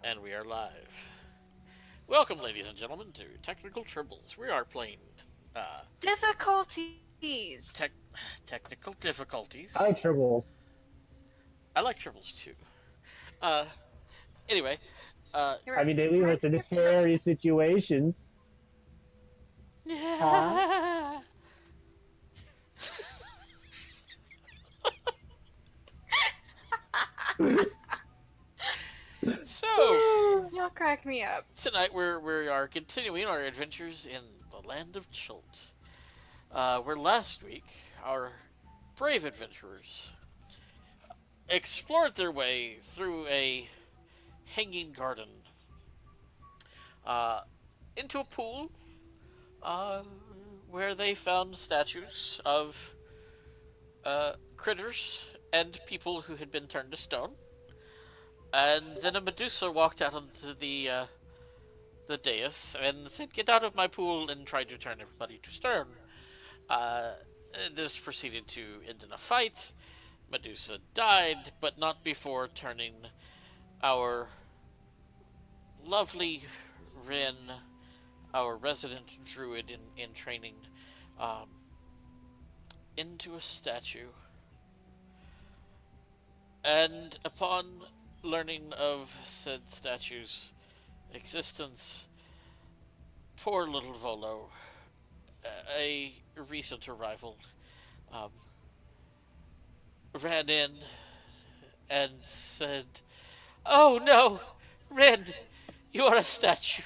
And we are live. Welcome, ladies and gentlemen, to Technical Tribbles. We are playing difficulties. Technical difficulties. I like tribbles. I like tribbles too. Anyway, I mean, they leave us in hairy situations. Huh? So y'all crack me up. Tonight we are continuing our adventures in the land of Chult. Where last week our brave adventurers explored their way through a hanging garden into a pool where they found statues of critters and people who had been turned to stone. And then a Medusa walked out onto the dais and said, "Get out of my pool," and tried to turn everybody to stone. This proceeded to end in a fight. Medusa died, but not before turning our lovely Rin, our resident druid in training, into a statue. And upon learning of said statue's existence, poor little Volo, a recent arrival, ran in and said, "Oh no, Rin, you are a statue.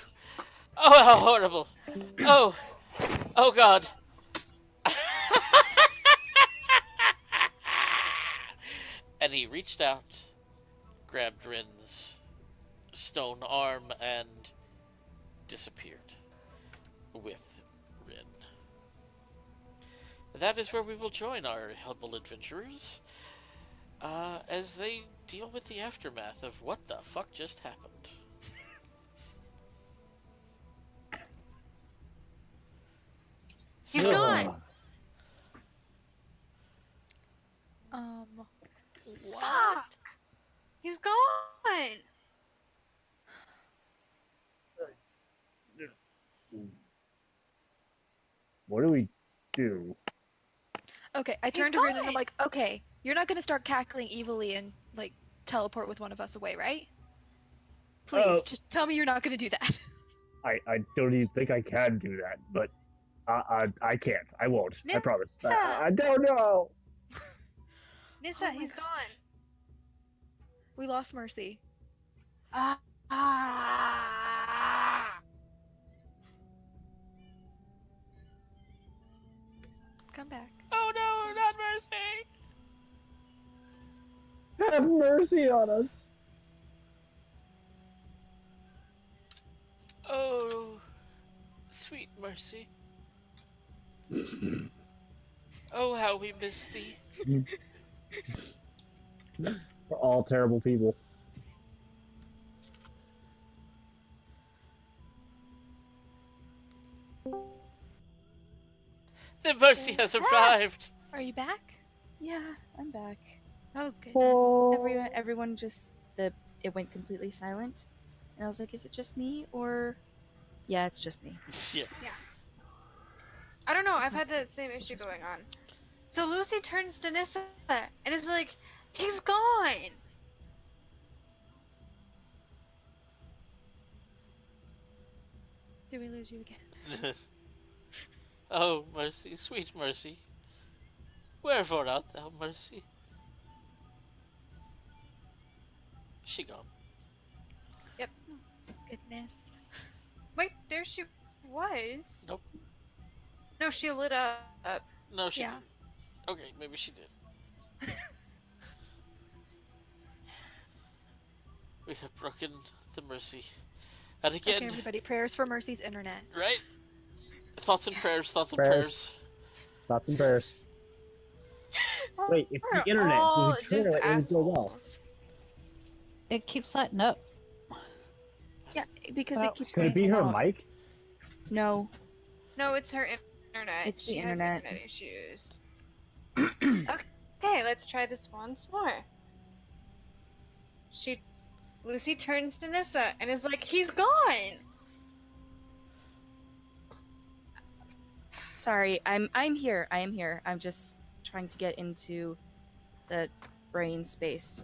Oh, how horrible. Oh God." And he reached out, grabbed Rin's stone arm, and disappeared with Rin. That is where we will join our humble adventurers as they deal with the aftermath of what the fuck just happened. He's gone. What? Fuck. He's gone. What do we do? Okay, I turned to Rin and I'm like, okay, you're not gonna start cackling evilly and like teleport with one of us away, right? Please, just tell me you're not gonna do that. I don't even think I can do that, but I can't. I won't. I promise. I don't know. Nissa, he's gone. We lost Mercy. Ah. Come back. Oh no, not Mercy! Have mercy on us. Oh, sweet Mercy. Oh, how we miss thee. We're all terrible people. The Mercy has arrived! Are you back? Yeah, I'm back. Oh goodness. Oh. Everyone just it went completely silent, and I was like, "Is it just me, or?" Yeah, it's just me. Yeah. I don't know. I've had that same issue going on. So Lucy turns to Nissa and is like, "He's gone." Did we lose you again? Oh, Mercy, sweet Mercy. Wherefore art thou, Mercy? She gone. Yep. Goodness. Wait, there she was. Nope. No, she lit up. No, she Yeah. didn't. Okay, maybe she did. We have broken the Mercy. And again, Okay, everybody, prayers for Mercy's internet. right? Thoughts and prayers, thoughts and Prayers. prayers. Thoughts and prayers. Wait, it's the internet. All We turn just it and go well. assholes. It keeps letting up. Yeah, because Well, it keeps. Could it be going her out. mic? No, No, it's her internet. It's the she has internet. internet issues. Okay, let's try this once more. She Lucy turns to Nissa and is like, he's gone! Sorry, I'm here. I am here. I'm just trying to get into the brain space.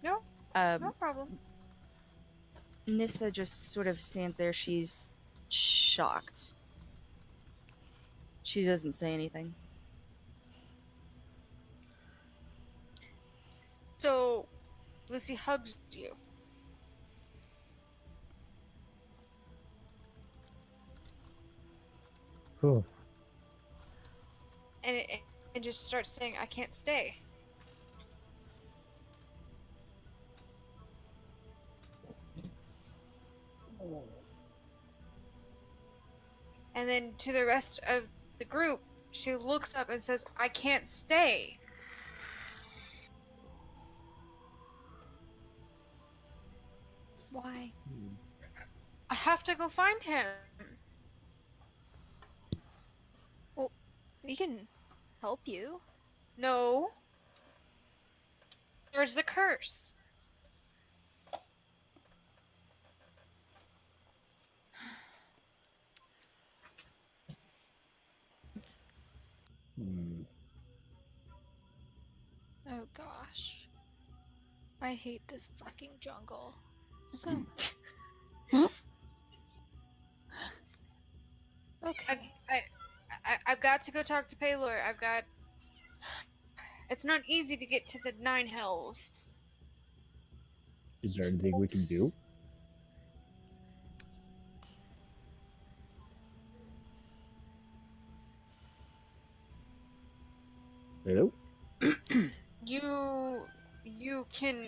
No, Um, no problem. Nissa just sort of stands there. She's shocked. She doesn't say anything. So, Lucy hugs you. Whew. And just starts saying, I can't stay. And then to the rest of the group, she looks up and says, I can't stay. Why? I have to go find him. Well, we can help you. No. There's the curse. Hmm. Oh gosh. I hate this fucking jungle. So. Okay. I've got to go talk to Paylor. It's not easy to get to the Nine Hells. Is there anything we can do? Hello? You can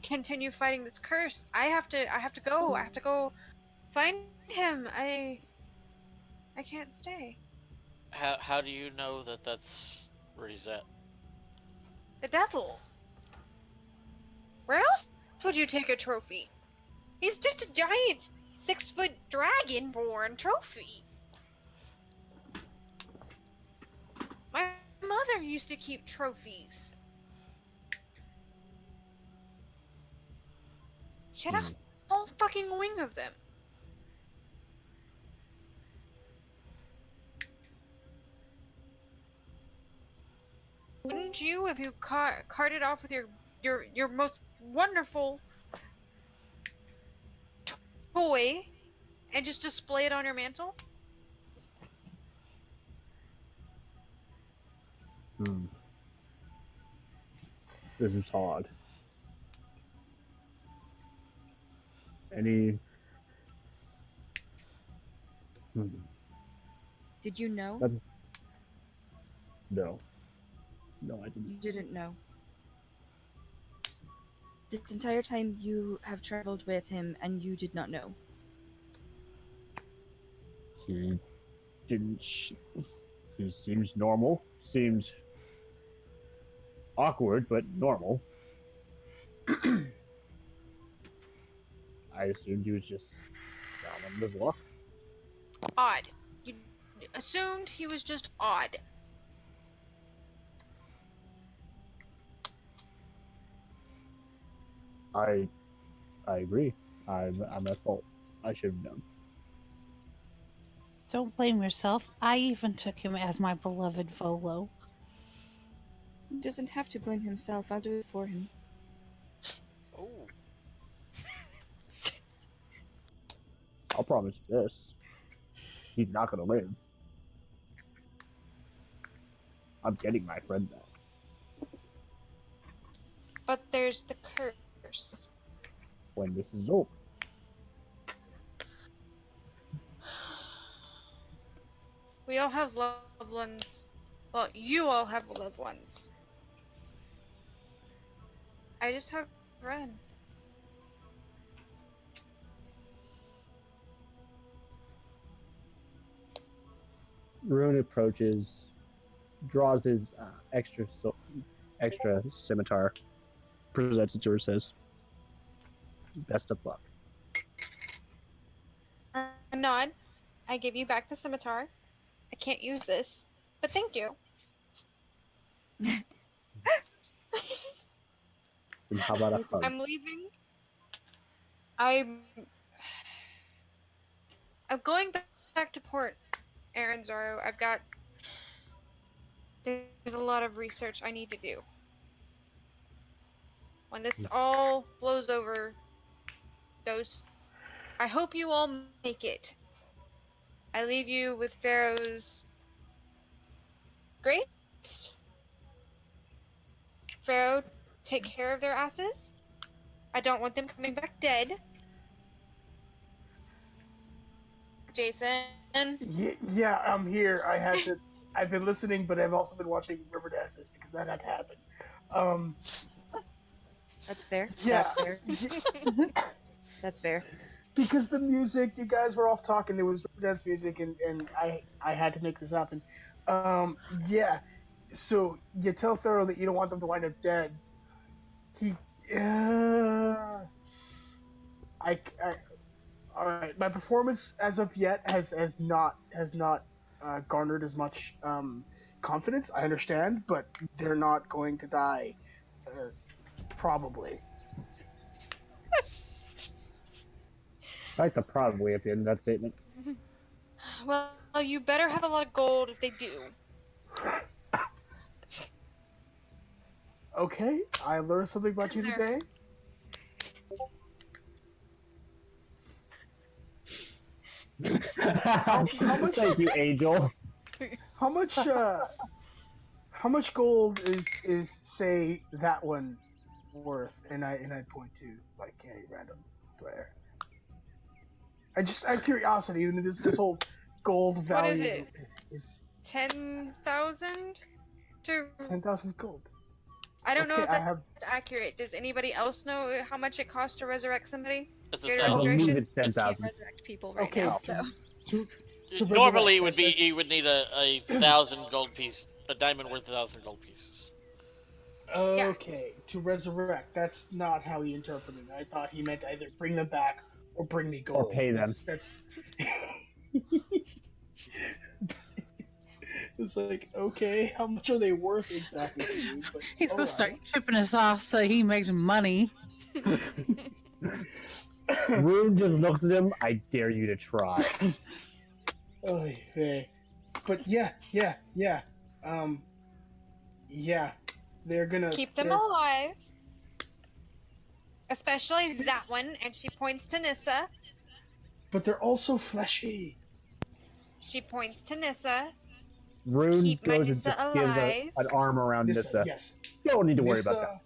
continue fighting this curse. I have to go. I have to go find him. I can't stay. How do you know that that's where he's at? The devil. Where else would you take a trophy? He's just a giant 6-foot dragonborn trophy. My mother used to keep trophies. She had a whole fucking wing of them. Wouldn't you if you carted off with your most wonderful toy and just display it on your mantle? This is hard. Any... Did you know? No. No, I didn't. You didn't know. This entire time you have traveled with him and you did not know. He didn't... He seems normal. Seems awkward, but normal. I assumed he was just down on his luck. Odd. You assumed he was just odd. I agree. I'm at fault. I should have known. Don't blame yourself. I even took him as my beloved Volo. He doesn't have to blame himself. I'll do it for him. Oh. I'll promise you this. He's not gonna live. I'm getting my friend back. But there's the curse. When this is over. We all have loved ones. Well, you all have loved ones. I just have Ren. Rune approaches, draws his extra scimitar, presents it to her, says, "Best of luck." I nod. I give you back the scimitar. I can't use this, but thank you. And how about a hug? I'm leaving. I'm going back to Port Aranzaro. There's a lot of research I need to do. When this all blows over, I hope you all make it. I leave you with Pharaoh's grace. Pharaoh, take care of their asses. I don't want them coming back dead. Jason. Yeah, I'm here. I've been listening, but I've also been watching River Dances because that had to happen. That's fair. Yeah. That's fair. That's fair. Because the music, you guys were off talking. There was River Dance music, and I had to make this happen. Yeah. So you tell Pharaoh that you don't want them to wind up dead. He, all right. My performance as of yet has not garnered as much confidence. I understand, but they're not going to die, probably. I like the probably at the end of that statement. Well, you better have a lot of gold if they do. Okay, I learned something about you today. How much? Thank you, Angel. How much gold is say that one worth? And I point to like a random player. Out of curiosity, this whole gold value What is it? is 10,000? 10,000 gold. I don't know Okay, if that's accurate. Does anybody else know how much it costs to resurrect somebody? It's Get a 1,000. I believe restoration? it's Can't 10,000. resurrect people right Okay, now, so. to Normally, it resurrect, would be that's- you would need a 1,000 gold piece, a diamond worth 1,000 gold pieces. Okay, to resurrect. That's not how he interpreted it. I thought he meant either bring them back or bring me gold. Or pay them. That's It's like, okay, how much are they worth exactly to you? But, He's gonna start alright. tipping us off so he makes money. Rune just looks at him. I dare you to try. Oy vey. But yeah. Yeah. They're gonna Keep them alive. Especially that one, and she points to Nissa. But they're also fleshy. She points to Nissa. Rune Keep my goes and Nissa just gives alive. an arm around Nissa. Yes. You don't need to worry about that.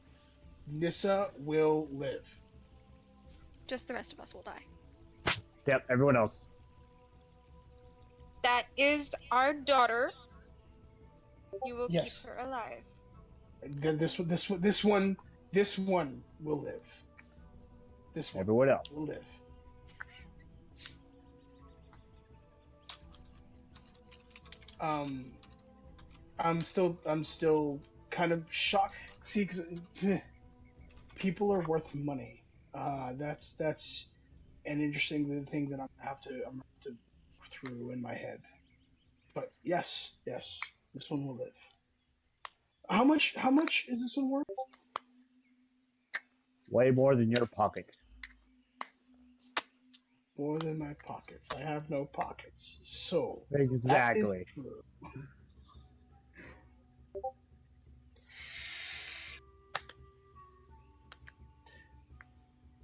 Nissa will live. Just the rest of us will die. Yep, everyone else. That is our daughter. You will Yes. keep her alive. Then this one will live. This one Everyone else. will live. I'm still kind of shocked. See, 'cause, people are worth money. That's an interesting thing that I'm gonna have to through in my head. But yes, this one will live. How much is this one worth? Way more than your pocket. More than my pockets. I have no pockets, so Exactly. that is true.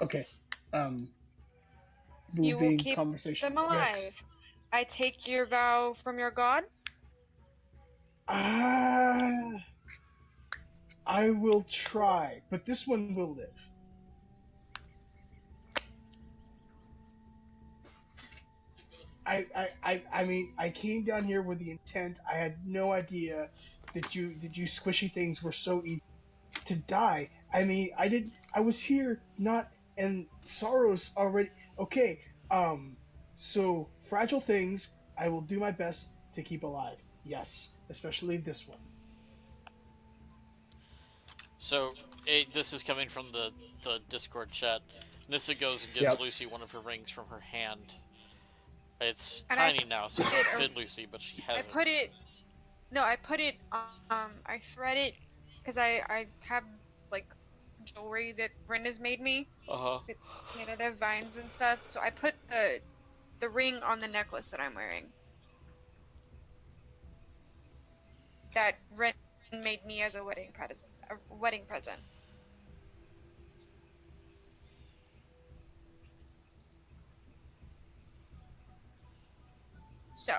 Okay. You will Moving keep conversation. them alive. Yes. I take your vow from your god. I will try, but this one will live. I mean, I came down here with the intent. I had no idea that you squishy things were so easy to die. I mean, I was here not, and sorrows already. Okay, so fragile things, I will do my best to keep alive. Yes, especially this one. So, this is coming from the Discord chat. Nissa goes and gives Yep. Lucy one of her rings from her hand. It's And tiny now, so it it- won't fit Lucy, but she has it. I thread it, because I have, like, jewelry that Bryn has made me. Uh-huh. It's made out of vines and stuff. So I put the ring on the necklace that I'm wearing. That Ren made me as a wedding present. A wedding present. So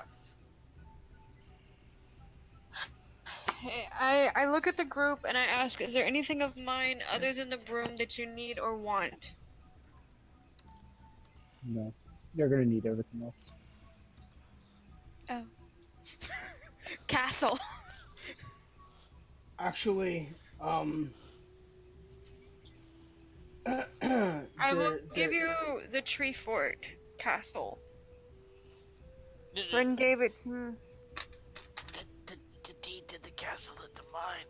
I look at the group and I ask, is there anything of mine other than the broom that you need or want? No, you're gonna need everything else. Oh. Castle. Actually, I will give there, you the tree fort castle. The, Bryn gave it to me. the deed to the castle at the mine.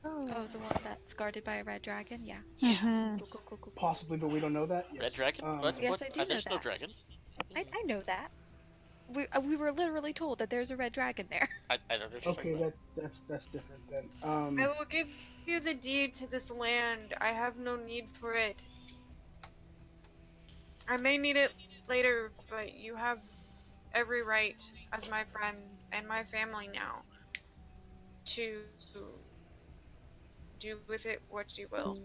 Oh, the one that's guarded by a red dragon? Yeah. Mhm. Cool. possibly, but we don't know that. Yes. Red dragon? What? Yes, What? I do know There's no that. dragon. I know that. We were literally told that there's a red dragon there. I don't understand. Okay, that's different then. I will give you the deed to this land. I have no need for it. I may need it later, but you have every right as my friends and my family now to do with it what you will.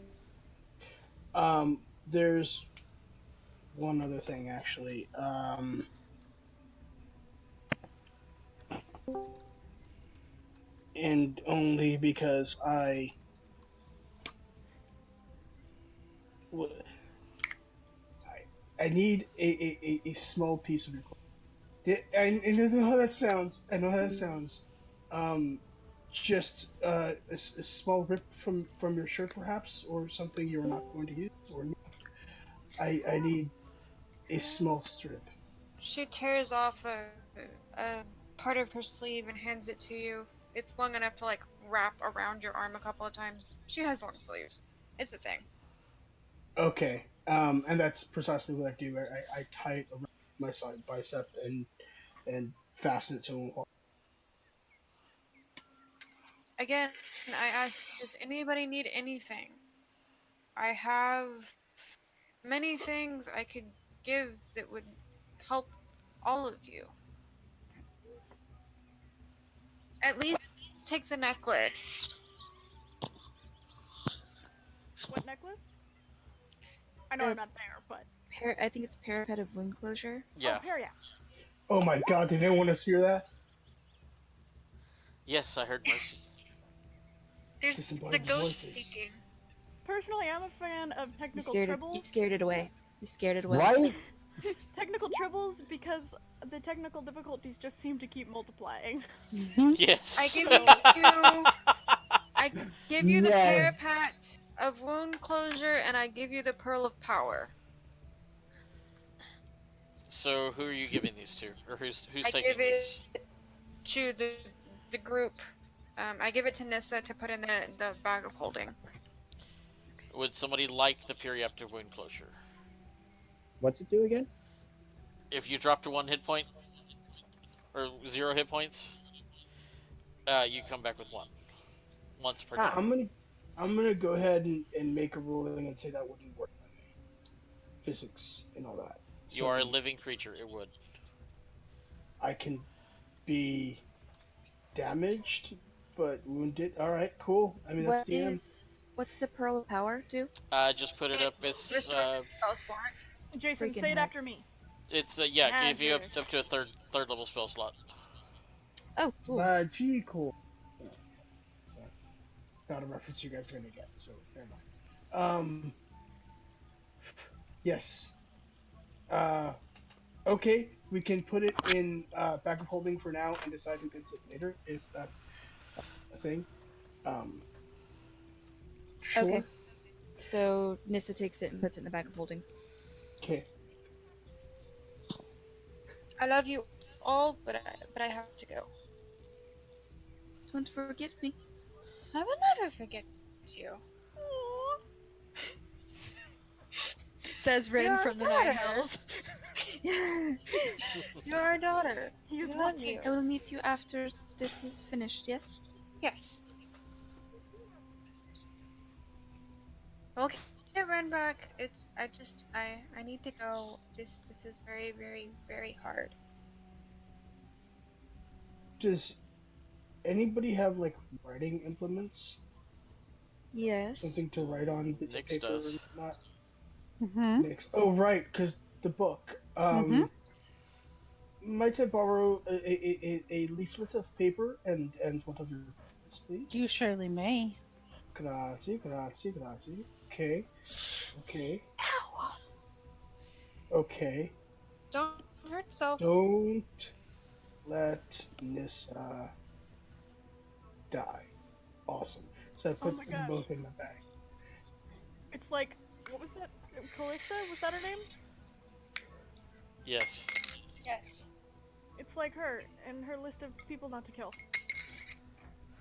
There's one other thing actually. And only because w- I need a small piece of your clothing. I know how that sounds. I know how that sounds. Just a small rip from your shirt, perhaps, or something you're not going to use, or I need a small strip. She tears off a part of her sleeve and hands it to you. It's long enough to like wrap around your arm a couple of times. She has long sleeves. It's the thing. Okay. And that's precisely what I do. I tie it around my side bicep and fasten it to. Again, I ask, does anybody need anything? I have many things I could give that would help all of you. At least take the necklace. What necklace? I know I'm not there, but I think it's parapet of wound closure. Yeah. Oh, here, yeah. Oh my God! Did anyone else hear that? Yes, I heard Mercy. There's the Disembodied ghost voices. speaking. Personally, I'm a fan of You technical scared tribbles. You scared it away. You scared it away. Right? Technical tribbles because the technical difficulties just seem to keep multiplying. Yes. I give you the Yeah. parapet of wound closure, and I give you the pearl of power. So who are you giving these to, or who's I taking give these? it to the group. I give it to Nissa to put in the bag of holding. Would somebody like the periaptive wound closure? What's it do again? If you drop to 1 hit point or 0 hit points, you come back with 1 once per turn. I'm gonna go ahead and make a ruling and say that wouldn't work on me. Physics and all that. You are a living creature. It would. I can be damaged, but wounded. All right, cool. I mean, that's the end. What's the pearl of power do? Just put it up. It's Restores the spell slot. Jason, Freaking say it heck. after me. it's Yeah, give you dude. up to a third level spell slot. Oh, cool. Gee, cool. So, not a reference you guys are gonna get, so never mind. Yes. Okay, we can put it in back of holding for now and decide who gets it later if that's a thing. Sure. Okay. So Nissa takes it and puts it in the bag of holding. Okay. I love you all, but I have to go. Don't forget me. I will never forget you. Says Rin You're from the daughter. Nine Hills. You're our daughter. He's I love watching. you. I will meet you after this is finished, yes? Yes. We'll get Ren back. I need to go. This is very, very, very hard. Does anybody have like writing implements? Yes. Something to write on bits of Nyx paper does. and whatnot? Mm-hmm. Next. Oh, right, because the book. Might I borrow a leaflet of paper and one of your pens, You please? surely may. Grazie, grazie, grazie. Okay, okay, Ow! okay. Don't hurt yourself. Don't let Nissa die. Awesome. So I Oh put my them gosh. both in my bag. It's like, what was that? Callista? Was that her name? Yes. Yes. It's like her and her list of people not to kill.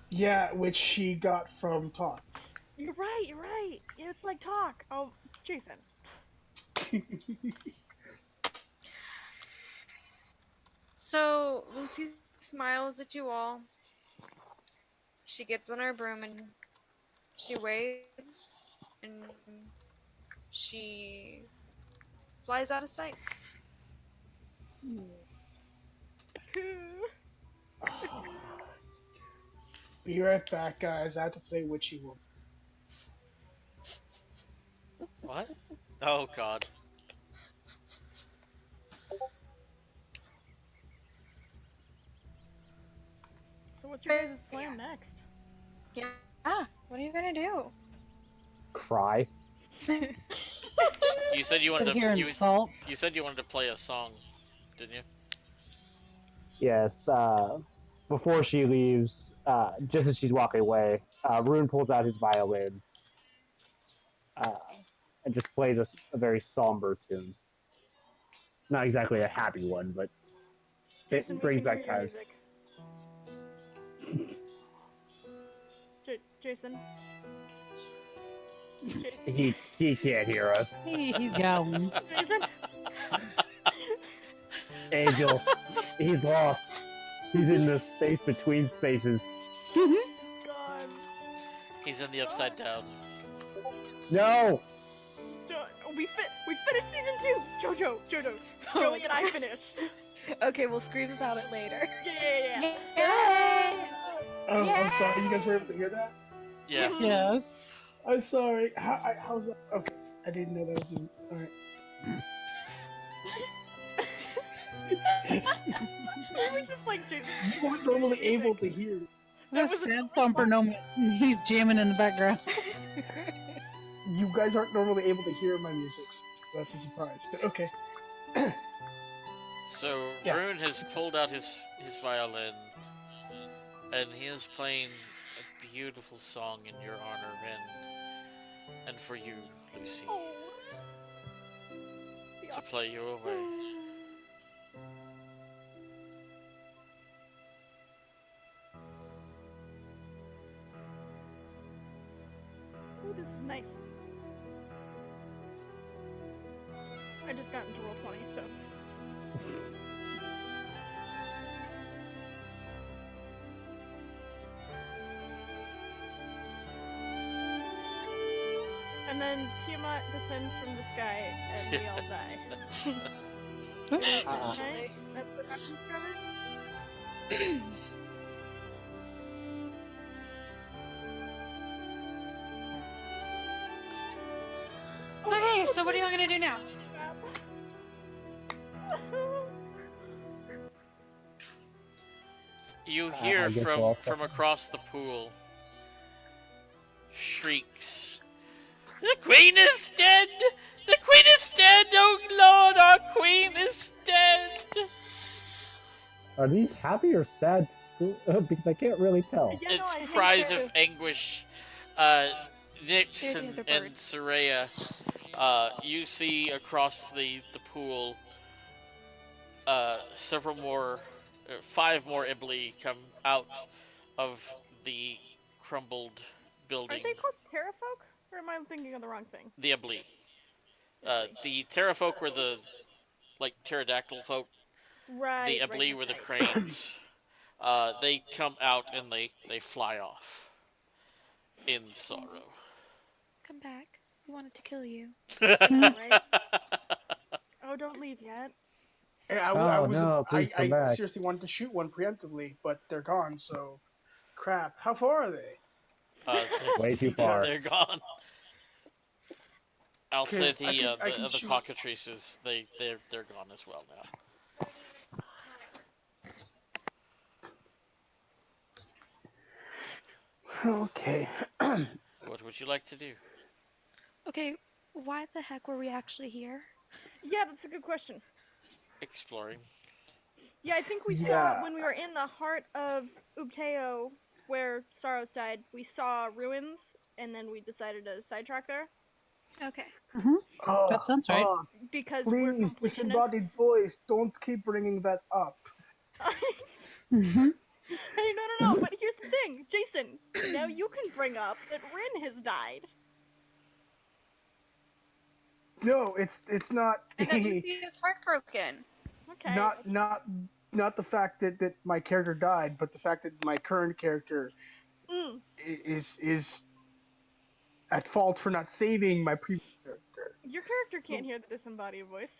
Yeah, which she got from Talk. You're right. You're right. Yeah, it's like talk. Oh, Jason. So Lucy smiles at you all. She gets on her broom and she waves and she flies out of sight. Be right back, guys. I have to play Witchy Woman. What? Oh God. So what's your guys' plan next? Yeah. What are you gonna do? Cry. You said you wanted Sit to. here and sulk. You said you wanted to play a song, didn't you? Yes. Before she leaves, just as she's walking away, Rune pulls out his violin uh, and just plays a very somber tune. Not exactly a happy one, but Jason, it we brings can hear back your times. music. Jason. Jason. He can't hear us. He's gone. Jason. Angel, he's lost. He's in the space between spaces. God. He's in the upside down. No! We finished season 2. Jojo. Oh Joey my and I gosh. finished. Okay, we'll scream about it later. Yeah. Yes! I'm sorry. You guys were able to hear that? Yes. Yes. I'm sorry. How's that? Okay. I didn't know that was in. Alright. We were just like Jason. You weren't normally able to hear. This was- sad thumper no he's jamming in the background. You guys aren't normally able to hear my music, so that's a surprise. But okay. So Yeah. Rune has pulled out his violin, and he is playing a beautiful song in your honor, and for you, Lucy, Oh. to play you away. Ooh, this is nice. I just got into roll 20, so. And then Tiamat descends from the sky and we all die. Okay? That's what happens, Travis? Okay, so what are you gonna do now? You hear I guess I'll- from across the pool shrieks. The queen is dead! The queen is dead! Oh lord, our queen is dead! Are these happy or sad? Because I can't really tell. Yeah, no, I It's think cries they're- of anguish. Nyx They're the and, other and bird. Soraya, you see across the pool several more, 5 more Ibli come out of the crumbled building. Are they called Terrafolk? Or am I thinking of the wrong thing? The Ibli. The Terrafolk were the, like, pterodactyl folk. Right. The Ibli were the cranes. They come out and they fly off in sorrow. Come back. We wanted to kill you. Right? Oh, don't leave yet. And Oh, no, please come I back. seriously wanted to shoot one preemptively, but they're gone. So, crap. How far are they? Way too far. They're gone. I'll say 'Cause I can the shoot. cockatrices, they're gone as well now. Okay. What would you like to do? Okay, why the heck were we actually here? Yeah, that's a good question. Exploring. Yeah, I think we saw Yeah. when we were in the heart of Ubteo, where Staros died, we saw ruins, and then we decided to sidetrack there. Okay. Oh, That sounds right. oh, Because we're please, disembodied completionists. voice, don't keep bringing that up. Mm-hmm. Hey, no, but here's the thing, Jason, now you can bring up that Rin has died. No, it's not. And that Lucy is heartbroken. Okay. not the fact that my character died, but the fact that my current character Mm. is at fault for not saving my previous character. Your character can't So- hear the disembodied voice.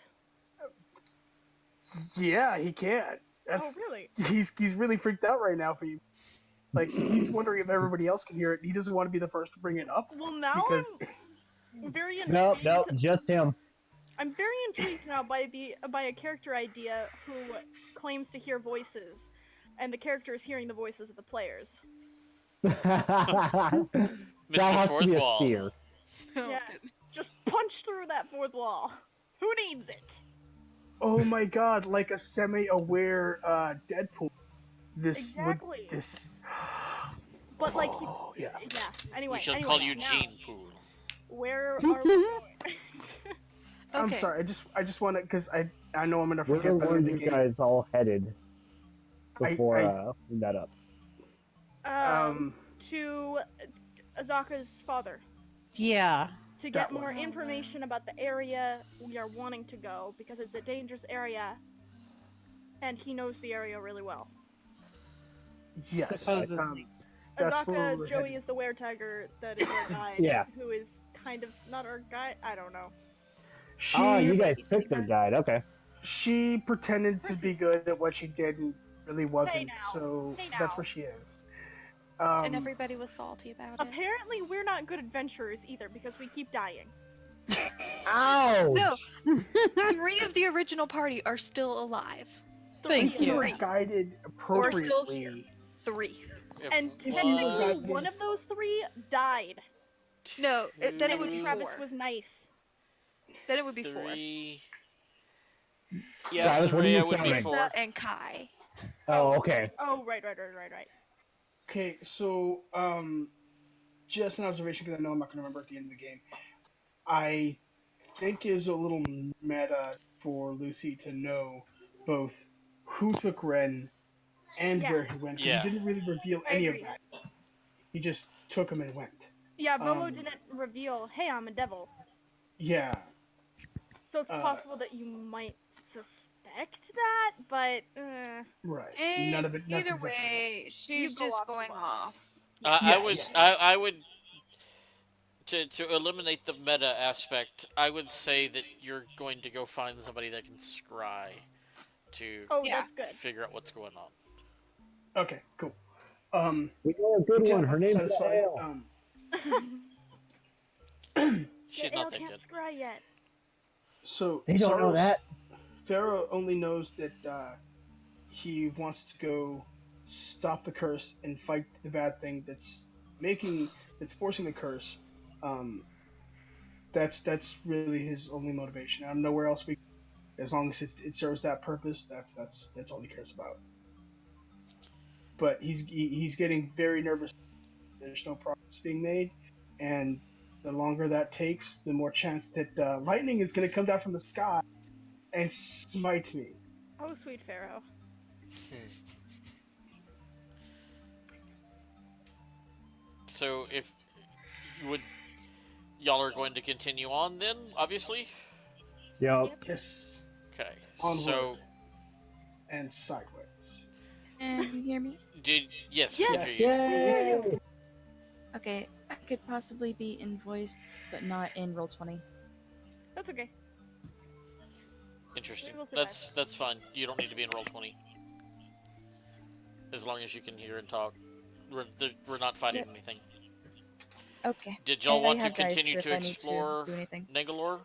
Yeah, he can. That's Oh, really? he's really freaked out right now for you. Like he's wondering if everybody else can hear it. He doesn't want to be the first to bring it up Well, now because I'm very intrigued. Nope, nope, just him. I'm very intrigued now by a character idea who claims to hear voices, and the character is hearing the voices of the players. That has to Fourth be a Wall. seer. Yeah. Just punch through that fourth wall. Who needs it? oh my god, like a semi-aware Deadpool. Exactly. This. But like he's Oh, yeah. Anyway, We shall anyway, call you now, Gene Pool. Where are we going? I'm Okay. sorry. I just want to because I know I'm gonna Where forget by the were end of you the game. guys all headed before I- we met up? To Azaka's father. Yeah. To That get more one. information about the area we are wanting to go, because it's a dangerous area, and he knows the area really well. Yes. Supposedly. That's where Azaka, we're Joey headed. is the were-tiger that is our guide, Yeah. who is kind of not our guide. I don't know. Oh, you She guys took their guide. Okay. she pretended to be good at what she did and really wasn't. now. So Hey that's now. where she is. And everybody was salty about it. Apparently, we're not good adventurers either because we keep dying. Ow! No. 3 of the original party are still alive. Thank Three you. of were them. guided We're still appropriately. here. 3. If And If technically, you were guided- one of those 3 died. No, then it would And be Travis 4. was nice. Then it would be 4. 3. Yeah, Travis, what are you Soraya would be counting? 4. Lisa and Kai. Oh, okay. Oh, right. Okay, so just an observation because I know I'm not going to remember at the end of the game. I think is a little meta for Lucy to know both who took Ren and Yeah. where he went because Yeah. he didn't really reveal I any agree. of that. He just took him and went. Yeah, Momo Um, didn't reveal, hey, I'm a devil. Yeah. So it's possible that you might suspect that, but Right. Eh, None of it. either nothing's actually- way, she's You go just off the going line. off. I Yeah, would yeah. I would to eliminate the meta aspect, I would say that you're going to go find somebody that can scry to oh, Yeah. that's good. figure out what's going on. Okay. Cool. We know a good yeah, one. Her name's satisfied. Gael. She's Yeah, not Ale that can't good. scry yet. So They don't know Saros- that. Pharaoh only knows that he wants to go stop the curse and fight the bad thing that's forcing the curse. That's really his only motivation. I don't know where else as long as it serves that purpose. That's all he cares about. But he's getting very nervous. There's no progress being made, and the longer that takes, the more chance that lightning is going to come down from the sky and smite me. Oh, sweet Pharaoh. So if y'all are going to continue on then, obviously? Yep. Yes, Okay. Onward. So and sideways. And you hear me? yes, Yes. we can hear you. Yay! Okay. I could possibly be invoiced, but not in Roll20. That's okay. Interesting. We will survive. That's fine. You don't need to be in Roll20. As long as you can hear and talk. We're not fighting anything. Okay. Did y'all I want to have dice, continue so if to I need to explore do anything. Negalore?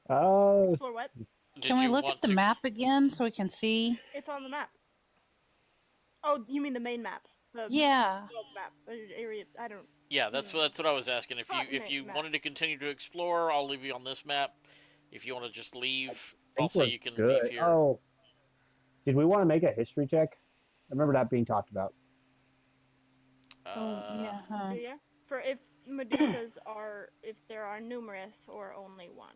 Explore what? Did Can we you look want at the to... map again so we can see? It's on the map. Oh, you mean the main map? The Yeah. world map. Area. I don't. Yeah, that's what I was asking. If Continent you map. wanted to continue to explore, I'll leave you on this map. If you want to just leave, I I'll think say we're you can good. leave here. Oh, did we want to make a history check? I remember that being talked about. Oh, yeah. Huh. Yeah. For if Medusas are, if there are numerous or only one,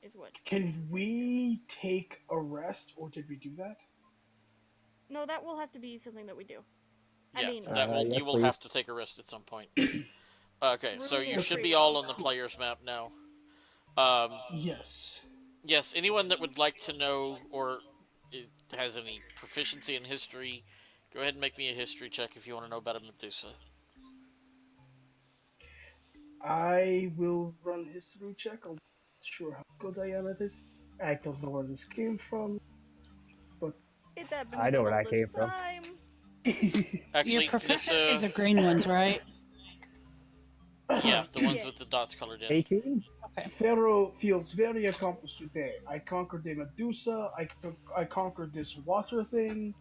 is what. Can we take a rest, or did we do that? No, that will have to be something that we do. Yeah, I mean, yes, you will please. have to take a rest at some point. Okay, so Rude you is should free be all will. on the player's map now. Yes. Yes, anyone that would like to know or has any proficiency in history, go ahead and make me a history check if you want to know about a Medusa. I will run history check. I'm not sure how good I am at it. I don't know where this came from, but It happens I know where all that the came from. time. Actually, Your proficiencies are green ones, right? yeah, the ones Yeah. with the dots colored in. 18? Pharaoh feels very accomplished today. I conquered a Medusa. I conquered this water thing.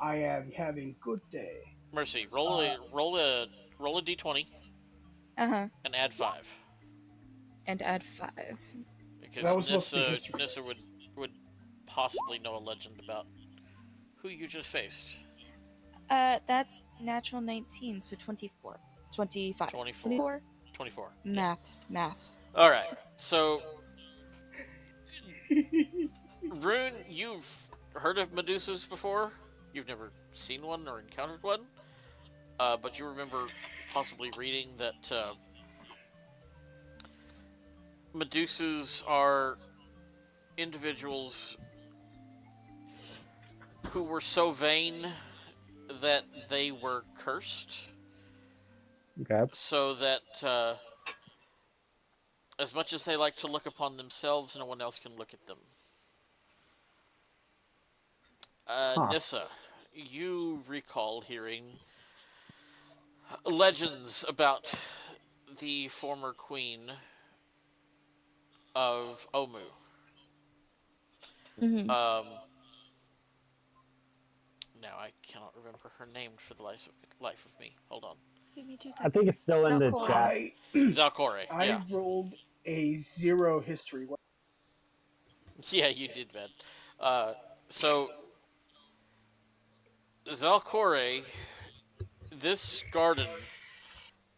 I am having good day. Mercy, roll a d20 Uh-huh. and add 5. And add 5. Because That was supposed to be history. Nissa would possibly know a legend about who you just faced. That's natural 19, so 24. 25. 24. 24. Math. Alright, so Rune, you've heard of Medusas before? You've never seen one or encountered one? But you remember possibly reading that Medusas are individuals who were so vain that they were cursed. Okay. So that as much as they like to look upon themselves, no one else can look at them. Nissa, you recall hearing legends about the former queen of Omu. Mm-hmm. Now I cannot remember her name for the life of me. Hold on. Give me 2 I seconds. think it's still in the Zalcor. chat. Zalcore, I yeah. rolled a 0 history. Yeah, you did, man. So, Zalcore, this garden,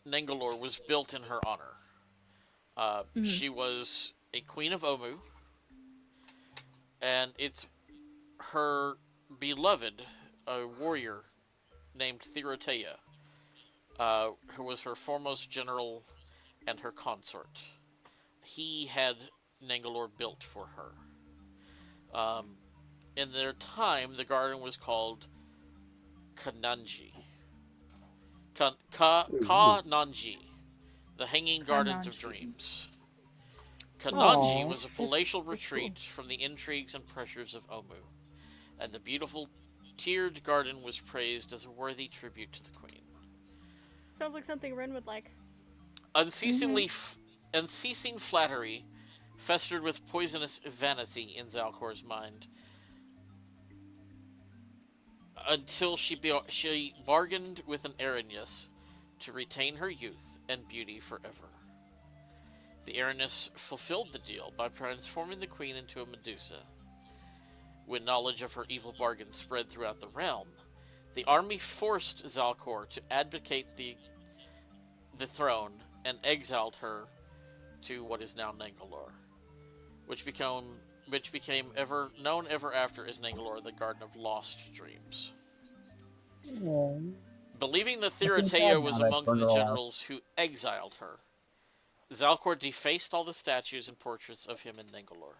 Nangalore, was built in her honor. She was a queen of Omu, and it's her beloved, a warrior named Therotea, who was her foremost general and her consort. He had Nangalore built for her. In their time, the garden was called Kananji. Kananji, the Hanging Gardens of Kananji. Dreams. Kananji Aww. was a palatial That's retreat from the intrigues and pressures of Omu, and the beautiful tiered garden was praised as a worthy tribute to the queen. Sounds like something Ren would like. Unceasing flattery festered with poisonous vanity in Zalcor's mind, until she bargained with an Erinyes to retain her youth and beauty forever. The Erinyes fulfilled the deal by transforming the queen into a Medusa. When knowledge of her evil bargain spread throughout the realm, the army forced Zalcor to abdicate the throne and exiled her to what is now Nangalore, which became known ever after as Nangalore, the Garden of Lost Dreams. Believing that Therotea was amongst the generals who exiled her, Zalcor defaced all the statues and portraits of him in Nangalore.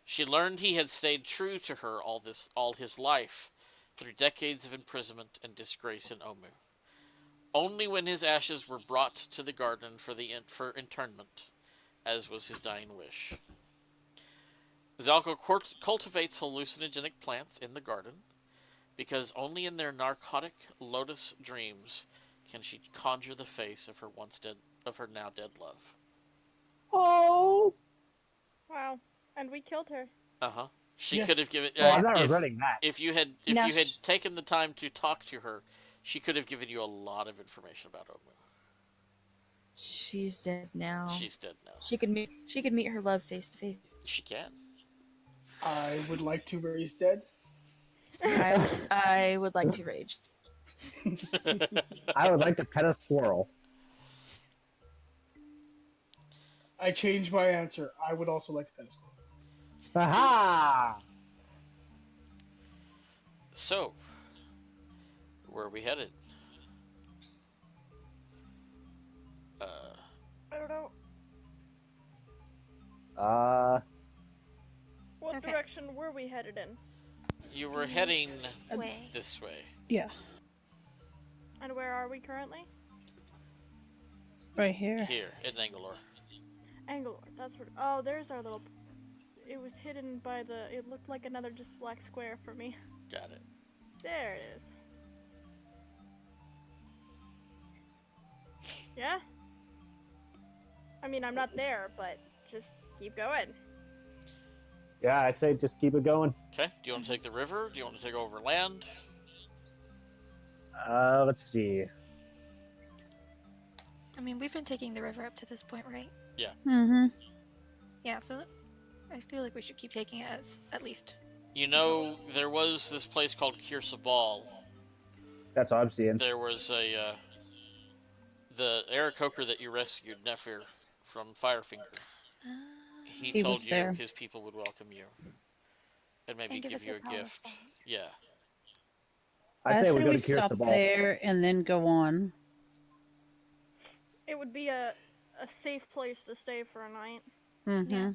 She learned he had stayed true to her all his life, through decades of imprisonment and disgrace in Omu. only when his ashes were brought to the garden for internment, as was his dying wish. Zalko cultivates hallucinogenic plants in the garden because only in their narcotic lotus dreams can she conjure the face of her now dead love. Oh, Wow. And we killed her. Uh-huh. She Yeah. could have given well, I'm not if regretting that. if you had taken the time to talk to her, she could have given you a lot of information about Omu. She's dead now. She's dead now. She could meet her love face to face. She can. I would like to raise dead. I would like to rage. I would like to pet a squirrel. I changed my answer. I would also like to pet a squirrel. Aha! So, where are we headed? I don't know. What Okay. direction were we headed in? You were heading Way. this way. Yeah, And where are we currently? right here. Here, in Angalore. Angalore. That's where. Oh, there's our little. It was hidden by the. It looked like another just black square for me. Got it. There it is. Yeah? I mean, I'm not there, but just keep going. Yeah, I'd say just keep it going. Okay, do you want to take the river? Do you want to take over land? Let's see. I mean, we've been taking the river up to this point, right? Mm-hmm. Yeah, so I feel like we should keep taking it as at least. You know, there was this place called Kirsa Ball. That's all I'm seeing. There was the Aarakocra that you rescued, Nephir, from Firefinger. He He told was you there. his people would welcome you. And maybe And give give us you a a power gift. phone. Yeah. I say we go to stop Kirsta Ball. there and then go on. It would be a safe place to stay for a night. Mm-hmm. Yeah.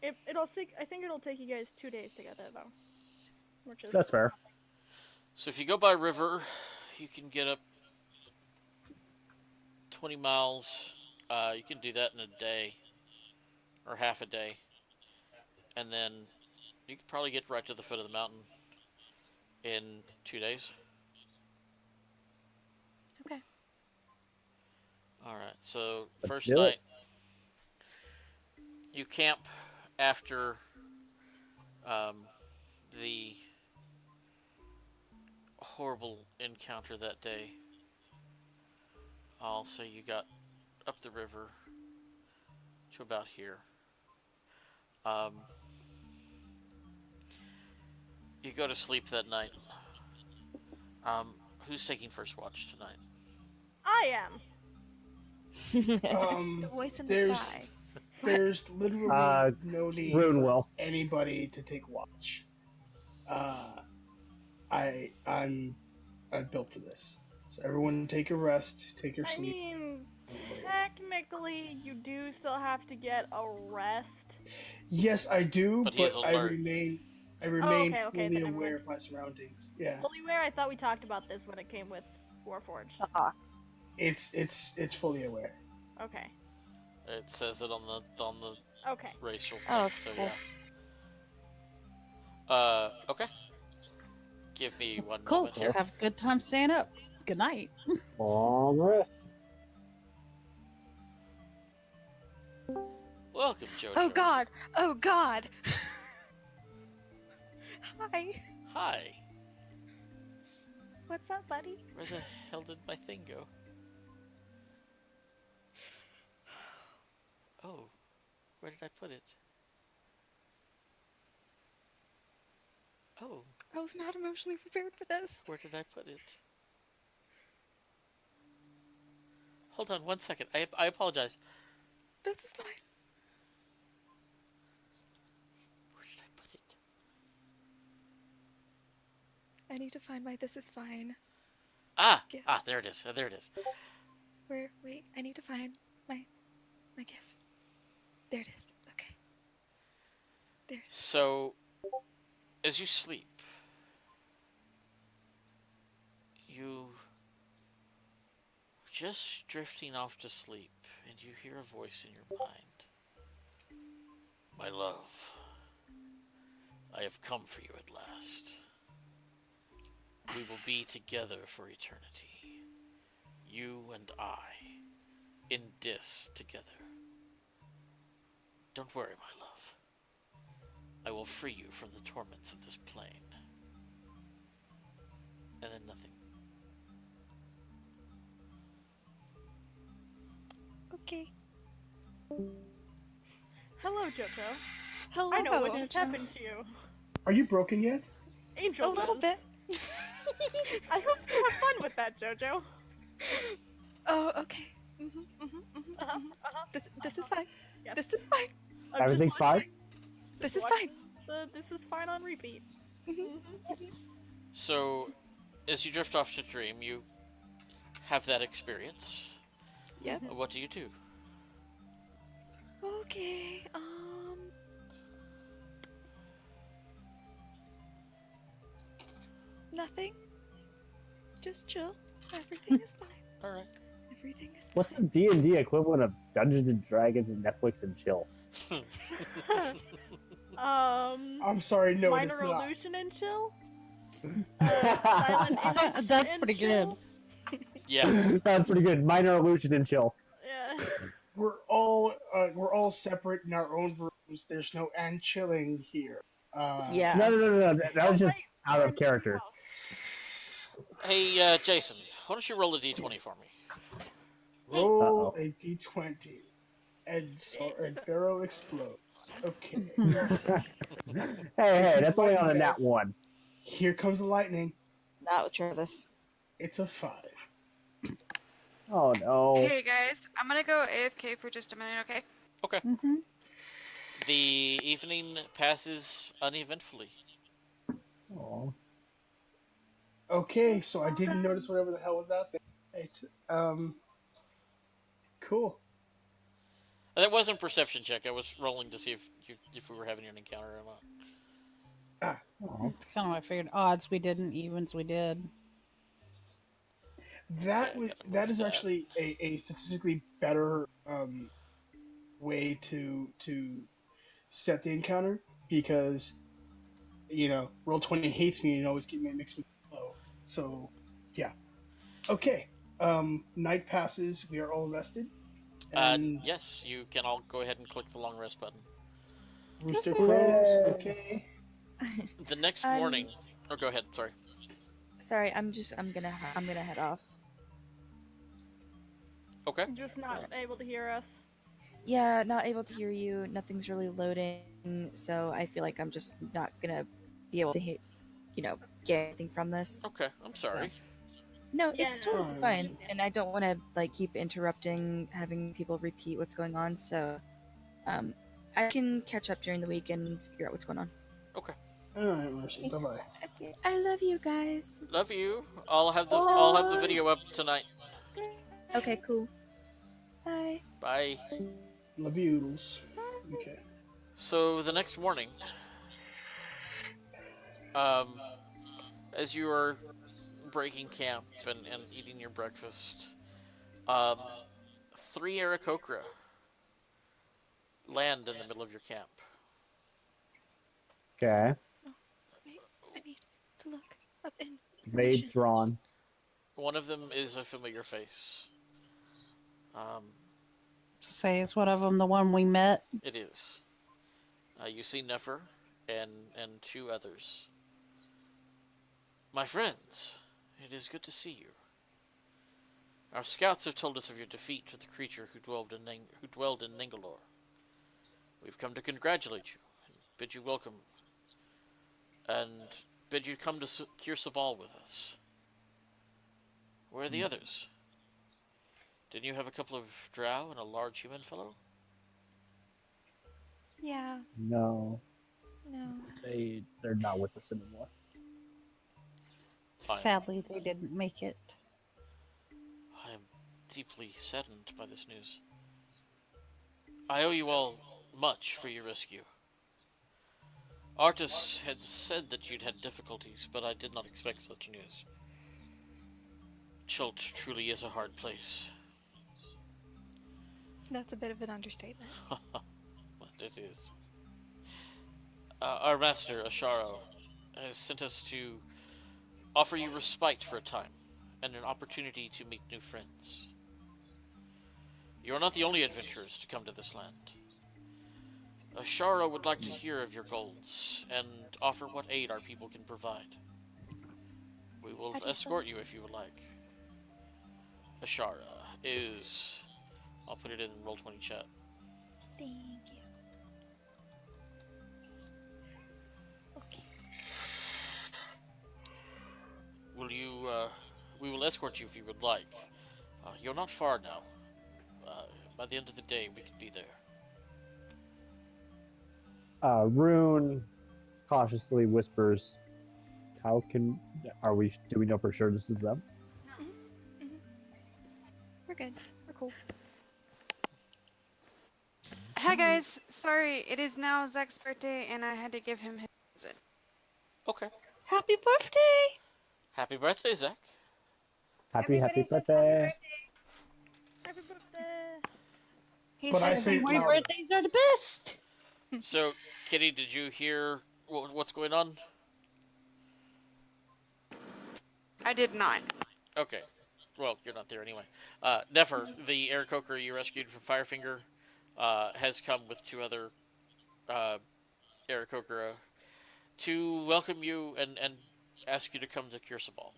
I think it'll take you guys 2 days to get there though. Which is That's fair. So if you go by river, you can get up 20 miles. You can do that in a day. Or half a day. And then you could probably get right to the foot of the mountain in 2 days. Okay. Alright, so Let's first do it. night, you camp after the horrible encounter that day. I'll say you got up the river to about here. You go to sleep that night. Who's taking first watch tonight? I am. The voice in the There's sky. there's literally no need Rune for will. anybody to take watch. I'm built for this. So everyone take a rest, take your I sleep. mean, technically, you do still have to get a rest. Yes, I do, But he is but I alert. remain okay, fully then never aware mind. of my surroundings. Yeah, Fully aware. I thought we talked about this when it came with Warforged. Talk. it's fully aware. Okay. It says it on the Okay. racial. Oh, so cool. yeah. Okay. Give me one Cool. moment here. Have a good time staying up. Good night. Long rest. Welcome, Jojo. Oh God! Oh God! Hi. Hi. What's up, buddy? Where the hell did my thing go? Oh, where did I put it? Oh, I was not emotionally prepared for this. where did I put it? Hold on 1 second. I apologize. This is fine. Where did I put it? I need to find my "this is fine." Gift. There it is. There it is. Wait, I need to find my gift. There it is. Okay. There. So, as you sleep, you just drifting off to sleep, and you hear a voice in your mind. My love, I have come for you at last. We will be together for eternity. You and I, in this together. Don't worry, my love. I will free you from the torments of this plane. And then nothing. Okay. Hello, Jojo. Hello. I know what just happened to you. Are you broken yet? Angel A little does. bit. I hope you have fun with that, Jojo. Oh, okay. This is fine. Yes. This is fine. I'm Everything's just watching- fine? This just is watching fine. This is fine on repeat. So, as you drift off to dream, you have that experience. Yep. What do you do? Okay. Nothing. Just chill. Everything is fine. All right. Everything is fine. What's the D&D equivalent of Dungeons and Dragons and Netflix and chill? I'm sorry, no, it is Minor not. illusion and chill. Silent image. That's and pretty chill. Yeah. Sounds pretty good. Minor illusion and chill. Yeah. We're all separate in our own rooms. There's no and chilling here. Yeah. No. That was just Wait, out we're of in the character. house. Hey, Jason, why don't you roll a d20 for me? Roll Uh-oh. a d20, and Pharaoh explodes. Okay. Hey, that's only on a Lightning, nat guys. 1. Here comes the lightning. Not with Travis. It's a 5. Oh no. Hey guys, I'm gonna go AFK for just a minute, okay? Okay. Mm-hmm. The evening passes uneventfully. Aw. Okay, so I didn't notice whatever the hell was out there. Right. Cool. That wasn't a perception check. I was rolling to see if we were having an encounter or not. Aw. It's kind of I figured odds we didn't, evens we did. That Okay, was gotta move that is that. actually a statistically better way to set the encounter, because Roll20 hates me and always makes me low. So yeah. Okay. Night passes. We are all rested. And Yes, you can all go ahead and click the long rest button. rooster crows. Yay. Okay. The next I'm- morning. Oh, go ahead. Sorry. Sorry, I'm gonna head off. Okay. Just not able to hear us. Yeah, not able to hear you. Nothing's really loading, so I feel like I'm just not gonna be able to get anything from this. Okay. I'm sorry. No, Yeah, it's totally no, fine, and I don't want to keep interrupting, having people repeat what's going on. So, I can catch up during the week and figure out what's going on. Okay. All right, Mercy. Bye bye. Okay, I love you guys. Love you. I'll have the video up tonight. Okay, cool. Bye. Bye. Love yous. Okay. So the next morning, as you are breaking camp and eating your breakfast, 3 Aarakocra land in the middle of your camp. Okay. Wait, I need to look up in. Made drawn. One of them is a familiar face. To say, is one of them the one we met? It is. You see Nefer and 2 others. My friends, it is good to see you. Our scouts have told us of your defeat to the creature who dwelled in Ningalore. We've come to congratulate you and bid you welcome, and bid you come to Kir Sabal with us. Where are the others? Didn't you have a couple of drow and a large human fellow? Yeah. No. No. They're not with us anymore. Fine. Sadly, they didn't make it. I am deeply saddened by this news. I owe you all much for your rescue. Artis had said that you'd had difficulties, but I did not expect such news. Chult truly is a hard place. That's a bit of an understatement. What it is. Our master, Asharo, has sent us to offer you respite for a time, and an opportunity to meet new friends. You are not the only adventurers to come to this land. Ashara would like to hear of your goals and offer what aid our people can provide. We will How do you spell escort his you if you would like. Ashara is... I'll put it in Roll20 chat. Thank you. Okay. Will you, we will escort you if you would like. You're not far now. By the end of the day, we could be there. Rune cautiously whispers, "How can? Are we? Do we know for sure this is them?" Mm-hmm. We're good. We're cool. Hi guys, sorry, it is now Zach's birthday and I had to give him his present. Okay. Happy birthday! Happy birthday, Zach. Happy Everybody says birthday! Happy birthday! He But I says say it My louder. birthdays are the best! So, Kitty, did you hear what's going on? I did not. Okay. Well, you're not there anyway. Nefer, the Aarakocra you rescued from Firefinger, has come with two other Aarakocra to welcome you and ask you to come to Kirsabal.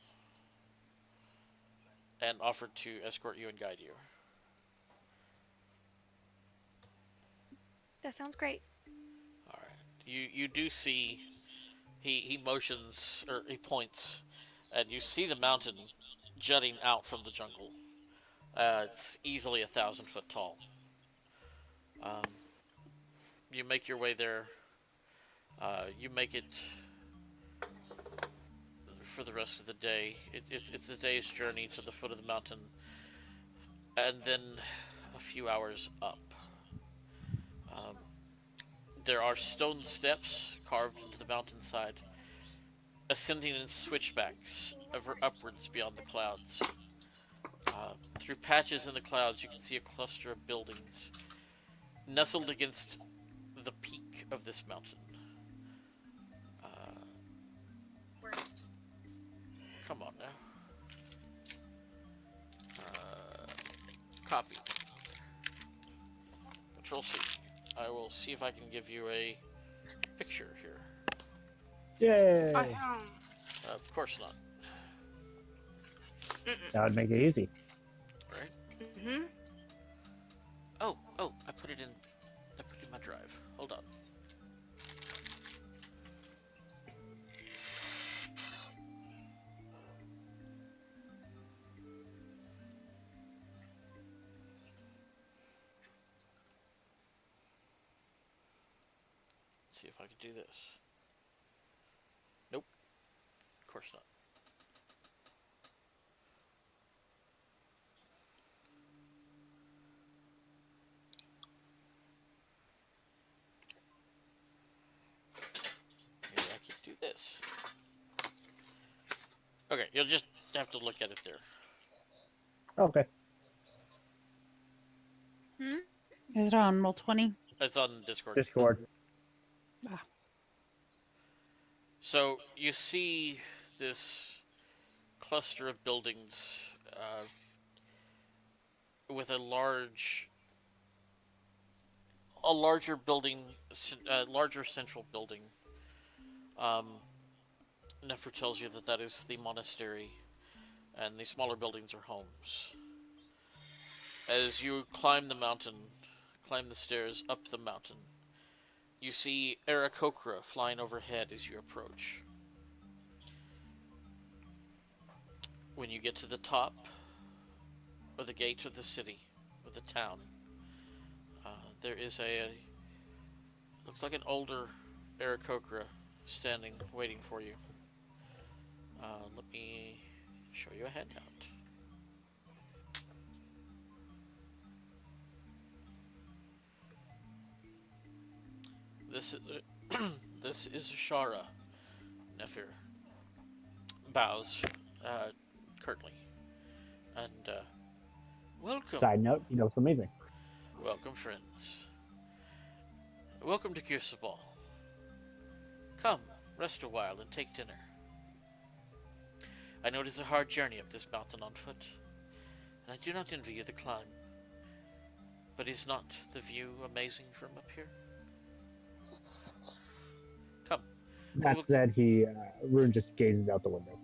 And offered to escort you and guide you. That sounds great. Alright. You do see he motions or he points and you see the mountain jutting out from the jungle. It's easily 1,000 foot tall. You make your way there. You make it for the rest of the day. It's a day's journey to the foot of the mountain, and then a few hours up. There are stone steps carved into the mountainside, ascending in switchbacks ever upwards beyond the clouds. Through patches in the clouds, you can see a cluster of buildings nestled against the peak of this mountain. Come on now. Copy. Control C. I will see if I can give you a picture here. Yay! Of course not. That would make it easy. Right? Mm-hmm. Oh, I put it in my drive. Hold on. See if I can do this. Nope. Of course not. Maybe I can do this. Okay, you'll just have to look at it there. Okay. Is it on Roll20? It's on Discord. Discord. So you see this cluster of buildings with a larger building, larger central building. Nefer tells you that is the monastery, and the smaller buildings are homes. As you climb the stairs up the mountain, you see Aarakocra flying overhead as you approach. When you get to the top of the gate of the city, of the town, there is looks like an older Aarakocra standing, waiting for you. Let me show you a handout. This is Ashara. Nefer bows curtly. And, welcome. Side note, he looks amazing. Welcome, friends. Welcome to Kirsabal. Come, rest a while and take dinner. I know it is a hard journey up this mountain on foot, and I do not envy you the climb. But is not the view amazing from up here? Come. That said, Rune just gazes out the window.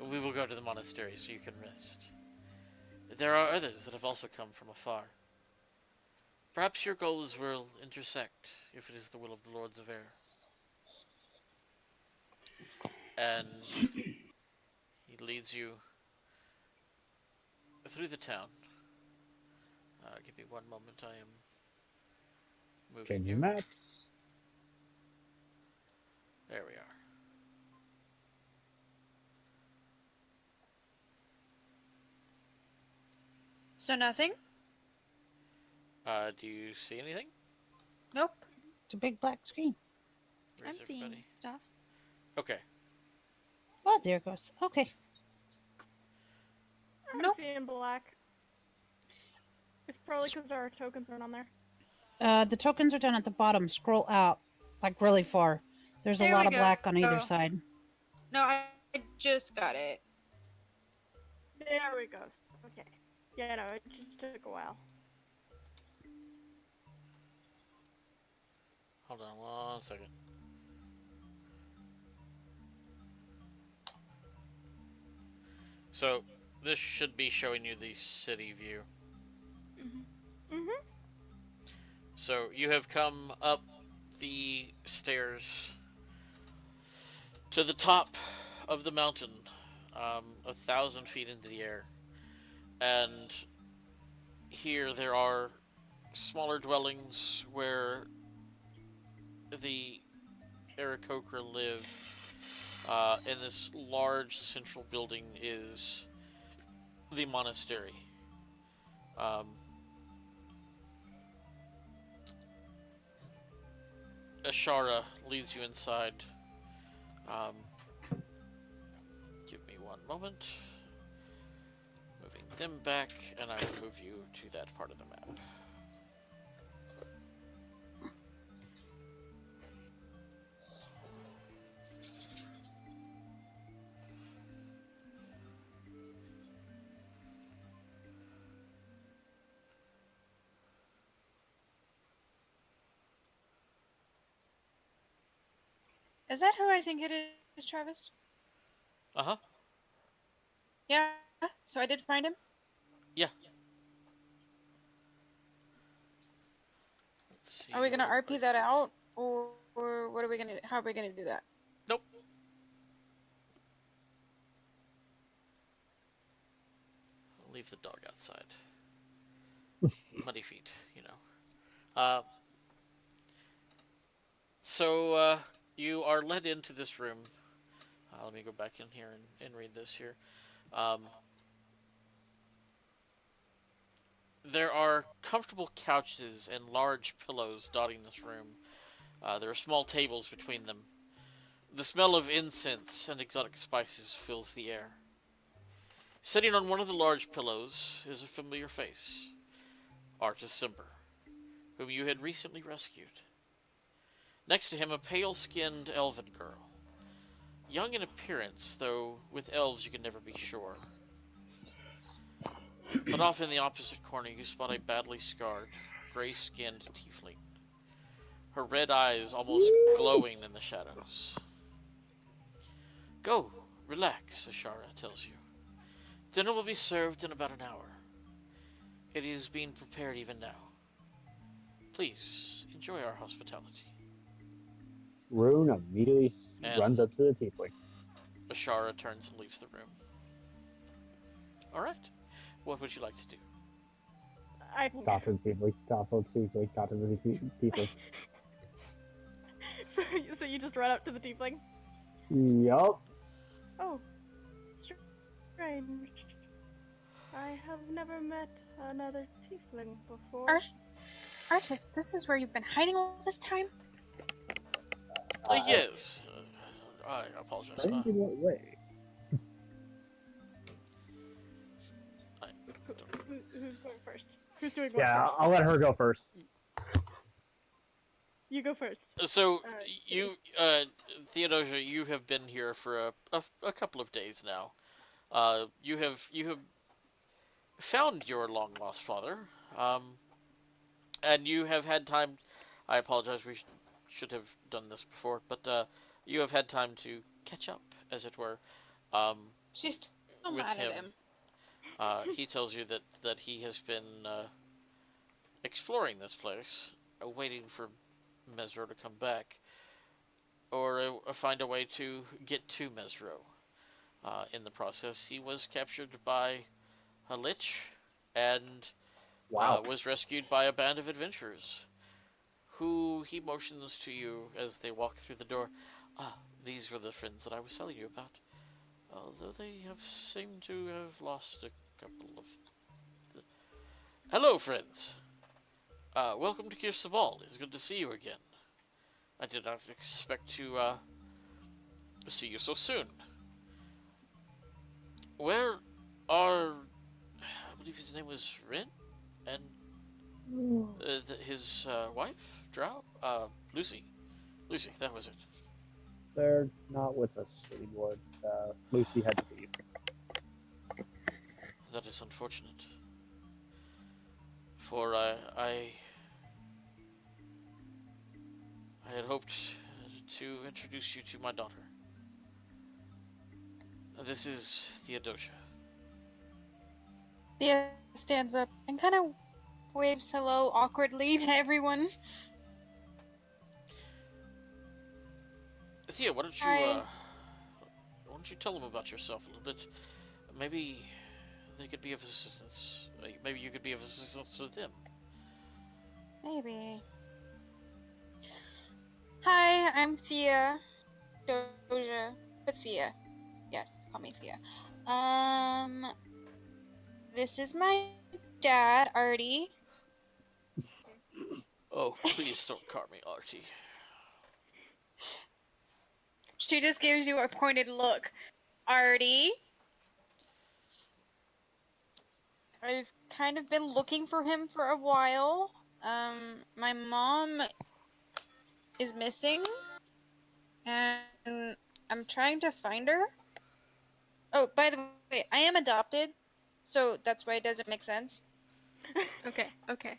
We will go to the monastery so you can rest. There are others that have also come from afar. Perhaps your goals will intersect, if it is the will of the Lords of Air. And he leads you through the town. Give me one moment, I am moving Changing you. maps. There we are. So nothing? Do you see anything? Nope. It's a big black screen. Where's I'm seeing everybody? stuff. Okay. Oh, there it goes. Okay. I'm Nope. seeing black. It's probably because our tokens aren't on there. The tokens are down at the bottom. Scroll out, like really far. There's a There lot we of black go. on either side. No, I just got it. There we go. Okay. Yeah, no, it just took a while. Hold on one second. So, this should be showing you the city view. Mm-hmm. So, you have come up the stairs to the top of the mountain, 1,000 feet into the air. And here there are smaller dwellings where the Aarakocra live. And this large central building is the monastery. Ashara leads you inside. Give me one moment. Moving them back, and I will move you to that part of the map. Is that who I think it is, Travis? Uh-huh. Yeah. So I did find him? Yeah. Let's see. Are we gonna where the RP that place is. out? Or what are we gonna how are we gonna do that? Nope. I'll leave the dog outside. Muddy feet, you know. So, you are led into this room. Let me go back in here and read this here. There are comfortable couches and large pillows dotting this room. There are small tables between them. The smell of incense and exotic spices fills the air. Sitting on one of the large pillows is a familiar face, Artis Simber, whom you had recently rescued. Next to him, a pale-skinned elven girl. Young in appearance, though with elves you can never be sure. But off in the opposite corner you spot a badly scarred, gray-skinned tiefling. Her red eyes almost glowing in the shadows. Go, relax, Ashara tells you. Dinner will be served in about an hour. It is being prepared even now. Please, enjoy our hospitality. Rune immediately And- runs up to the tiefling. Ashara turns and leaves the room. Alright, what would you like to do? I Talk to the tiefling. Talk to the tiefling. Talk to the tiefling. so you just run up to the tiefling. Yup. Oh, strange. I have never met another tiefling before. Artis, this is where you've been hiding all this time? Yes. I apologize. In what way? Who's going first? Who's doing what Yeah, first? I'll let her go first. You go first. So Kitty. you, Theodosia, you have been here for a couple of days now. You have found your long lost father, and you have had time. I apologize. We should have done this before, but you have had time to catch up, as it were, um, She's still with mad him. at him. He tells you that he has been exploring this place, waiting for Mesro to come back, or find a way to get to Mesro. In the process, he was captured by a lich and Wow. was rescued by a band of adventurers, who he motions to you as they walk through the door. Ah, these were the friends that I was telling you about. Although they have seemed to have lost a couple of... Hello, friends. Welcome to Kirsaval. It's good to see you again. I did not expect to see you so soon. Where are... I believe his name was Rin? And his wife? Drow? Lucy. Lucy, that was it. They're not with us anymore. Lucy had to leave. That is unfortunate. For I had hoped to introduce you to my daughter. This is Theodosia. Thea stands up and kind of waves hello awkwardly to everyone. Thea, why don't you Hi. why don't you tell them about yourself a little bit? Maybe they could be of assistance. Maybe you could be of assistance to them. Maybe. Hi, I'm Thea. Doja. But Thea. Yes, call me Thea. This is my dad, Artie. Oh, please don't call me Artie. She just gives you a pointed look. Artie. I've kind of been looking for him for a while. My mom is missing, and I'm trying to find her. Oh, by the way, I am adopted, so that's why it doesn't make sense. Okay, okay.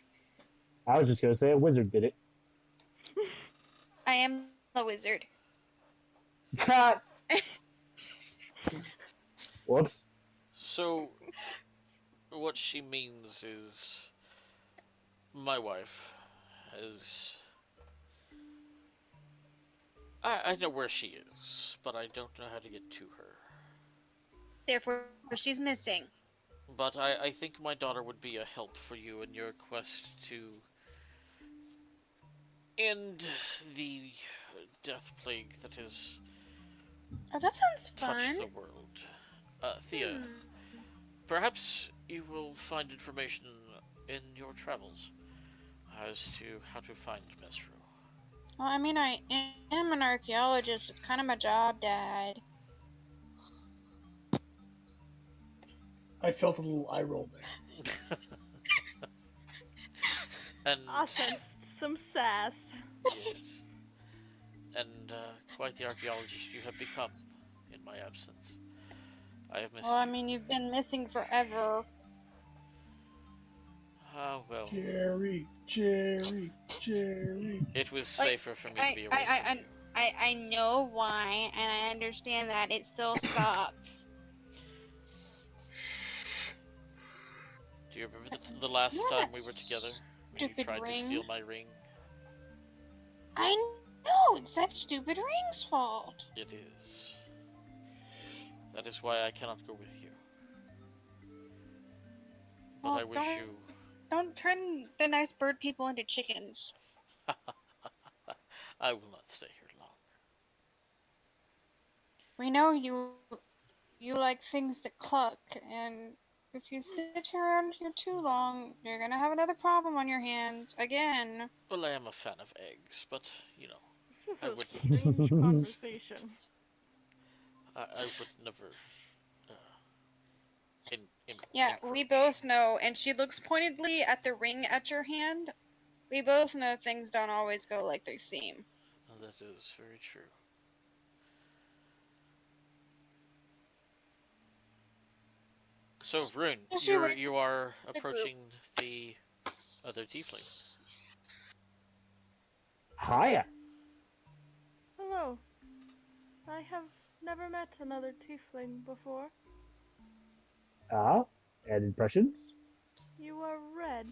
I was just gonna say a wizard did it. I am a wizard. Cut. Whoops. So, what she means is, my wife has... I know where she is, but I don't know how to get to her. Therefore, she's missing. But I think my daughter would be a help for you in your quest to end the death plague that has Oh, that sounds touched fun. the world. Thea, Hmm. perhaps you will find information in your travels as to how to find Mesro. Well, I mean, I am an archaeologist. It's kind of my job, Dad. I felt a little eye roll there. And Awesome. Some sass. yes, and quite the archaeologist you have become in my absence. I have missed Well, I you. mean, you've been missing forever. Ah, well, Jerry, Jerry, Jerry. it was Like, safer for me to be away from you. I know why, and I understand that it still sucks. Do you remember the last time we were together? When you Stupid tried to ring. steal my ring? I know, it's that stupid ring's fault. It is. That is why I cannot go with you. But Well, I wish you... Don't turn the nice bird people into chickens. I will not stay here long. We know you like things that cluck, and if you sit around here too long, you're gonna have another problem on your hands again. Well, I am a fan of eggs, but, you know, This I is a would- strange conversation. I would never Yeah, we both know, and she looks pointedly at the ring at your hand. We both know things don't always go like they seem. Oh, that is very true. So, Rune, you are approaching the other tiefling. Hiya. Hello. I have never met another tiefling before. And impressions? You are red.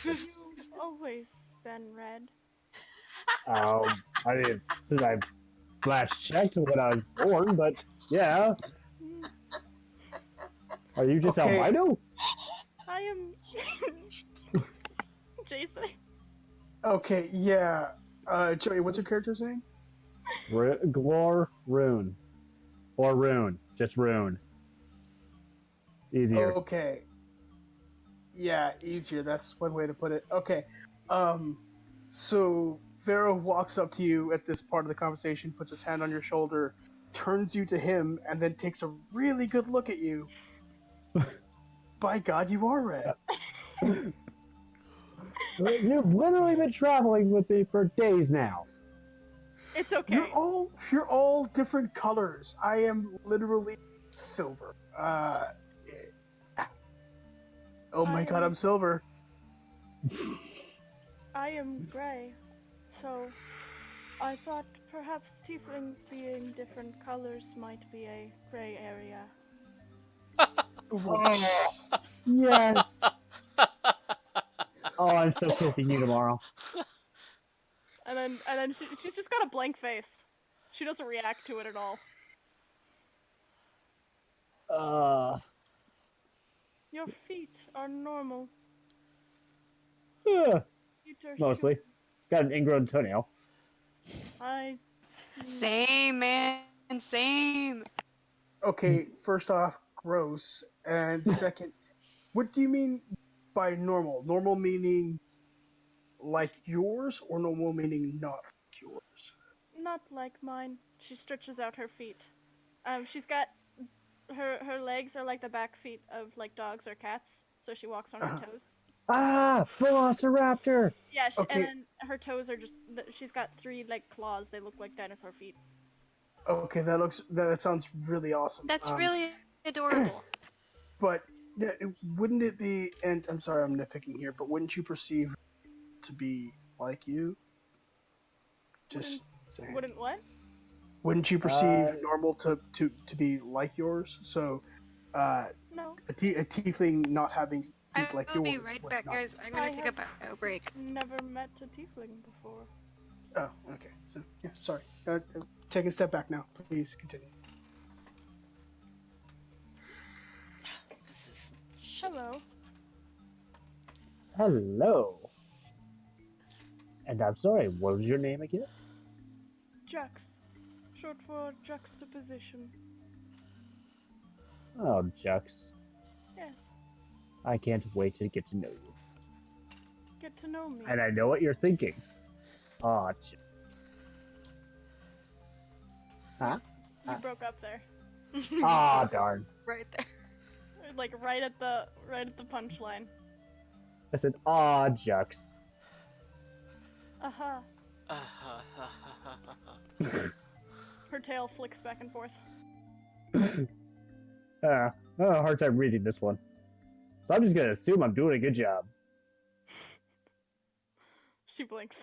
Have you always been red? I mean, since I last checked when I was born, but yeah. Mm, Are you just Okay. albino? I am Jason. Okay, yeah. Joey, what's your character's name? Glor Rune. Or Rune. Just Rune. Easier. Okay. Yeah, easier. That's one way to put it. Okay. So Vero walks up to you at this part of the conversation, puts his hand on your shoulder, turns you to him, and then takes a really good look at you. By God, you are red. You've literally been traveling with me for days now. It's okay. You're all different colors. I am literally silver. Oh my God, I'm silver. I am gray, so I thought perhaps tieflings being different colors might be a gray area. Oh, yes. Oh, I'm so kissing you tomorrow. And then she's just got a blank face. She doesn't react to it at all. Your feet are normal. Yeah, Feet are mostly. Got an ingrown toenail. Same, man. Same. Okay, first off, gross. And second, what do you mean by normal? Normal meaning like yours, or normal meaning not like yours? Not like mine. She stretches out her feet. She's got her legs are like the back feet of like dogs or cats, so she walks on her toes. Ah, Velociraptor! Yeah, Okay. and then her toes are just. She's got 3 like claws. They look like dinosaur feet. Okay, that sounds really awesome. That's really adorable. But wouldn't it be? And I'm sorry, I'm nitpicking here, but wouldn't you perceive to be like you? Just saying. Wouldn't what? Wouldn't you perceive normal to be like yours? So, No. a tiefling not having feet like I'll yours. be right would back, not- guys. I'm gonna take a bio break. Never met a tiefling before. Oh, okay. So, yeah, sorry. Take a step back now. Please continue. Hello. Hello. And I'm sorry, what was your name again? Jux. Short for juxtaposition. Oh, Jux. Yes. I can't wait to get to know you. Get to know me. And I know what you're thinking. Aw, Huh? You broke up there. Ah, darn. Right there. Like right at the punchline. I said, aw, Jux. Aha. Her tail flicks back and forth. I have a hard time reading this one. So I'm just gonna assume I'm doing a good job. She blinks.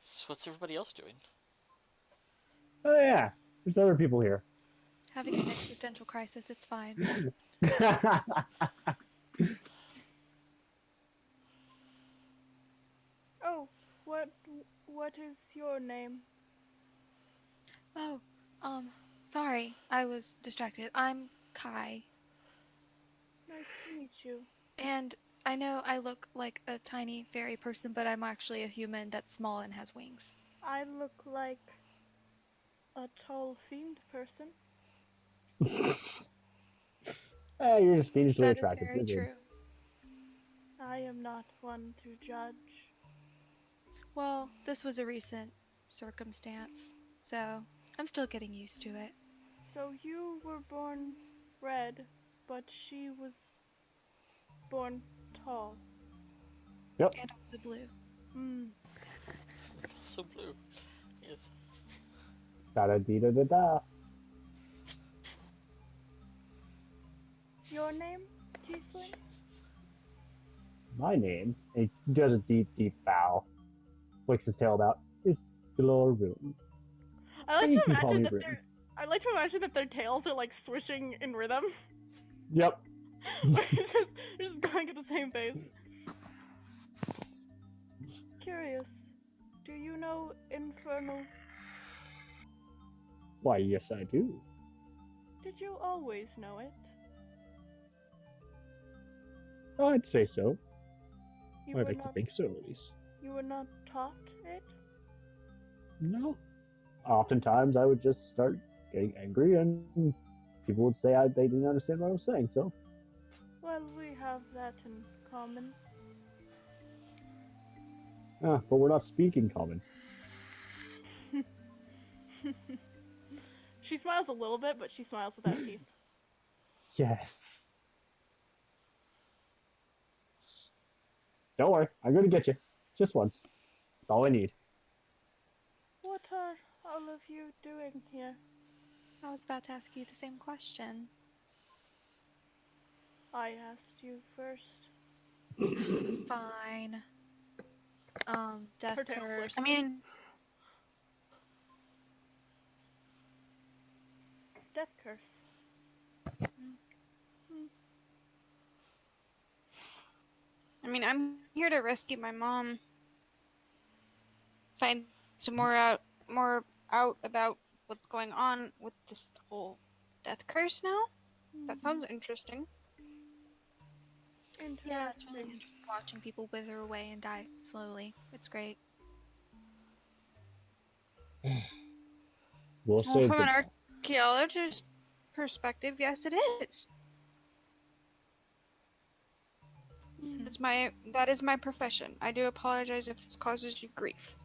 So what's everybody else doing? Oh yeah, there's other people here. Having an existential crisis, it's fine. Oh, what is your name? Oh, sorry, I was distracted. I'm Kai, Nice to meet you. and I know I look like a tiny fairy person, but I'm actually a human that's small and has wings. I look like a tall fiend person. You're just fiendishly That is attractive. very You're good. true. I am not one to judge. Well, this was a recent circumstance, so I'm still getting used to it. So you were born red, but she was born tall. Yep. And the blue. Hmm. So blue. Yes. Da da dee da da da. Your name, Tiefling? My name, and he does a deep, deep bow, flicks his tail out, is Glorun. I like But to you can call imagine me that Rune. I like to imagine that their tails are like swishing in rhythm. Yep. We're just going at the same pace. Curious. Do you know Infernal? Why, yes, I do. Did you always know it? I'd say so. You I'd were like to not think so, at least. you were not taught it? No. Oftentimes, I would just start getting angry, and people would say they didn't understand what I was saying, so. Well, we have that in common. But we're not speaking common. She smiles a little bit, but she smiles without teeth. Yes. Don't worry, I'm gonna get you. Just once. That's all I need. What are all of you doing here? I was about to ask you the same question. I asked you first. Fine. Death Her tail curse. flicks. I mean, Death curse. I'm here to rescue my mom. Find some more out about what's going on with this whole death curse now. That sounds interesting. Interesting. Yeah, it's really interesting watching people wither away and die slowly. It's great. We'll Well, save from the an archaeologist's perspective, yes, it is. That is my profession. I do apologize if this causes you grief.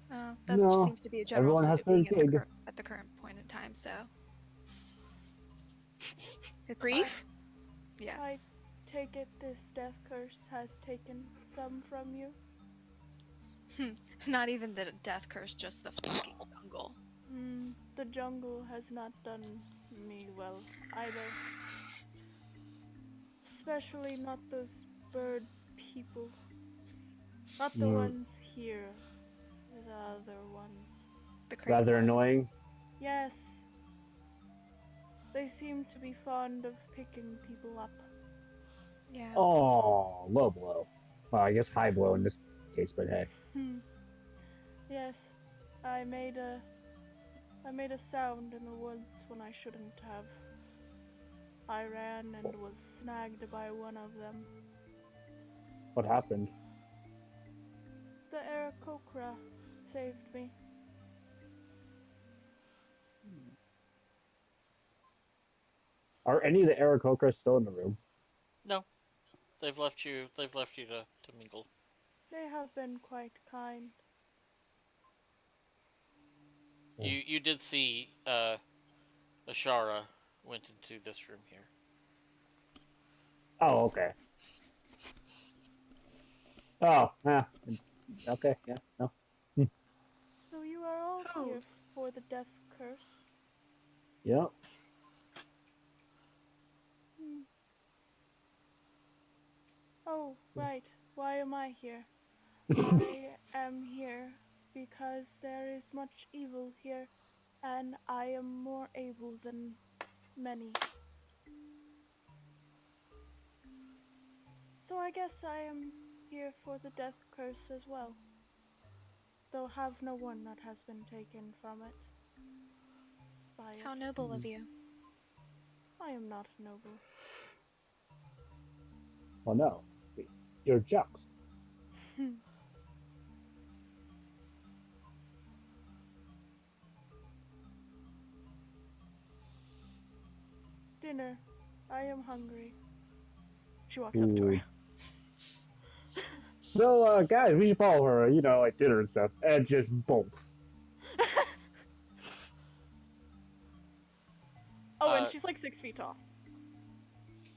That No, seems to be a general everyone state has of their being gig. at the current point in time, so. It's Grief? fine. Yes. Take it this death curse has taken some from you? Not even the death curse, just the fucking jungle. The jungle has not done me well either. Especially not those bird people. Not the ones here. The other ones. The crate Rather ones. annoying. Yes. They seem to be fond of picking people up. Yeah. Oh, low blow. Well, I guess high blow in this case, but hey. Yes. I made a sound in the woods when I shouldn't have. I ran and was snagged by one of them. What happened? The Aarakocra saved me. Are any of the Aarakocras still in the room? No, they've left you. They've left you to mingle. They have been quite kind. You did see Ashara went into this room here. Oh, okay. Oh, yeah. Okay, yeah, no. So you are all Who? here for the death curse. Yep. Oh, right. Why am I here? I am here because there is much evil here, and I am more able than many. So I guess I am here for the death curse as well. Though have no one that has been taken from it. By How it. noble of you. I am not noble. Well, no. You're Jux. Dinner. I am hungry. She walks up to her. So, guys, we should follow her, like dinner and stuff. And just bolts. Oh, and Uh, she's like 6 feet tall.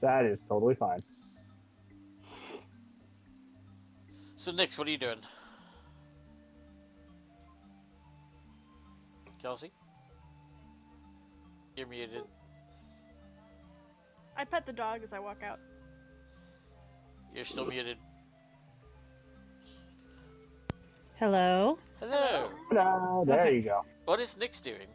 That is totally fine. So, Nix, what are you doing? Kelsey? You're muted. I pet the dog as I walk out. You're still muted. Hello. Hello. There Okay. you go. What is Nix doing?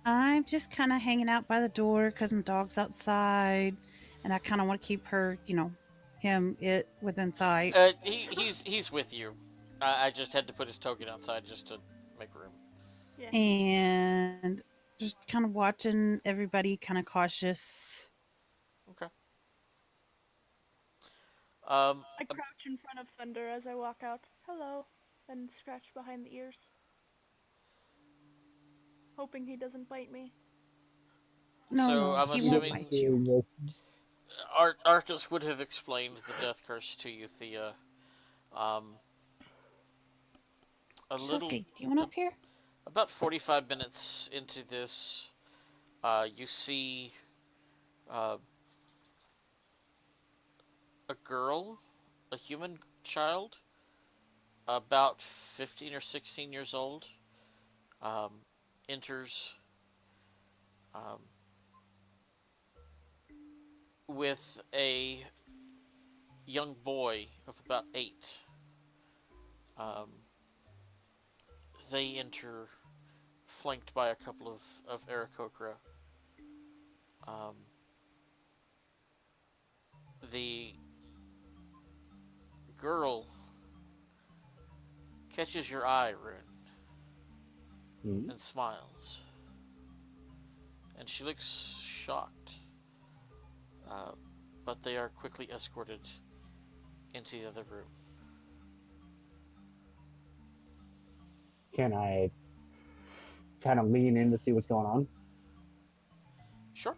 I'm just kind of hanging out by the door because my dog's outside, and I kind of want to keep her, it within sight. He's with you. I just had to put his token outside just to make room. Yeah. And just kind of watching everybody, kind of cautious. Okay. I crouch in front of Thunder as I walk out. Hello. And scratch behind the ears. Hoping he doesn't bite me. No, So, no, I'm he assuming- won't bite you. Artus would have explained the death curse to you, Thea. A little, Chelsea, do you want up here? about 45 minutes into this, you see a girl, a human child, about 15 or 16 years old, enters with a young boy of about 8. They enter flanked by a couple of Aarakocra. The girl catches your eye, Rune, and smiles. And she looks shocked. But they are quickly escorted into the other room. Can I kind of lean in to see what's going on? Sure.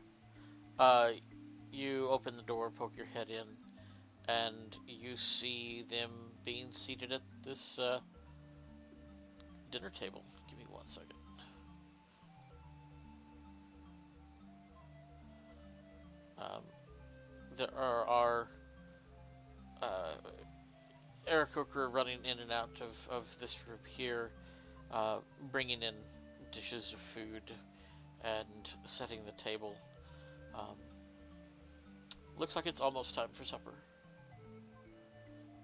You open the door, poke your head in, and you see them being seated at this dinner table. Give me 1 second. There are Aarakocra running in and out of this room here, bringing in dishes of food and setting the table. Looks like it's almost time for supper.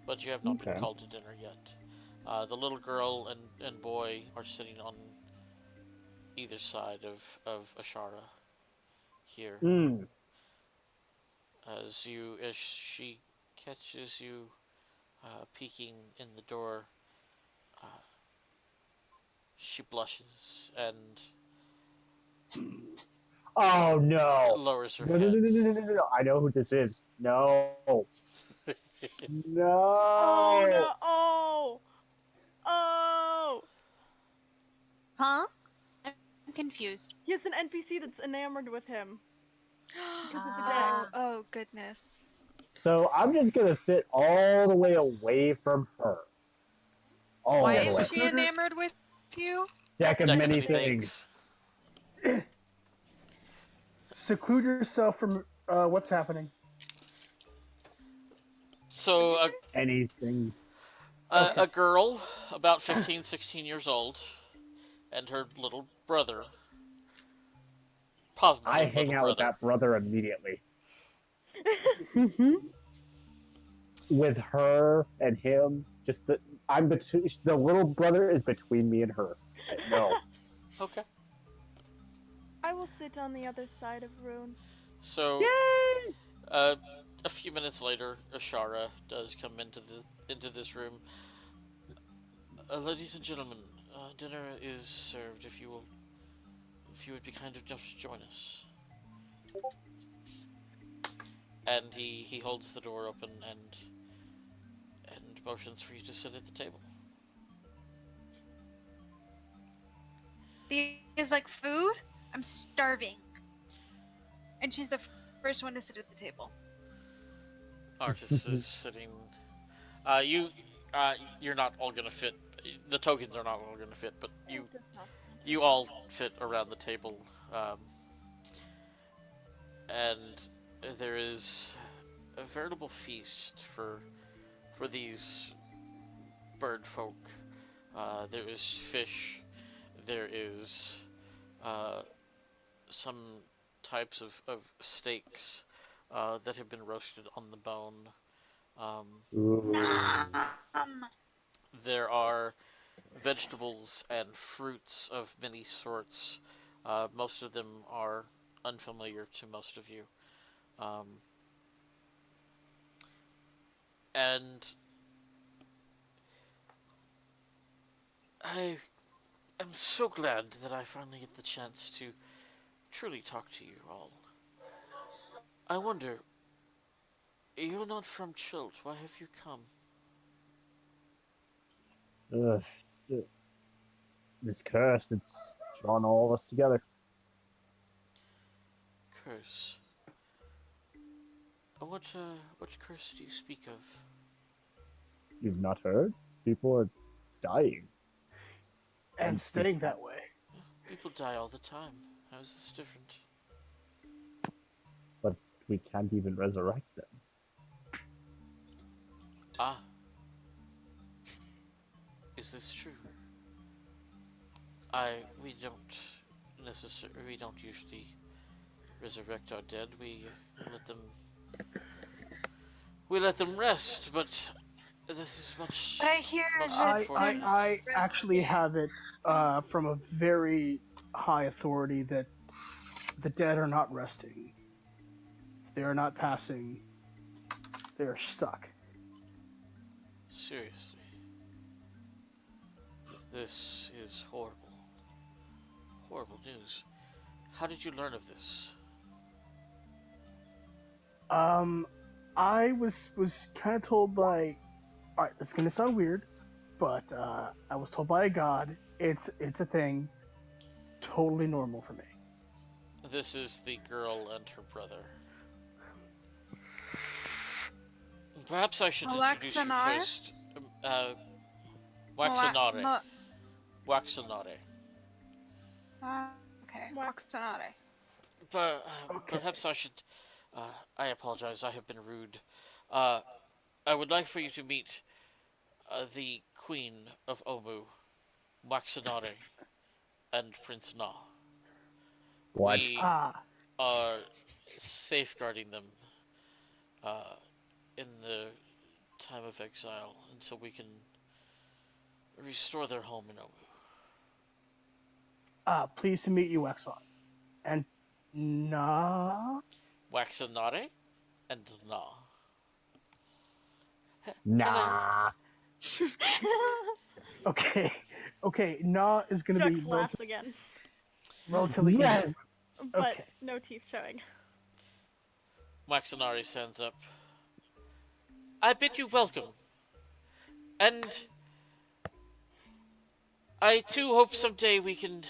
But you have not been called to dinner yet. The little girl and boy are sitting on either side of Ashara here. As she catches you peeking in the door, she blushes and Oh no! lowers her No! head. No! I know who this is. No! No! Oh no! Oh! Oh! Huh? I'm confused. He has an NPC that's enamored with him. Because of the Ah. deck. Oh goodness. So I'm just gonna sit all the way away from her. All Why the is way. she enamored with you? Deck of Deck many things. Seclude yourself from what's happening. So Anything. a girl about 15, 16 years old, and her little brother. Possibly I hang out with that brother immediately. With her and him, I'm between. The little brother is between me and her. No. Okay. I will sit on the other side of Rune. So, a few minutes later, Ashara does come into this room. Ladies and gentlemen, dinner is served. If you would be kind enough to join us. And he holds the door open and motions for you to sit at the table. Is like food? I'm starving. And she's the first one to sit at the table. Artis is sitting. You're not all gonna fit. The tokens are not all gonna fit, but It does not. you all fit around the table, and there is a veritable feast for these bird folk. There is fish. There is some types of steaks that have been roasted on the bone. Um, Ooh. there are vegetables and fruits of many sorts. Most of them are unfamiliar to most of you. Um, and I am so glad that I finally get the chance to truly talk to you all. I wonder, you're not from Chilt. Why have you come? Ugh, this curse, it's drawn all of us together. Curse. What curse do you speak of? You've not heard? People are dying. And staying that way. People die all the time. How is this different? But we can't even resurrect them. Ah. Is this true? We don't usually resurrect our dead. We let them rest, but this is much. But I hear Most that unfortunate. I actually have it from a very high authority that the dead are not resting. They are not passing. They are stuck. Seriously. This is horrible. Horrible news. How did you learn of this? I was kind of told by. All right, this is gonna sound weird, but I was told by a god. It's a thing. Totally normal for me. This is the girl and her brother. Perhaps I should introduce you Alexanare? first. Waxanare. Mo- Waxanare. okay, Waxanare. But Okay. perhaps I should. I apologize. I have been rude. I would like for you to meet the Queen of Omu, Waxanare, and Prince Na. What? We Ah, are safeguarding them in the time of exile until we can restore their home in Omu. pleased to meet you, Exxon. And nah. Waxanare and Na. Nah. Okay, okay. Nah is gonna be Jux laughs again, relatively Yes. easy. but Okay. no teeth showing. Waxanare stands up. I bid you welcome. And I too hope someday we can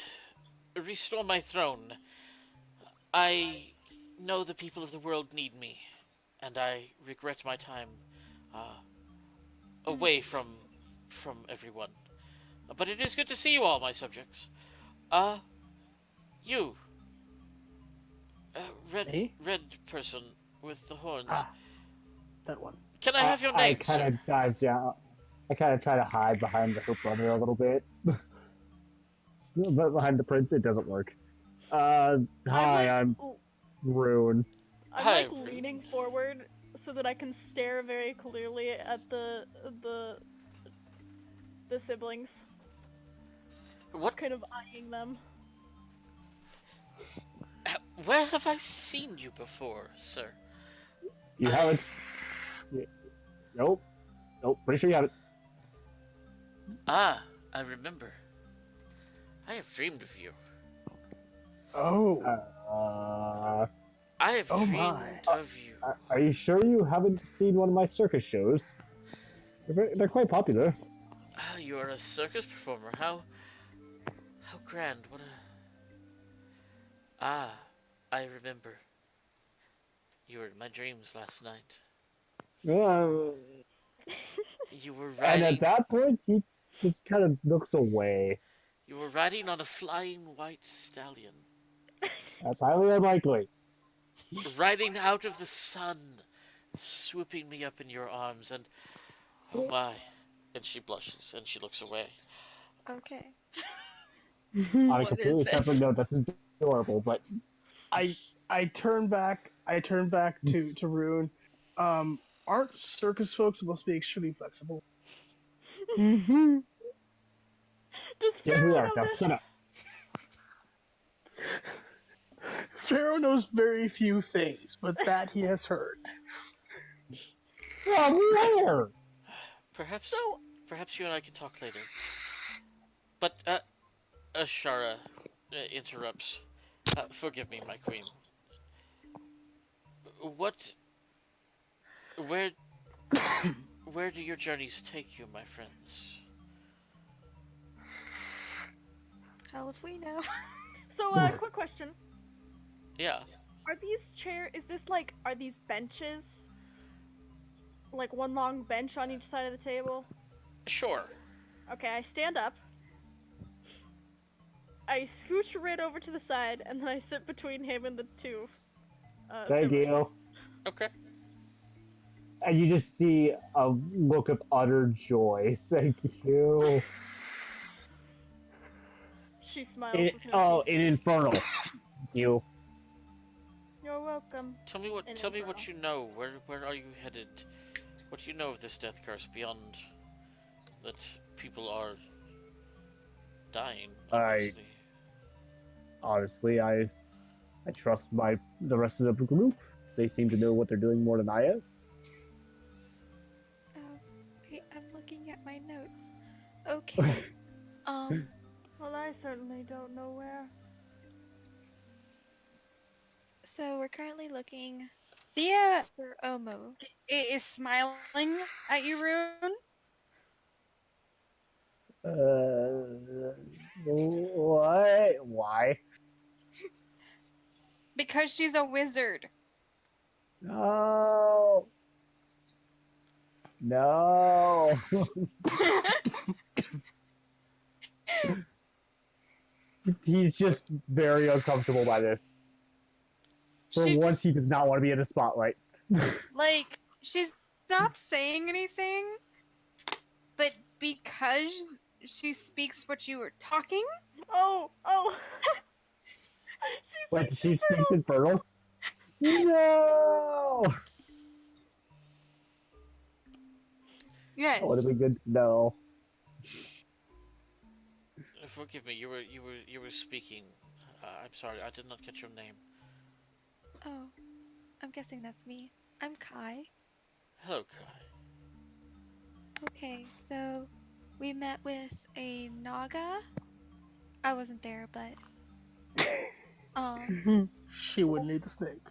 restore my throne. I know the people of the world need me, and I regret my time away from everyone. But it is good to see you all, my subjects. You, Me? red person with the horns. That one. Can I have your I name, kind sir? of dive down. I kind of try to hide behind her brother a little bit. But behind the prince, it doesn't work. Hi, I'm Rune. I'm Hi, like Rune. leaning forward so that I can stare very clearly at the siblings. What? Just kind of eyeing them. Where have I seen you before, sir? You haven't. Nope. Nope. Pretty sure you haven't. Ah, I remember. I have dreamed of you. Oh. I have Oh dreamed my. of you. Are you sure you haven't seen one of my circus shows? They're quite popular. Ah, you are a circus performer. How grand. What a... Ah, I remember. You were in my dreams last night. You were And riding. at that point, he just kind of looks away. You were riding on a flying white stallion, That's highly unlikely. riding out of the sun, swooping me up in your arms, and oh my! And she blushes and she looks away. Okay. On a What is completely separate this? note, that's adorable, but I I turn back. I turn back to Rune. Aren't circus folks supposed to be extremely flexible? Mm-hmm. Does yes, we Pharaoh are. know Now, this? shut up. Pharaoh knows very few things, but that he has heard. From where? Perhaps, So, perhaps you and I can talk later. But Ashara interrupts. Forgive me, my queen. What? Where? Where do your journeys take you, my friends? Hell if we know. quick question. Yeah, Are these is this like, are these benches? Like one long bench on each side of the table? sure. Okay, I stand up. I scooch right over to the side, and then I sit between him and the two Thank siblings. you. Okay. And you just see a look of utter joy. Thank you. She smiles with no teeth. In Infernal. You. You're welcome. Tell me what. In Tell me Inferno. what you know. Where are you headed? What do you know of this death curse beyond that people are dying? Obviously. Honestly, I trust the rest of the group. They seem to know what they're doing more than I am. Wait, I'm looking at my notes. Okay. Well, I certainly don't know where. So we're currently looking Thea for Omo. is smiling at you, Rune, What? Why? because she's a wizard. No. No. He's just very uncomfortable by this. For She once, just, he does not want to be in the spotlight. like, she's not saying anything, but because she speaks what you were talking, Oh! Wait, She's she speaks Infernal? No! yes. That would have been good to know. Forgive me. You were speaking. I'm sorry. I did not catch your name. Oh, I'm guessing that's me. I'm Kai. Hello, Kai. Okay, so we met with a Naga. I wasn't there, but She wouldn't eat the snake.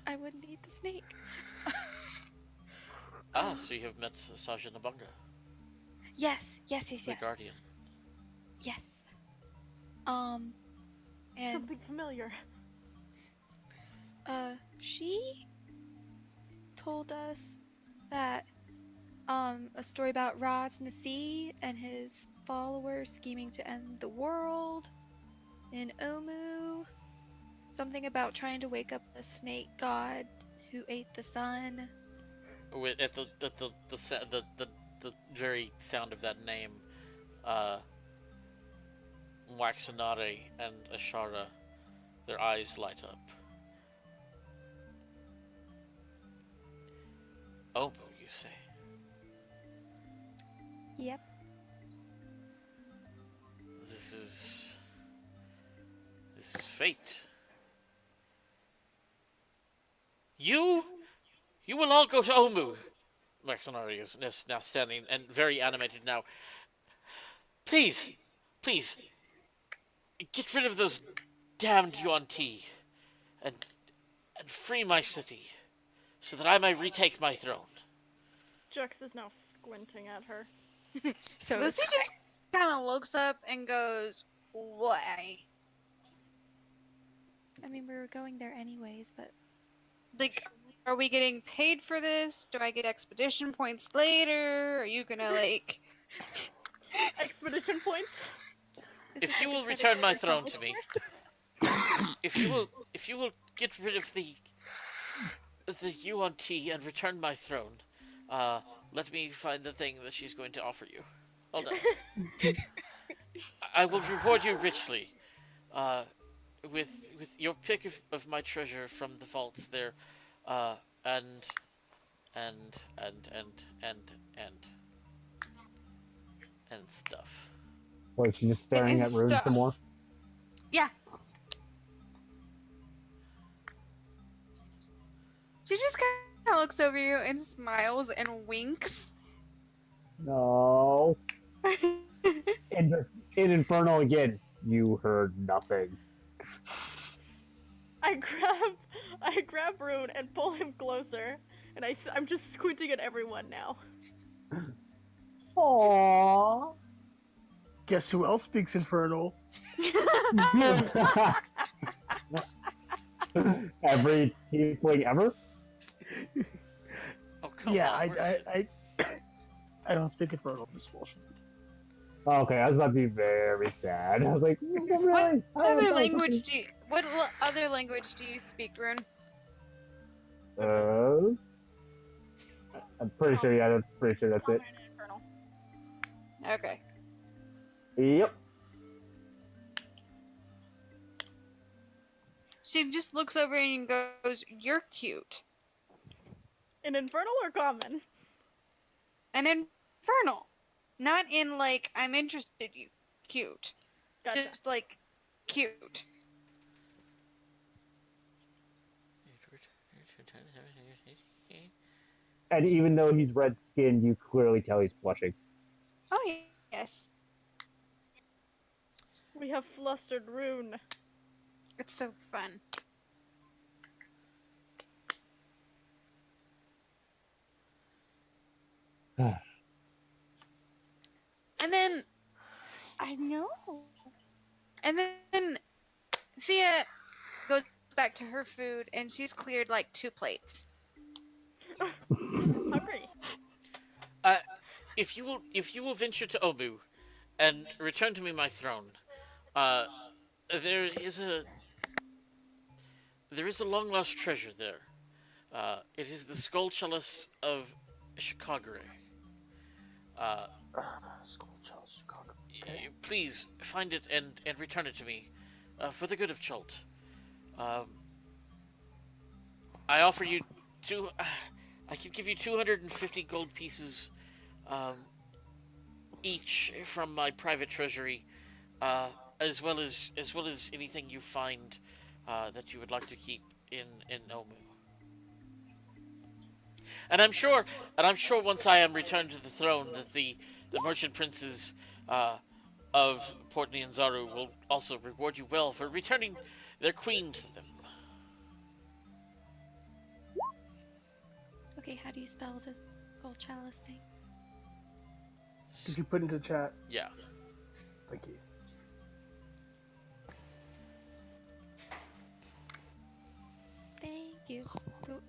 I wouldn't eat the snake. So you have met Sajana Bunga, Yes, the Guardian. yes. And something familiar. she told us that a story about Raz Nasi and his followers scheming to end the world in Omu. Something about trying to wake up the snake god who ate the sun. At the very sound of that name, Waxanare and Ashara, their eyes light up. Omu, you say? Yep. This is fate. You will all go to Omu. Maxonari is now standing and very animated now. Please, please, get rid of those damned Yuan Ti and free my city so that I may retake my throne. Jux is now squinting at her. So Lucy just kind of looks up and goes, "Why?" I mean, we were going there anyways, but Like, Are we getting paid for this? Do I get expedition points later? Are you gonna like? Expedition points. Is If it you like a will return my predatory throne college to me, course? if you will get rid of the UNT and return my throne, uh, let me find the thing that she's going to offer you. Hold on. I will reward you richly, uh, with your pick of my treasure from the vaults there, uh, and and and and and and and stuff. Was she just staring And at Rune some stuff. more? Yeah. She just kind of looks over you and smiles and winks. No. In Infernal again, you heard nothing. I grab Rune and pull him closer, and I'm just squinting at everyone now. Aww. Guess who else speaks Infernal? Every tiefling ever? Oh come Yeah, on, where is it? I don't speak Infernal. This bullshit. Okay, I was about to be very sad. I was like, really? What other language do you? What other language do you speak, Rune? I'm pretty sure. Yeah, I'm pretty sure that's it. Common and Infernal. Okay. Yep. She just looks over and goes, "You're cute." In Infernal or Common? And infernal, not in like I'm interested. You cute, Gotcha. just like cute. And even though he's red skinned, you clearly tell he's blushing. Oh yes, We have flustered Rune. it's so fun. And then I know. And then Thea goes back to her food, and she's cleared like 2 plates. Hungry. If you will venture to Obu, and return to me my throne, uh, there is a long lost treasure there. It is the skull chalice of Chicago. School child Chicago. Please find it and return it to me, for the good of Chult. I offer you I can give you 250 gold pieces, each from my private treasury, as well as anything you find that you would like to keep in Nomu. And I'm sure once I am returned to the throne that the merchant princes of Port Nianzaru will also reward you well for returning their queen to them. Okay, how do you spell the gold chalice thing? Did you put into the chat? Yeah. Thank you. Thank you.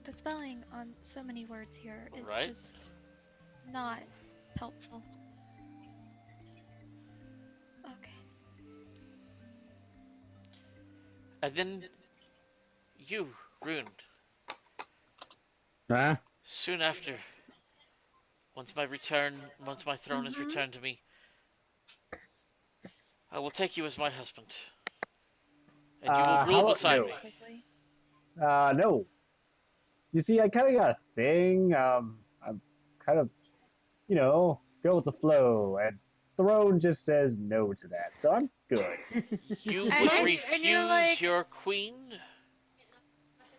The spelling on so many words here is Right? just not helpful. Okay. And then you, Rune, Huh? soon after, once my throne is returned to me, I will take you as my husband. And you will rule beside no. me. Quickly. No. You see, I kind of got a thing. I'm kind of, go with the flow, and Throne just says no to that, so I'm good. You And- would and refuse you're like- your queen?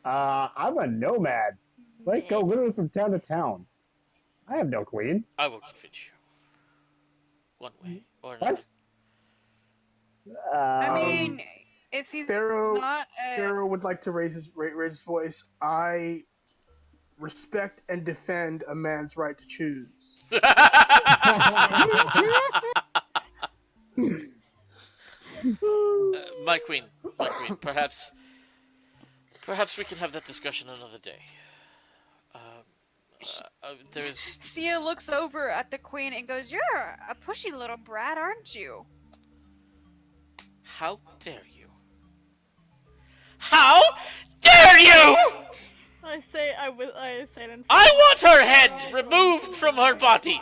I'm a nomad. Like, go literally from town to town. I have no queen. I will convince you. One way or another. What? I mean, if he's Pharaoh not, Pharaoh would like to raise his voice. I respect and defend a man's right to choose. My queen, perhaps we can have that discussion another day. There's. Thea looks over at the queen and goes, "You're a pushy little brat, aren't you?" How dare you? How dare you! I say it in I want her head removed from her body.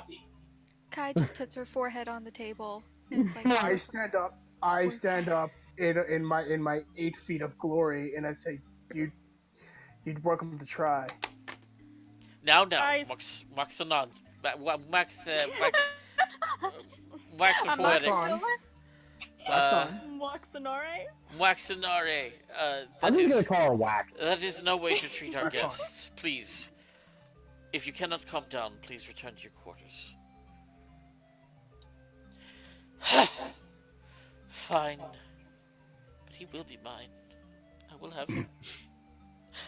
Kai just puts her forehead on the table, and it's like I stand up. I stand up in my 8 feet of glory, and I say, "You're welcome to try." Now, I- Maxanon, wax I'm Wax poetic. on. Wax Uh, on. Waxanare? Waxinare. I'm just gonna call her Wax. That is no way to treat our Wax on. guests. Please, if you cannot calm down, please return to your quarters. Fine, but he will be mine. I will have him.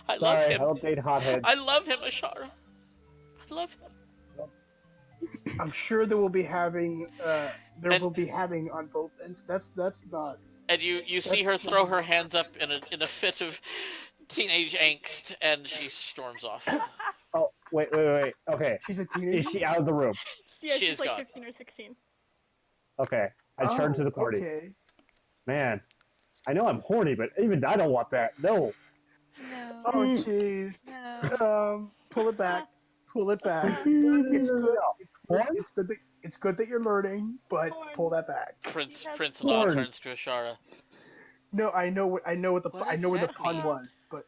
I love Sorry, him. I'll date hothead. I love him, Ashara. I love him. I'm sure there will be having And- will be having on both ends. That's not. And you see her throw her hands up in a fit of teenage angst, and she storms off. Oh, wait. Okay, She's a is teenager. she out of the room? Yeah, She she's is like gone. 15 or 16. Okay, I turn to the party. Okay. Man, I know I'm horny, but even I don't want that. No. no, Oh jeez. no. Pull it back. Pull it back. It's good. What? It's good that you're learning, but pull that back. Prince Yes. Law Lord. turns to Ashara. No, I know what What I know does where the that pun mean? was, but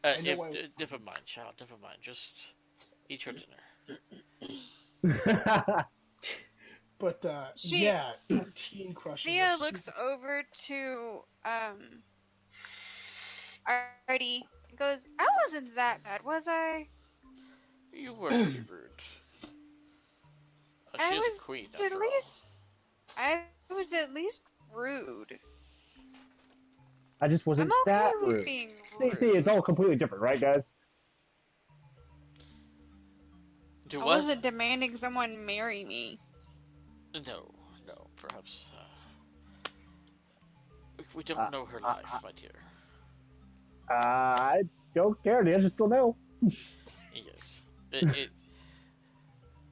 I know why- Never mind, child. Never mind. Just eat your dinner. She- yeah, teen crushes. Thea are looks super- over to Artie and goes, "I wasn't that bad, was I? You were pretty rude. I She is was a queen, at after all. least I was at least rude. I just wasn't I'm okay that with rude. being See, rude. it's all completely different, right, guys? Do I what? wasn't demanding someone marry me." No, perhaps. We don't know her life, my dear. I don't care. The answer's still no. Yes.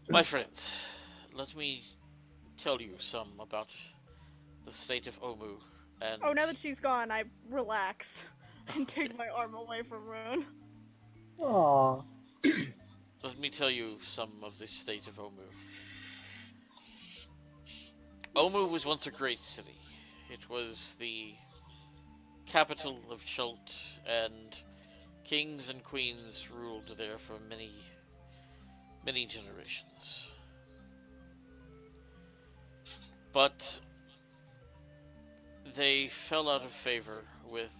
My friends, let me tell you some about the state of Omu. And Oh, now that she's gone, I relax and take my arm away from Rune. Aww. let me tell you some of the state of Omu. Omu was once a great city. It was the capital of Chult, and kings and queens ruled there for many generations. But they fell out of favor with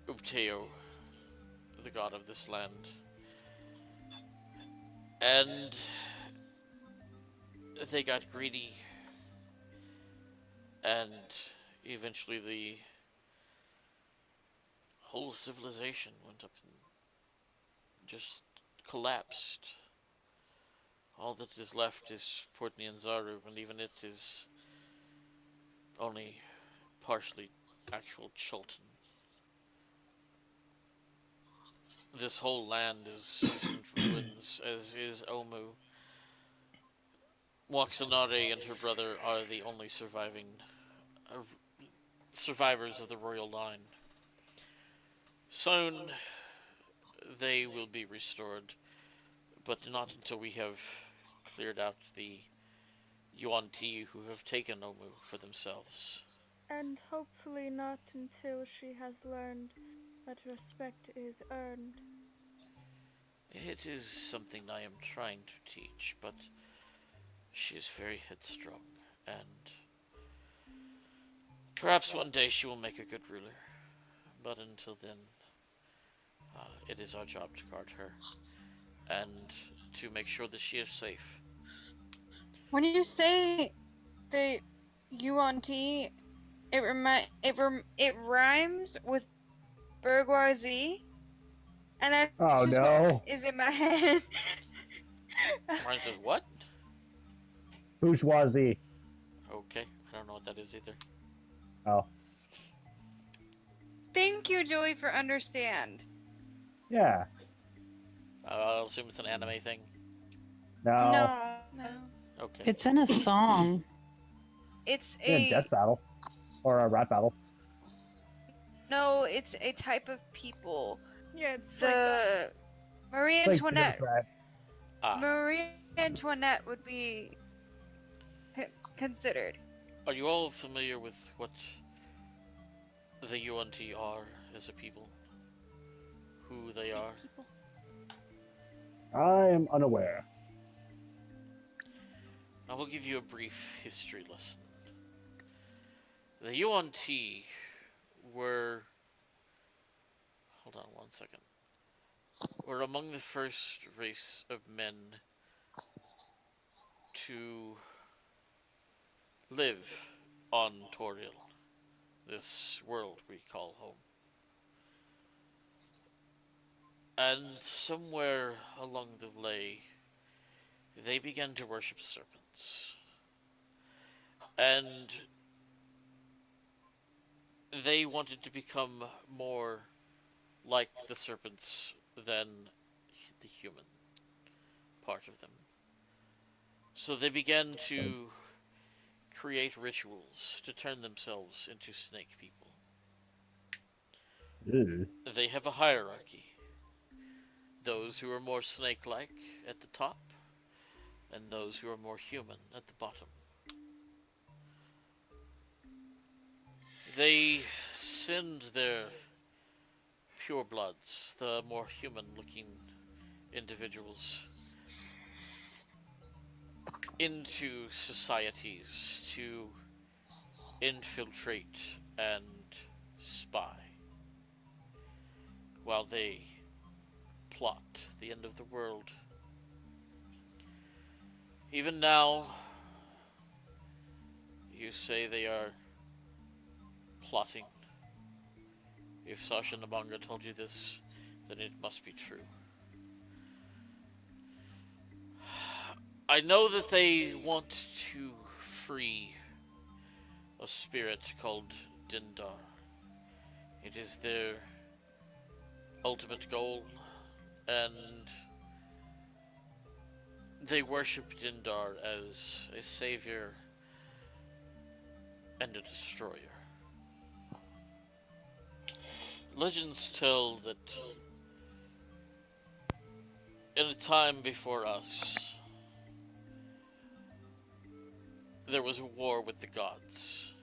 Ubteo, the god of this land. And they got greedy, and eventually the whole civilization went up and just collapsed. All that is left is Port Nyanzaru, and even it is only partially actual Chultan. This whole land is in ruins, as is Omu. Waxanare and her brother are the only survivors of the royal line. Soon they will be restored, but not until we have cleared out the Yuan Ti who have taken Omu for themselves. And hopefully not until she has learned that respect is earned. It is something I am trying to teach, but she is very headstrong, and perhaps one day she will make a good ruler. But until then, it is our job to guard her and to make sure that she is safe. When you say the UNT, it rhymes with bourgeoisie, and that's Oh, just no. what is in my head. Rhymes with what? Bourgeoisie. Okay, I don't know what that is either. Oh. Think Thank you, Joey, for understand. Yeah. I'll assume it's an anime thing. No. No. No. Okay. It's in a song. It's In a death battle. Or a rap battle. no, it's a type of people. Yeah, it's like The Marie It's like Antoinette. Democrat. Marie Antoinette would be considered. Are you all familiar with what the UNT are as a people? Who they Snake are? people. I am unaware. I will give you a brief history lesson. The UNT were... Hold on one second. Were among the first race of men to live on Toriel, this world we call home. And somewhere along the way, they began to worship serpents. And they wanted to become more like the serpents than the human part of them. So they began to create rituals to turn themselves into snake people. Ew. They have a hierarchy. Those who are more snake-like at the top, and those who are more human at the bottom. They send their purebloods, the more human-looking individuals, into societies to infiltrate and spy, while they plot the end of the world. Even now, you say they are plotting. If Sasha Namanga told you this, then it must be true. I know that they want to free a spirit called Dindar. It is their ultimate goal, and they worship Dindar as a savior and a destroyer. Legends tell that in a time before us, there was a war with the gods.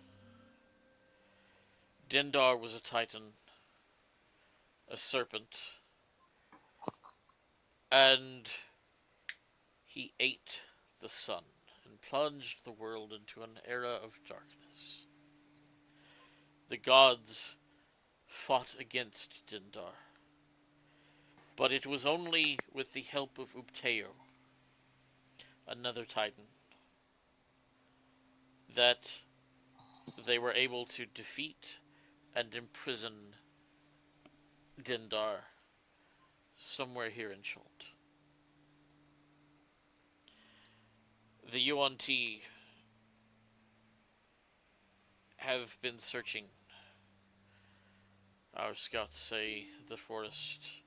Dindar was a titan, a serpent, and he ate the sun and plunged the world into an era of darkness. The gods fought against Dindar, but it was only with the help of Ubteo, another titan, that they were able to defeat and imprison Dindar somewhere here in Schult. The UNT have been searching. Our scouts say the forest.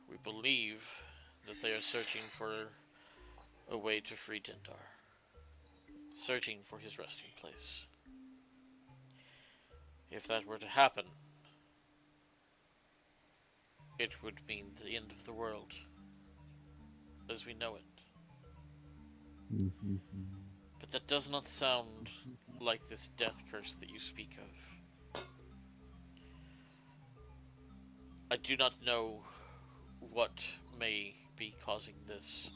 We believe that they are searching for a way to free Dindar. Searching for his resting place. If that were to happen, it would mean the end of the world as we know it. But that does not sound like this death curse that you speak of. I do not know what may be causing this,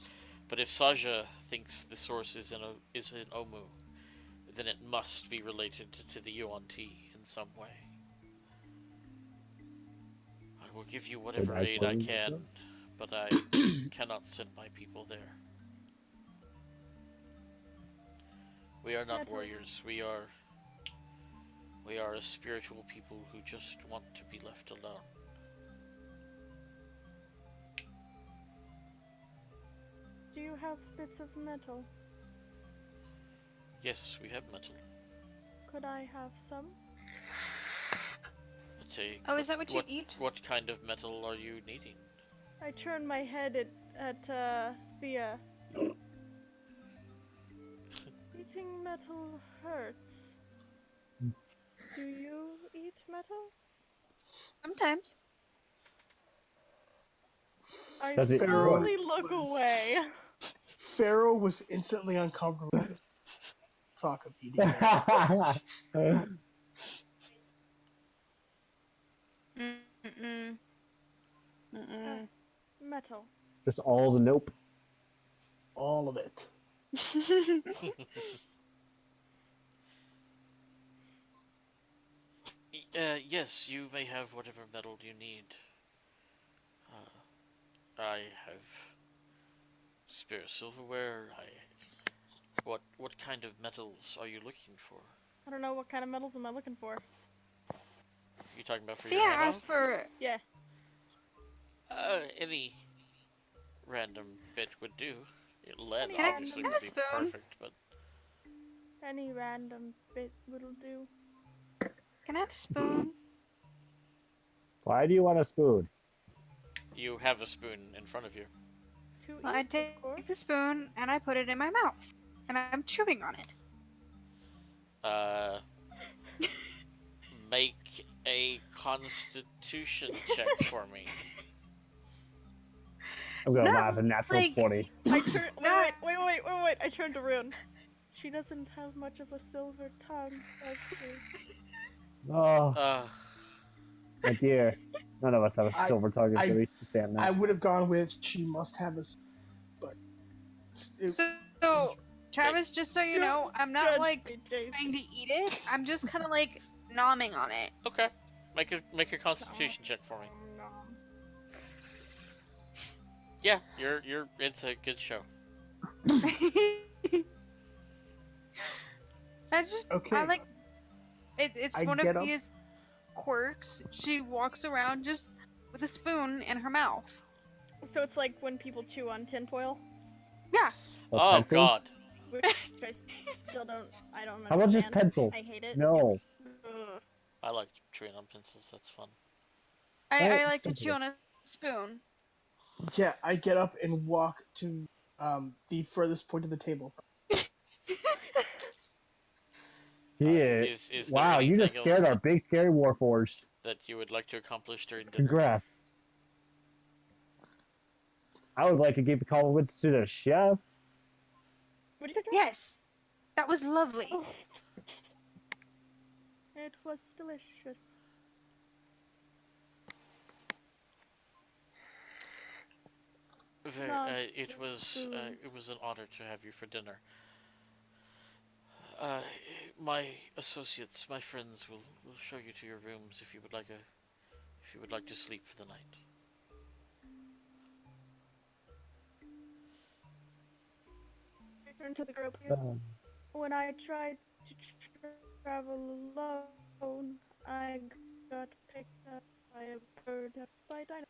but if Saja thinks the source is in Omu, then it must be related to the UNT in some way. I will give you whatever aid I can, but I cannot send my people there. We are not warriors. We are a spiritual people who just want to be left alone. Do you have bits of metal? Yes, we have metal. Could I have some? take. Oh, is that what you what, eat? What kind of metal are you needing? I turn my head at Thea. Eating metal hurts. Do you eat metal? Sometimes. I Does it slowly work? look away. Pharaoh was instantly uncomfortable with the talk of eating. Mm-mm. Mm-mm. Metal. Just all the nope. All of it. Yes, you may have whatever metal you need. I have spare silverware. What kind of metals are you looking for? I don't know what kind of metals am I looking for. You talking about for Thea your ammo? asked for. Yeah. Any random bit would do. Lead Can I obviously have would a be spoon? perfect, but Any random bit will do. Can I have a spoon? Why do you want a spoon? you have a spoon in front of you. To Well, eat, I of take course. the spoon and I put it in my mouth, and I'm chewing on it. Uh, make a Constitution check for me. I'm gonna No, laugh a natural like- 20. I turn. No. Wait. I turned to Rune. She doesn't have much of a silver tongue, does she? Oh, Uh, my dear. None of us have a I- silver tongue I- to reach to stand I that. would have gone with she must have a, but So, Travis, just so you know, I'm not Judge like me, Jason. trying to eat it. I'm just kind of like nomming on it. okay. Make a Constitution check for me. Nom. Yeah, you're. It's a good show. That's just Okay. I like it. It's I one get of up. these quirks. She walks around just with a spoon in her mouth. So it's like when people chew on tinfoil, Yeah. Or Oh, pencils? God. which I still don't. I don't. How about just understand. pencils? I hate it. No. Ugh. I like chewing on pencils. That's fun. I Right, like to chew simple. on a spoon. Yeah, I get up and walk to the furthest point of the table. He is. Is there Wow, you anything just scared else our big scary Warforged. that you would like to accomplish during dinner? Congrats. I would like to give compliments to the chef. What did you say? Yes, that was lovely. Oh. It was delicious. Not It was food. it was an honor to have you for dinner. Uh, my associates, my friends, will show you to your rooms if you would like to sleep for the night. Return to the group. Uh, When I tried to travel alone, I got picked up by a bird by dinosaurs.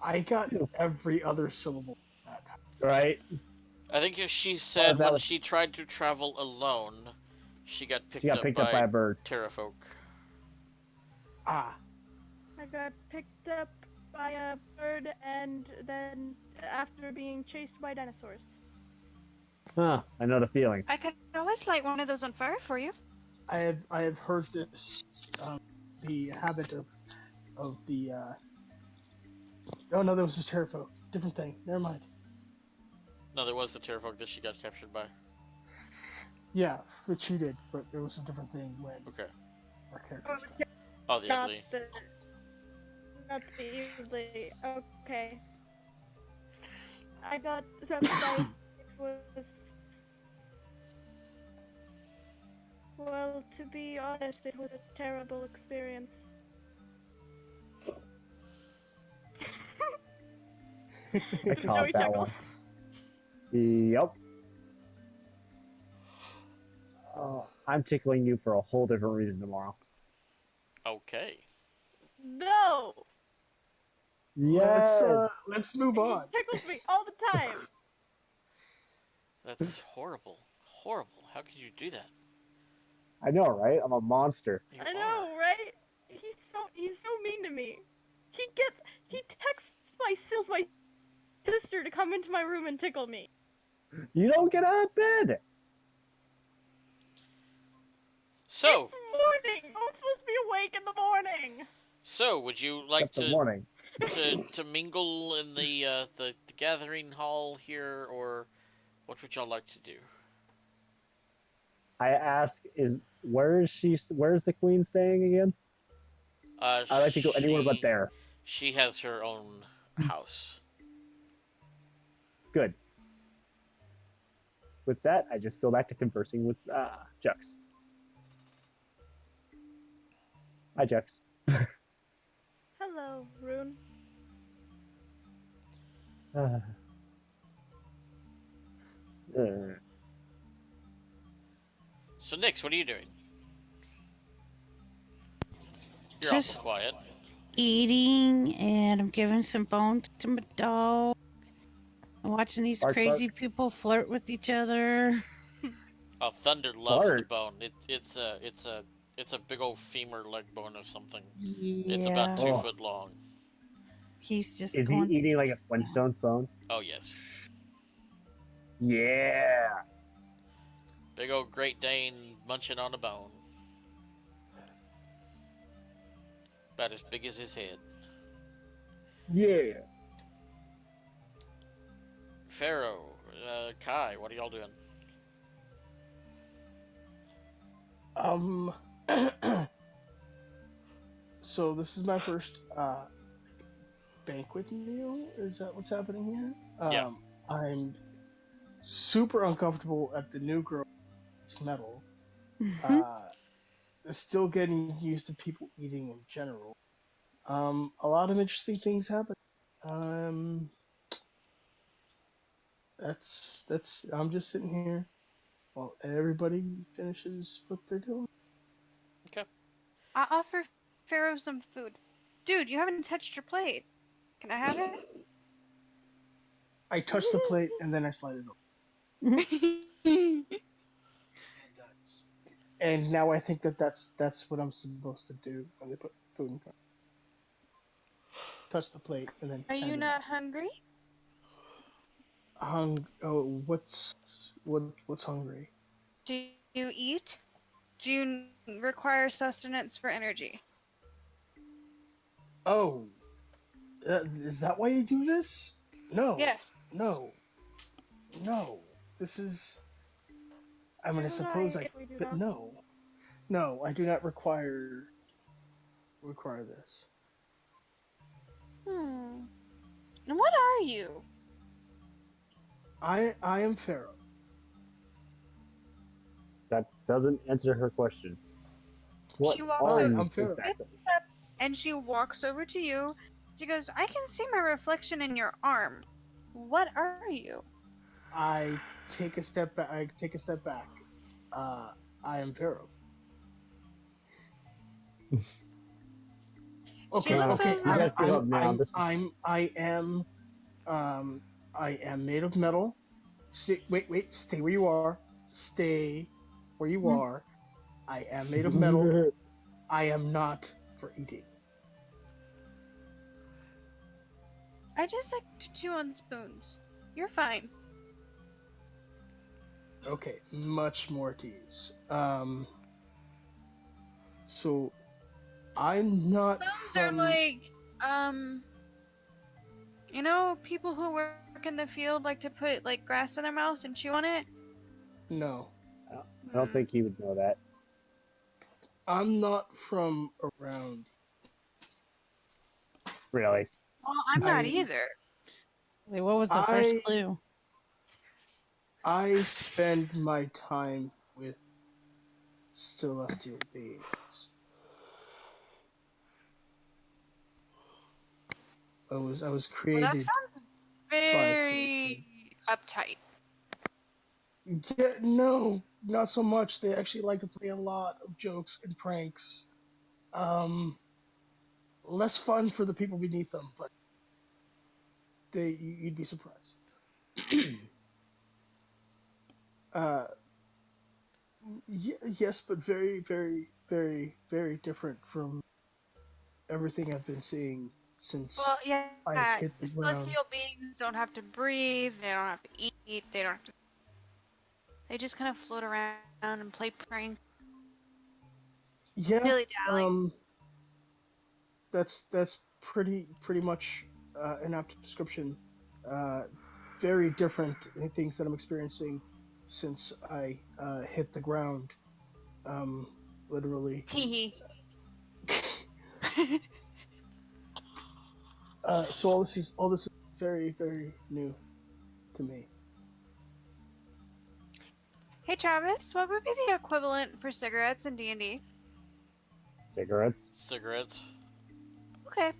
I got every other syllable of that. right? I think if she said that when was- she tried to travel alone, she got picked, She got picked up by a bird. Terrafolk. Ah, I got picked up by a bird and then after being chased by dinosaurs. Huh, I know the feeling. I could always light one of those on fire for you. I have heard this. The habit of the. Oh no, that was a Terrafo. Different thing. Never mind. No, there was the Terrafolk that she got captured by. Yeah, that she did, but there was a different thing when Okay. our characters. died. Oh, the Not ugly. not the easily. Okay. I got swept by. It was. Well, to be honest, it was a terrible experience. I caught Joey that chuckles. one. Yep. Oh, I'm tickling you for a whole different reason tomorrow. Okay. No! Yes. Let's move on. He tickles me all the time! That's horrible. Horrible. How could you do that? I know, right? I'm a monster. You I are. know! to me. He tells my sister to come into my room and tickle me. You don't get out of bed. So, It's morning. I'm supposed to be awake in the morning. would you like Except the morning. to mingle in the gathering hall here, or what would y'all like to do? I ask, where's the queen staying again? I like to go anywhere but there. She has her own house. Good. With that, I just go back to conversing with Jux. Hi, Jux. Hello, Rune. Uh, So, Nix, what are you doing? You're Just awful quiet. eating, and I'm giving some bones to my dog. I'm watching these Bark, crazy bark. people flirt with each other. Oh, Thunder loves the Bart. bone. It's a big old femur leg bone or something. It's about Yeah, 2 foot long. he's just Is he going. eating like a Flintstones bone? Oh yes, Yeah. big old Great Dane munching on a bone, about as big as his head. Yeah. Pharaoh, Kai, what are y'all doing? Um. So this is my first banquet meal. Is that what's happening here? Yeah. I'm super uncomfortable at the new girl's metal. Mhm. Still getting used to people eating in general. A lot of interesting things happen. Um, that's. I'm just sitting here while everybody finishes what they're doing. Okay. I offer Pharaoh some food. Dude, you haven't touched your plate. Can I have it? I touch the plate and then I slide it over. And now I think that's what I'm supposed to do when they put food in front. Touch the plate and then Are you hand it not off. hungry? Oh, what's hungry? Do you eat? Do you require sustenance for energy? Oh, is that why you do this? No, Yes. no, no. This is. I mean, I You're suppose right I, if we do but not. no, no. I do not require this. Hmm. And what are you? I am Pharaoh. That doesn't answer her question. What She walks are over, you I'm Pharaoh. exactly? gets up, and she walks over to you. She goes, I can see my reflection in your arm. What are you? I take a step back. I take a step back. Uh, I am Pharaoh. She Okay, looks okay. You over. guys give up now. Um, I am made of metal. Wait. Stay where you are. Stay where you are. I am made of metal. I am not for eating. I just like to chew on spoons. You're fine. Okay, much more at ease. So I'm not Spoons are from. like, um, people who work in the field like to put like grass in their mouth and chew on it. No, I don't think he would know that. I'm not from around. Really. Well, I'm not I either. Like, what was the first I clue? I spend my time with celestial beings. I was Well, that created sounds by very celestials. uptight. Yeah, no, not so much. They actually like to play a lot of jokes and pranks. Um, Less fun for the people beneath them, but you'd be surprised. uh, yes, but very, very, very, very different from everything I've been seeing since Well, yeah, I hit the ground. celestial beings don't have to breathe, they don't have to eat, they don't have to. They just kind of float around and play pranks, Yeah, dilly dally. that's pretty much an apt description. Uh, very different things that I'm experiencing since I hit the ground. Um, literally. Teehee. So all this is very new to me. Hey Travis, what would be the equivalent for cigarettes in D&D? Cigarettes. Cigarettes Okay.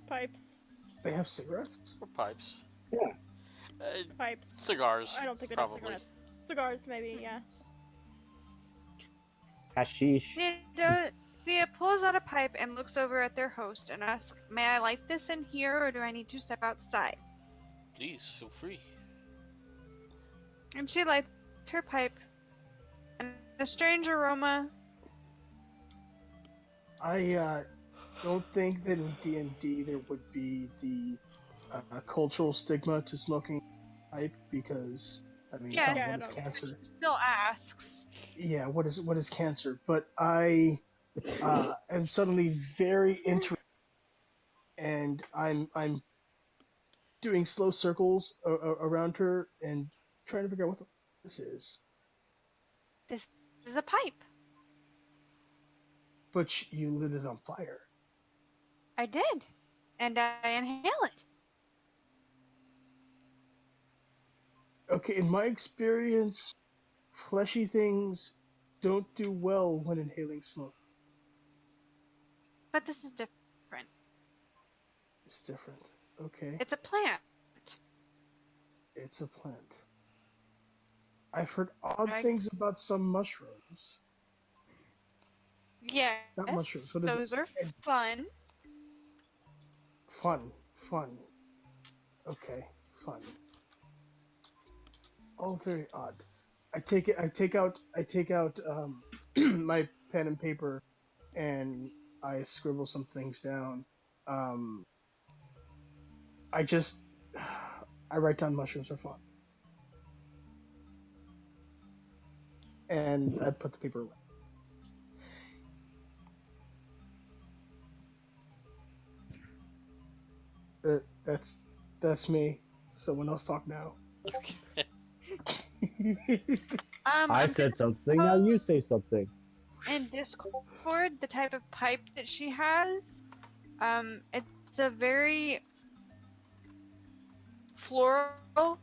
Pipes. They have cigarettes. or pipes? Yeah. Pipes. Cigars, I don't think it has probably. cigarettes. Cigars, maybe, yeah. Hashish. Thea pulls out a pipe and looks over at their host and asks, "May I light this in here, or do I need to step outside?" Please feel free. And she lights her pipe, and a strange aroma. I don't think that in D&D there would be the cultural stigma to smoking pipe because I mean, Yes, Yeah, I what is don't- cancer? still asks. Yeah, what is cancer? But I am suddenly very interested, and I'm doing slow circles around her and trying to figure out what this is. This is a pipe. But you lit it on fire. I did, and I inhale it. Okay, in my experience, fleshy things don't do well when inhaling smoke. But this is different. It's different. Okay, It's a plant. it's a plant. I've heard odd Right? things about some mushrooms. Yes, Not mushrooms. What is it? those are fun. Fun. Okay, fun. All very odd. I take out my pen and paper, and I scribble some things down. Um, I just I write down mushrooms are fun, and I put the paper away. That's me. Someone else talk now. I I'm said gonna something. Now you say something. in Discord the type of pipe that she has. It's a very floral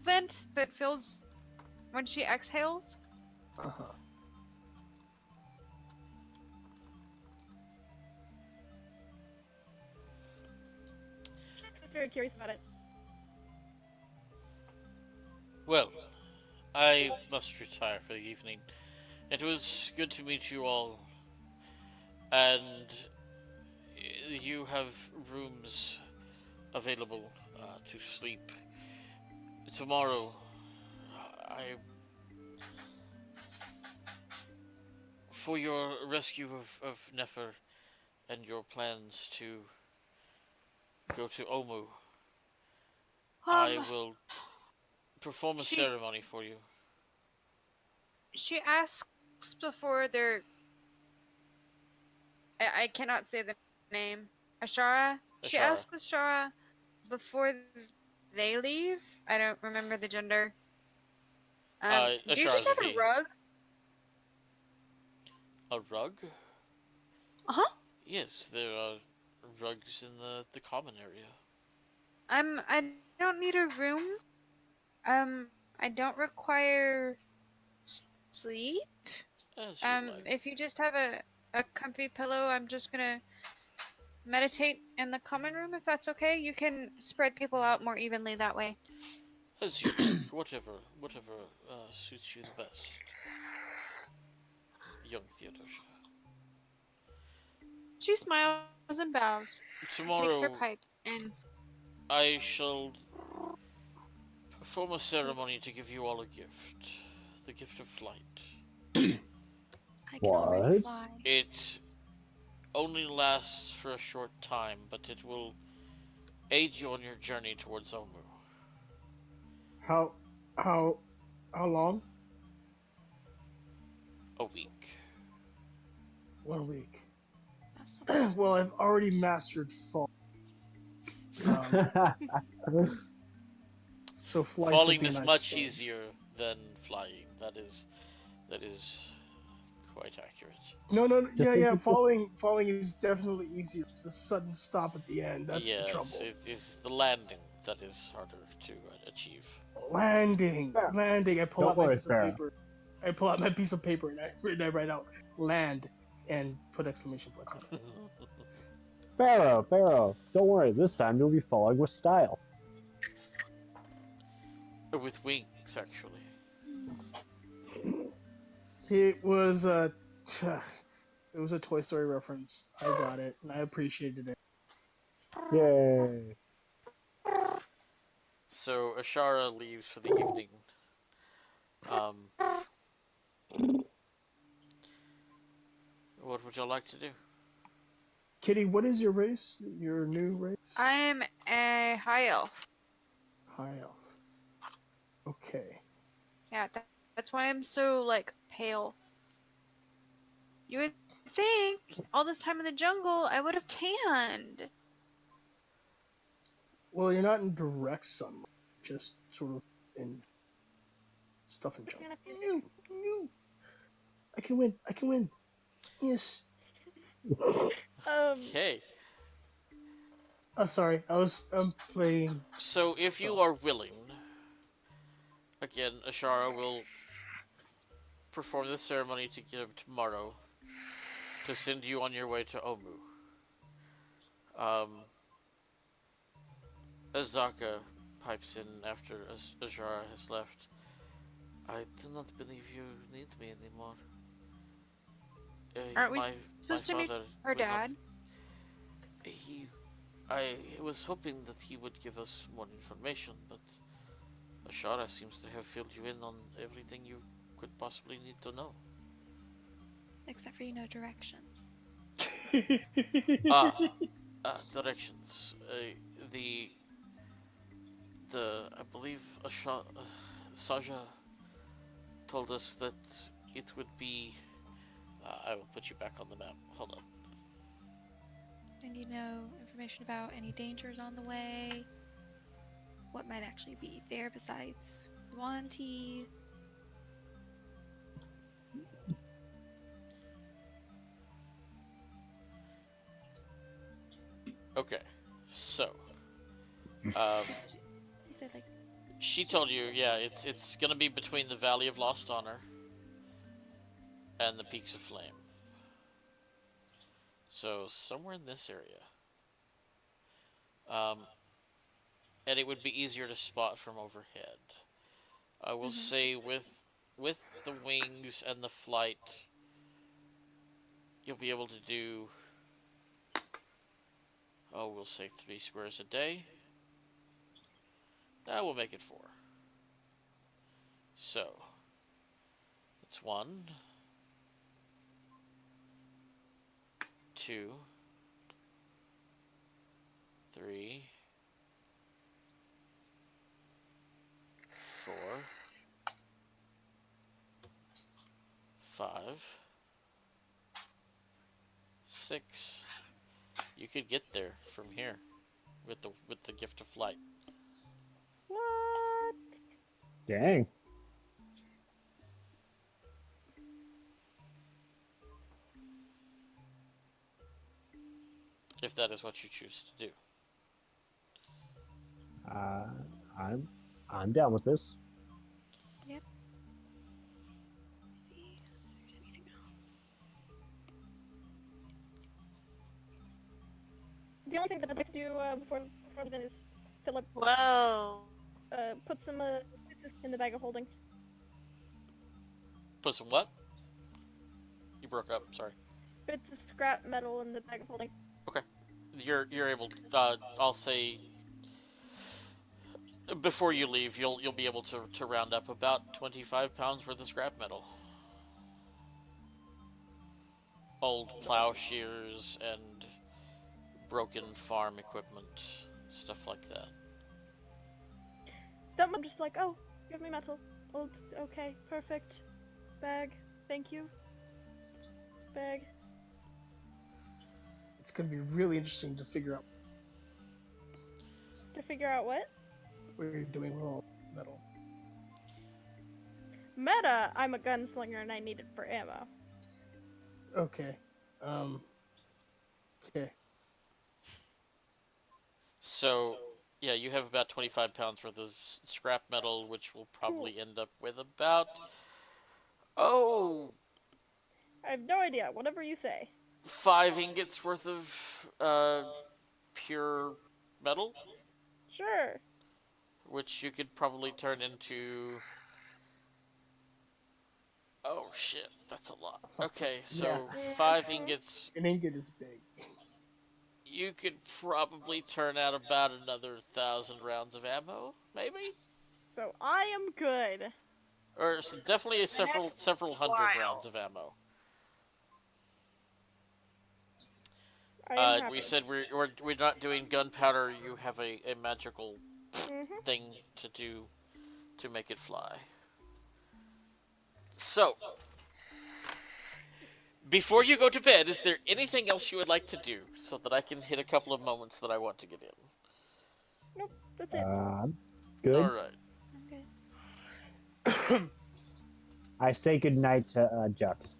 scent that fills when she exhales. Uh-huh. I was very curious about it. Well, I must retire for the evening. It was good to meet you all. And you have rooms available to sleep. Tomorrow, I. For your rescue of Nefer and your plans to go to Omu, I will perform a she- ceremony for you. She asks before they're. I cannot say the name. Ashara. She Ashara. asks Ashara before they leave. I don't remember the gender. Do you just Ashara's have a a he. rug? A rug? Uh-huh. Yes, there are rugs in the common area. I don't need a room. I don't require sleep. As you like. If you just have a comfy pillow, I'm just gonna meditate in the common room if that's okay. You can spread people out more evenly that way. As you like. Whatever suits you the best. Young Theodosia. She smiles and bows. Takes her Tomorrow, pipe and I shall perform a ceremony to give you all a gift. The gift of flight. I can already What? fly. It only lasts for a short time, but it will aid you on your journey towards Omu. How how how long? A week. 1 week. That's not bad. Well, I've already mastered fall. Um, so flight would Falling be a is nice much thing. easier than flying. That is quite accurate. No, no, Just think yeah. it's just Falling is definitely easier. It's the sudden stop at the end. That's the Yes, trouble. it is the landing that is harder to achieve. Landing. I pull don't out my worry, piece of Sparrow. paper. I pull out my piece of paper and I write out land and put exclamation points on it. Pharaoh, don't worry. This time you'll be falling with style. With wings, actually. It was a Toy Story reference. I got it and I appreciated it. Yay! So Ashara leaves for the evening. Um, what would you like to do? Kitty, what is your race? Your new race? I'm a high elf. High elf. Okay. Yeah, that's why I'm so like pale. You would think all this time in the jungle I would have tanned. Well, you're not in direct sunlight, just sort of in stuff in jungle. No. I can win. Yes. Okay. Oh, sorry. I'm playing. So if you stuff. are willing, again, Ashara will perform the ceremony to give tomorrow to send you on your way to Omu. Azaka pipes in after Ashara has left. I do not believe you need me anymore. Aren't we my supposed to meet father our will not- dad? I was hoping that he would give us more information, but Ashara seems to have filled you in on everything you could possibly need to know. Except for directions. Directions. I believe Saja told us that it would be. I will put you back on the map. Hold on. And information about any dangers on the way. What might actually be there besides Wanty. Okay, so. He said like. She told you, yeah, it's gonna be between the Valley of Lost Honor and the Peaks of Flame. So somewhere in this area. And it would be easier to spot from overhead. I will say with the wings and the flight, you'll be able to do, we'll say 3 squares a day. That will make it 4. So, it's 1, 2, 3, 4, 5, 6. You could get there from here with the gift of flight. What? Dang. If that is what you choose to do. I'm down with this. Yep. Let's see if there's anything else. The only thing that I'd like to do before then is fill up, Whoa. put some in the bag of holding. Put some what? You broke up, sorry. Bits of scrap metal in the bag of holding. Okay. You're able I'll say before you leave you'll be able to round up about 25 pounds worth of scrap metal. old plowshares and broken farm equipment, stuff like that. I'm just like, oh, give me metal. Old, okay, perfect. Bag, thank you. Bag. It's gonna be really interesting to figure out To figure out what? what you're doing with all metal. Meta, I'm a gunslinger and I need it for ammo. Okay. Okay. So, yeah, you have about 25 pounds worth of scrap metal, which will probably end up with about, oh, I have no idea. Whatever you say. 5 ingots worth of pure metal, Sure. which you could probably turn into. Oh shit, that's a lot. Okay, so Yeah. 5 ingots. An ingot is big. You could probably turn out about another 1,000 rounds of ammo, maybe, So I am good. or definitely several next several hundred while. rounds of ammo. I am happy. We said we're not doing gunpowder. You have a magical Mhm. thing to do to make it fly. So, before you go to bed, is there anything else you would like to do so that I can hit a couple of moments that I want to get in? Nope, that's it. Good. All right. I'm good. I say goodnight to Jux.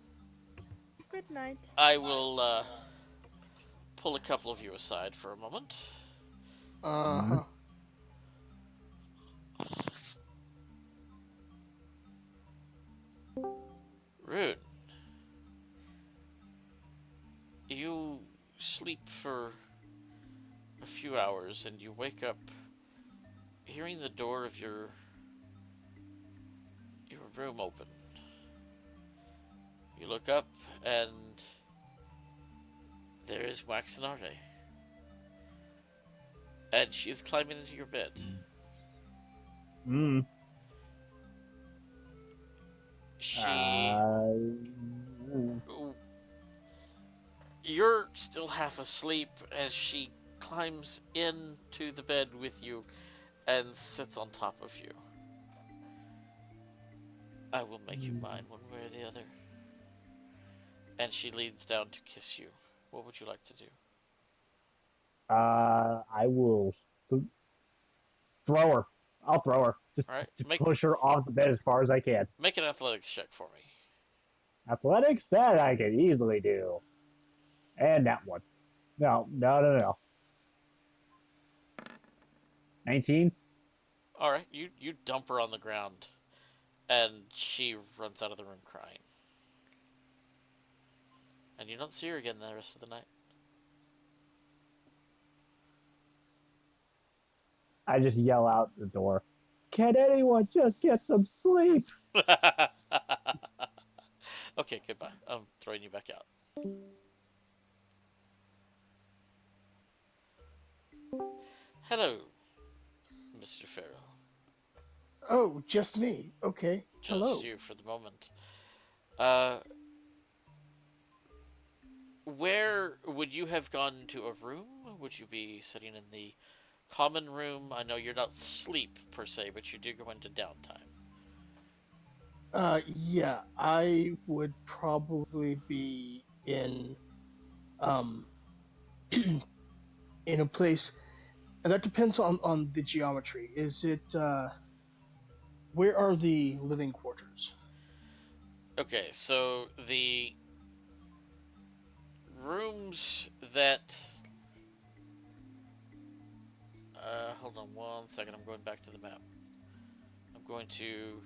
Good night. I will pull a couple of you aside for a moment. Uh-huh. Rune, you sleep for a few hours and you wake up hearing the door of your room open. You look up and there is Waxenarte. And she is climbing into your bed. Mm. She Mm. You're still half asleep as she climbs into the bed with you and sits on top of you. I will make you mine one way or the other. And she leans down to kiss you. What would you like to do? I will throw her. I'll throw her. Just, All right, just make push her off the bed as far as I can. make an athletics check for me. Athletics, that I can easily do. And that one. No. 19? All right, you dump her on the ground, and she runs out of the room crying. And you don't see her again the rest of the night. I just yell out the door. Can anyone just get some sleep? Okay, goodbye. I'm throwing you back out. Hello, Mr. Farrell. Oh, just me. Okay. Just Hello. you for the moment. Where would you have gone to a room? Would you be sitting in the common room? I know you're not asleep per se, but you do go into downtime. Yeah, I would probably be in in a place, and that depends on the geometry. Is it where are the living quarters? Okay, so the rooms that hold on one second, I'm going back to the map. I'm going to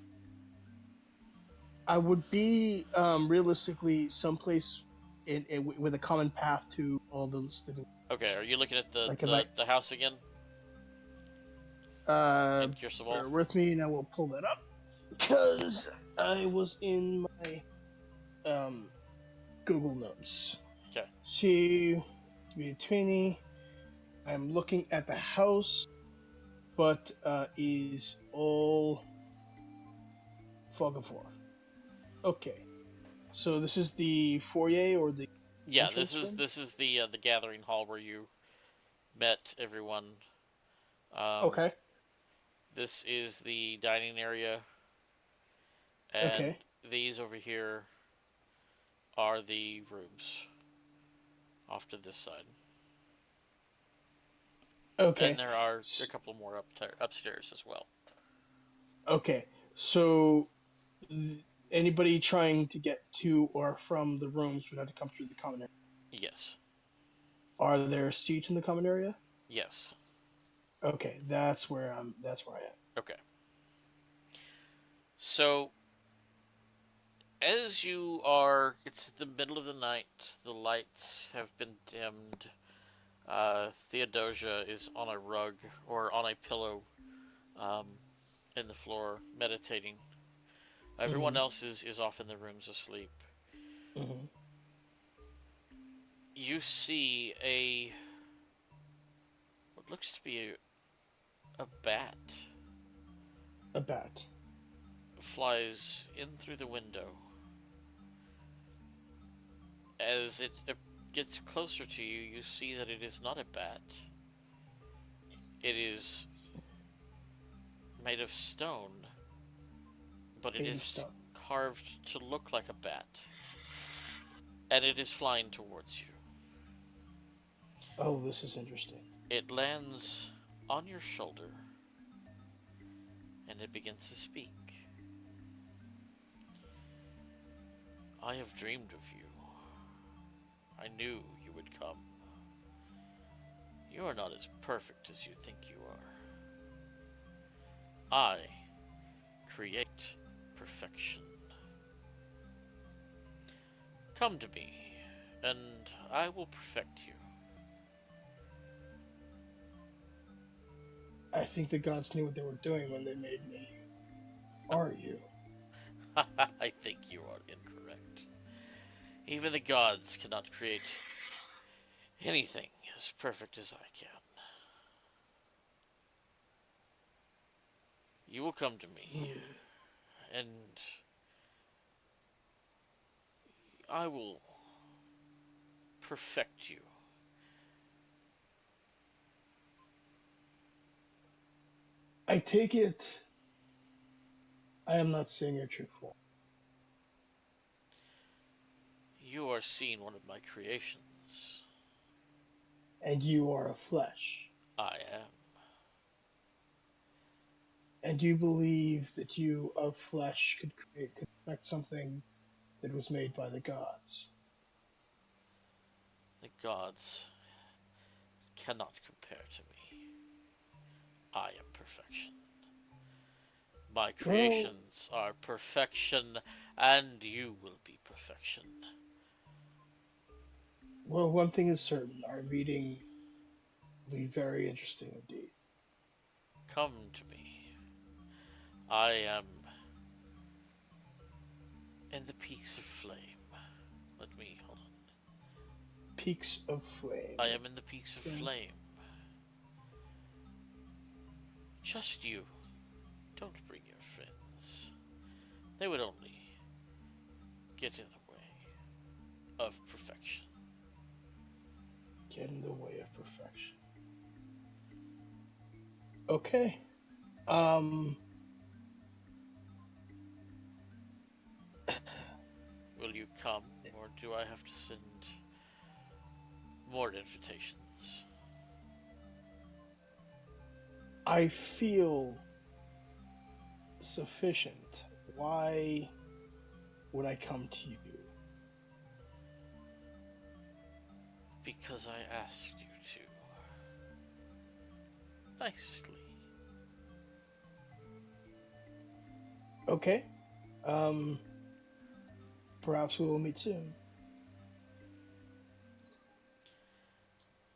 I would be realistically someplace with a common path to all those living. Okay, are you looking at Like if I the house again? uh In Kirsawal? bear with me and I will pull that up because I was in my Google Notes. Okay. See, to be 20. I'm looking at the house, but is all fog of war. Okay, so this is the foyer or the Yeah, entrance room? this is the gathering hall where you met everyone. Um, Okay. this is the dining area, and Okay. these over here are the rooms off to this side. And Okay. there are a S- couple more upstairs as well. Okay. So anybody trying to get to or from the rooms would have to come through the common area. Yes. Are there seats in the common area? Yes. Okay, that's where I'm. That's where I am. Okay. So as you are, it's the middle of the night. The lights have been dimmed. Theodosia is on a rug or on a pillow um, in the floor meditating. Everyone Mhm. else is off in the rooms asleep. Mhm. You see what looks to be a bat A bat. flies in through the window. As it gets closer to you, you see that it is not a bat. It is made of stone, but it Made of is stone. carved to look like a bat. And it is flying towards you. Oh, this is interesting. It lands on your shoulder and it begins to speak. I have dreamed of you. I knew you would come. You are not as perfect as you think you are. I create perfection. Come to me, and I will perfect you. I think the gods knew what they were doing when they made me. Are you? I think you are incorrect. Even the gods cannot create anything as perfect as I can. You will come to me, Hmm. and I will perfect you. I take it. I am not seeing your true form, You are seeing one of my creations. and you are of flesh, I am. and you believe that you of flesh could affect something that was made by the gods. The gods cannot compare to me. I am perfection. My Well, creations are perfection, and you will be perfection. well, one thing is certain: our meeting will be very interesting indeed. Come to me. I am in the peaks of flame. Let me hold on. Peaks of flame. I am in the peaks of Okay. flame. Just you. Don't bring your friends. They would only get in the way of perfection. Get in the way of perfection. Okay. Um. Will you come, or do I have to send more invitations? I feel sufficient. Why would I come to you? Because I asked you to. Nicely. Okay. Um. Perhaps we will meet soon.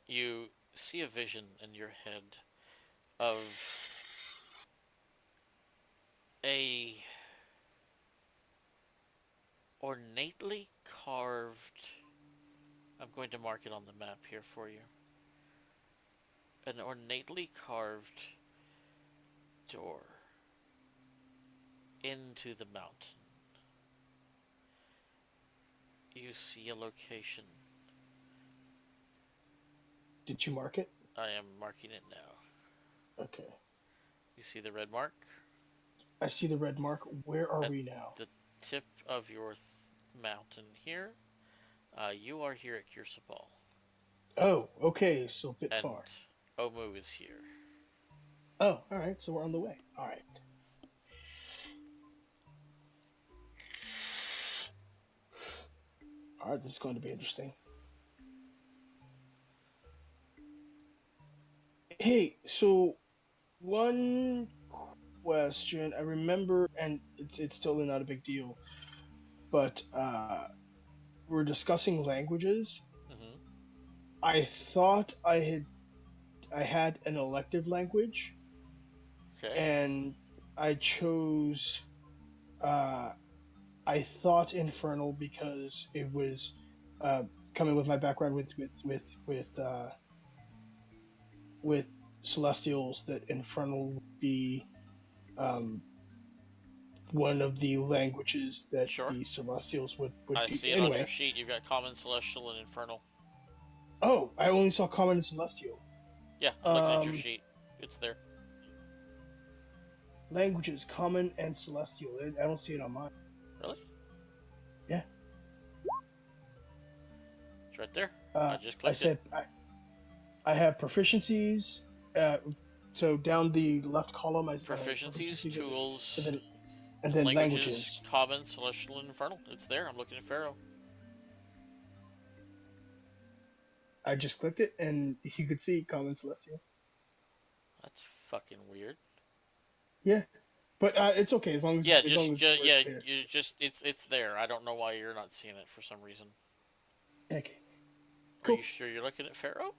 You see a vision in your head of a ornately carved. I'm going to mark it on the map here for you. An ornately carved door into the mountain. You see a location Did you mark it? I am marking it now. Okay. You see the red mark? I see the red mark. Where are At we now? the tip of your mountain here. You are here at Kirsapal. Oh, okay. So a bit And far. Omu is here. Oh, all right. So we're on the way. All right. All right. This is going to be interesting. Hey, so one question I remember, and it's totally not a big deal, but we're discussing languages. Mm-hmm. I thought I had an elective language, Okay. and I chose uh, I thought Infernal because it was uh, coming with my background with Celestials, that Infernal would be um, one of the languages that Sure. the Celestials would I be. see it on your Anyway, sheet. You've got Common, Celestial, and Infernal. oh, I only saw Common and Celestial. Yeah, I'm looking at your sheet. It's there. Languages, Common and Celestial. I don't see it on mine. Really? Yeah. It's right there. I just I clicked it. said I have proficiencies. So down the left column, I Proficiencies, tools, and then languages, languages. Common, Celestial, and Infernal. It's there. I'm looking at Pharaoh. I just clicked it, and you could see Common Celestial. That's fucking weird. Yeah, but it's okay as long as Yeah, as long as we're yeah, clear. you just it's there. I don't know why you're not seeing it for some reason. Okay, Are cool. you sure you're looking at Pharaoh?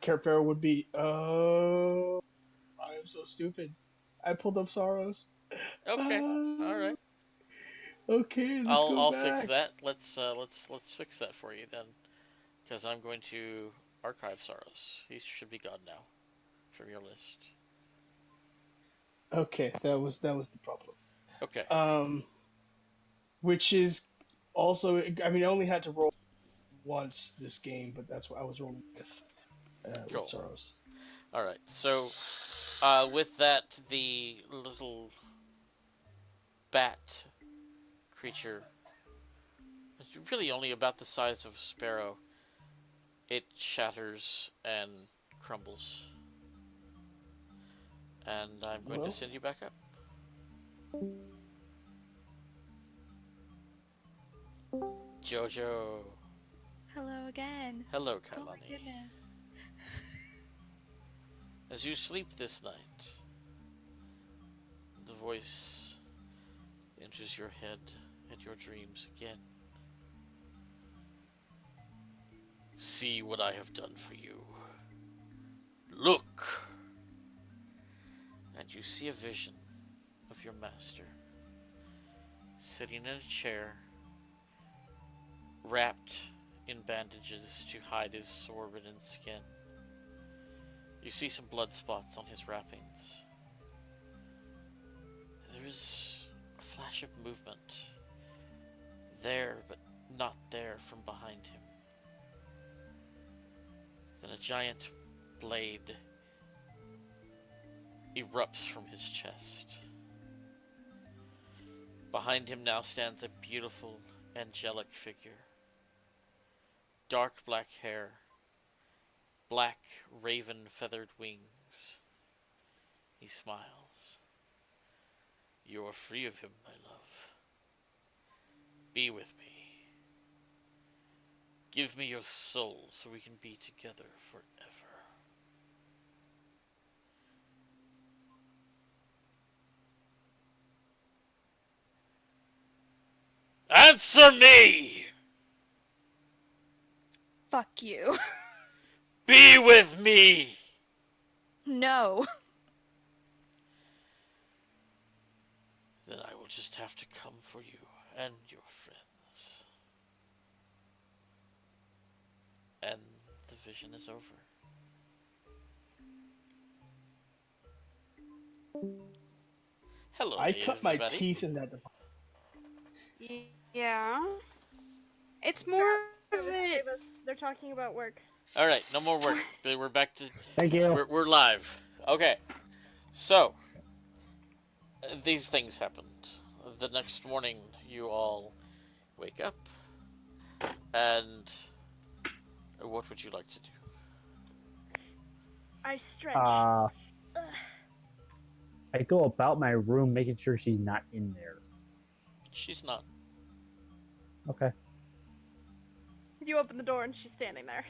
Carrot Pharaoh would be. Oh, I am so stupid. I pulled up Sorrows. Okay. All right. Okay, let's go I'll fix back. that. Let's fix that for you then, because I'm going to archive Sorrows. He should be gone now from your list. Okay, that was the problem. Okay. Which is also, I mean, I only had to roll once this game, but that's what I was rolling with Cool. Sorrows. All right. So, with that, the little bat creature, it's really only about the size of a sparrow. It shatters and crumbles. And I'm going to send you back up. Jojo. Hello again. Hello, Oh my Kailani. goodness. As you sleep this night, the voice enters your head and your dreams again. See what I have done for you. Look! And you see a vision of your master sitting in a chair, wrapped in bandages to hide his sore-ridden skin. You see some blood spots on his wrappings. There is a flash of movement. There, but not there from behind him. Then a giant blade erupts from his chest. Behind him now stands a beautiful, angelic figure. Dark black hair, black raven-feathered wings. He smiles. You are free of him, my love. Be with me. Give me your soul so we can be together forever. Answer me! Fuck you. Be with me! No. Then I will just have to come for you and your friends. And the vision is over. Hello, I cut my everybody. teeth in that department. Yeah. It's more it? Save us. They're talking about work. All right, no more work. We're back to Thank you. we're live. Okay, so these things happened. The next morning, you all wake up, and what would you like to do? I stretch. Uh, Ugh. I go about my room making sure she's not in there. She's not. Okay. You open the door and she's standing there.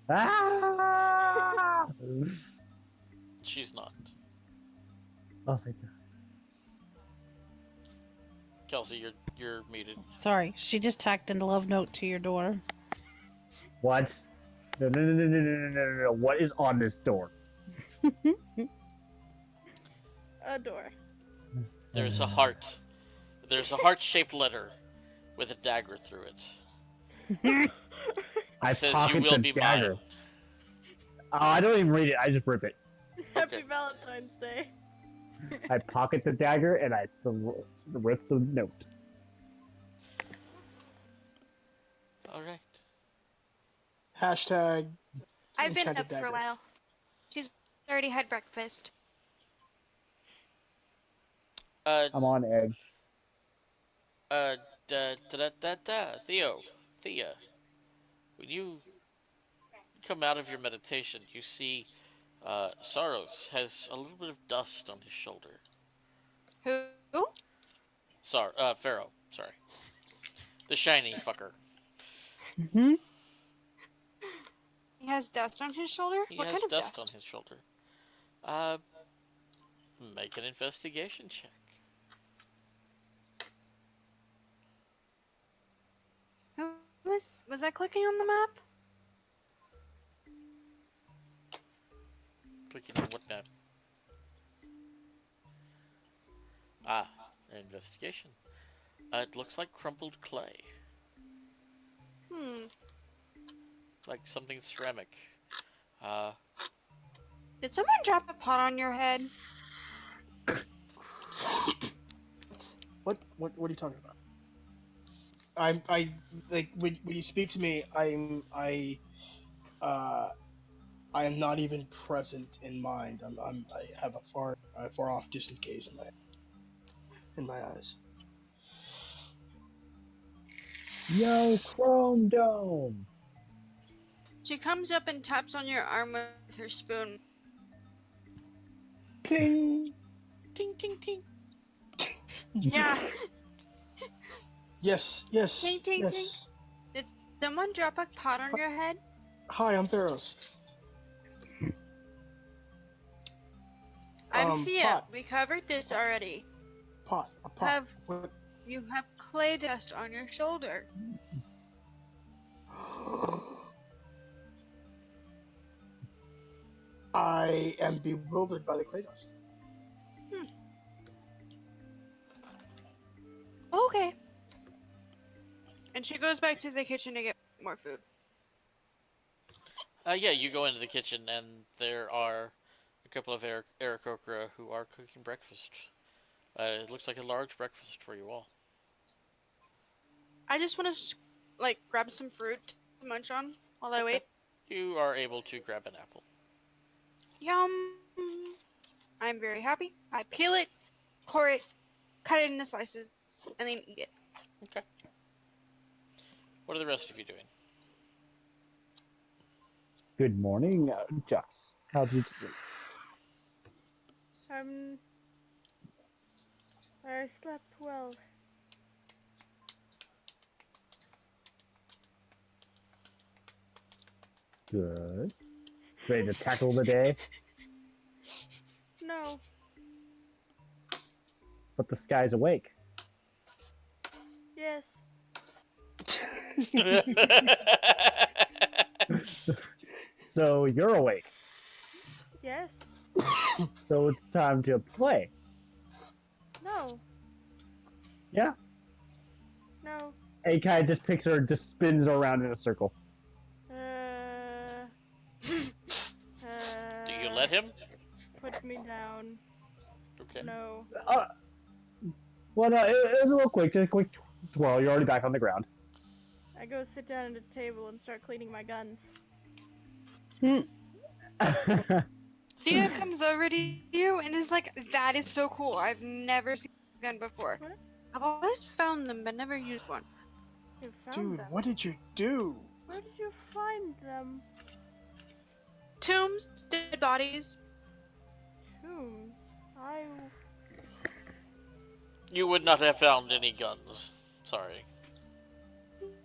Ah! She's not. Oh, thank God. Kelsey, you're muted. Sorry, she just tacked in a love note to your door. What? No, no, no, no, no, no, no, no, no. What is on this door? A door. There's a heart. There's a heart-shaped letter with a dagger through it. I Says you pocket will the be dagger. mine. Oh, I don't even read it. I just rip it. Happy Okay. Valentine's Day. I pocket the dagger and I rip the note. All right. Hashtag. I've been enchanted up for a dagger. while. She's already had breakfast. I'm on edge. Theo, Thea, when you come out of your meditation, you see Saros has a little bit of dust on his shoulder. Who? Pharaoh, sorry. The shiny fucker. Mm-hmm. He has dust on his shoulder? He What has kind of dust dust? on his shoulder. Make an investigation check. Who was that clicking on the map? Clicking on what map? Ah, an investigation. It looks like crumpled clay. Like something ceramic. Did someone drop a pot on your head? What are you talking about? I like when you speak to me, I am not even present in mind. I have a far off distant gaze in my eyes. Yo, Chrome Dome. She comes up and taps on your arm with her spoon. Ping. Ting, ting, ting. Yeah. Yes. Ting, ting, yes. ting. Did someone drop a pot on your head? Hi, I'm Theros. I'm Thea. Pot. We covered this already. A pot. What? You have clay dust on your shoulder. I am bewildered by the clay dust. Okay. And she goes back to the kitchen to get more food. Yeah, you go into the kitchen and there are a couple of Aarakocra who are cooking breakfast. It looks like a large breakfast for you all. I just want to, grab some fruit to munch on while I wait. You are able to grab an apple. Yum! I'm very happy. I peel it, core it, cut it into slices, and then eat it. Okay. What are the rest of you doing? Good morning, Jux. How'd you sleep? I slept well. Good. Ready to tackle the day? No. But the sky's awake. Yes. So you're awake. Yes. So it's time to play. No. Yeah. No. And he kind of just picks her and just spins her around in a circle. Do you let him? Put me down. Okay. No. Well, no, it was a little quick. Just a quick twirl. You're already back on the ground. I go sit down at a table and start cleaning my guns. Dia comes over to you and is like, "That is so cool. I've never seen a gun before. What? I've always found them, but never used one." You found Dude, them. what did you do? Where did you find them? Tombs, dead bodies. Tombs. I. You would not have found any guns. Sorry.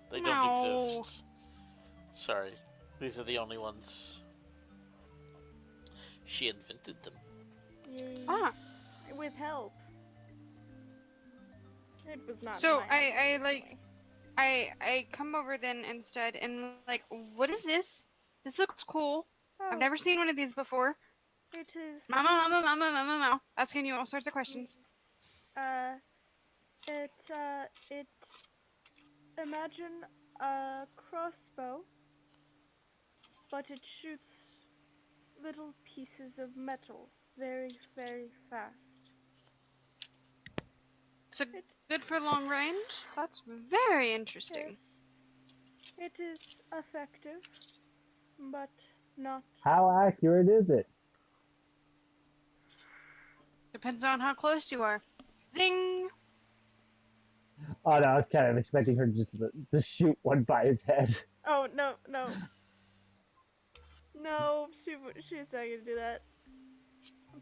They don't No. exist. Sorry. These are the only ones. She invented them. You, Ah. with help. It was not. So my I idea, like anyway. I come over then instead and like, what is this? This looks cool. Oh, I've never seen one of these before. it is. Mama, mama, mama, mama, mama. Asking you all sorts of questions. It. Imagine a crossbow, but it shoots little pieces of metal very, very fast. So It, good for long range? That's very interesting. it is effective, but not. How accurate is it? Depends on how close you are. Zing! Oh no, I was kind of expecting her to shoot one by his head. Oh no, no, no! She's not gonna do that.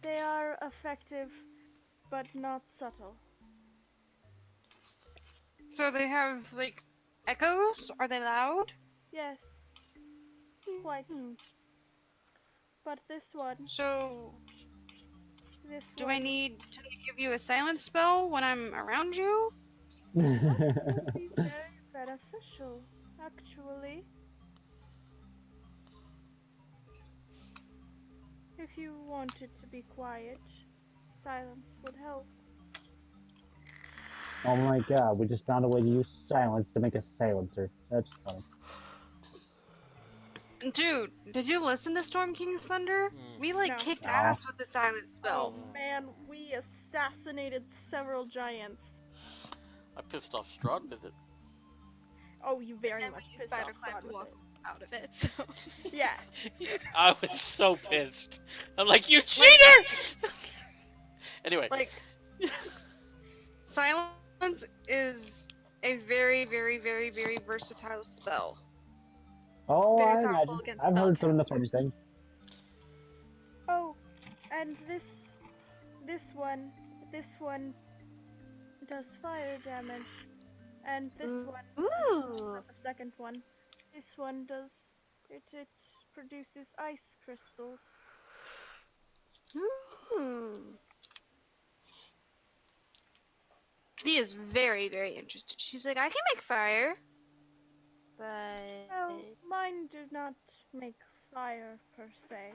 They are effective, but not subtle. So they have like echoes? Are they loud? Yes, quite. Hmm. But this one, So this do one I need to give you a silence spell when I'm around you? would be very beneficial, actually. If you wanted to be quiet, silence would help. Oh my god, we just found a way to use silence to make a silencer. That's funny. Dude, did you listen to Storm King's Thunder? We like No. kicked No. ass with the silence spell. Oh man, we assassinated several giants. I pissed off Strahd with it. Oh, you very And much we used pissed off spider climb Strahd to with walk it. out of it. So Yeah. I was so pissed. I'm like, you cheater! Anyway. Like, silence is a very, very, very, very versatile spell. Oh, very I powerful imagine. against I've heard some of the funny spellcasters. things. Oh, and this one does fire damage, and this one, Ooh. the second one, this one does it produces ice crystals. Hmm. Dee is very, very interested. She's like, I can make fire, but Well, mine do not make fire per se.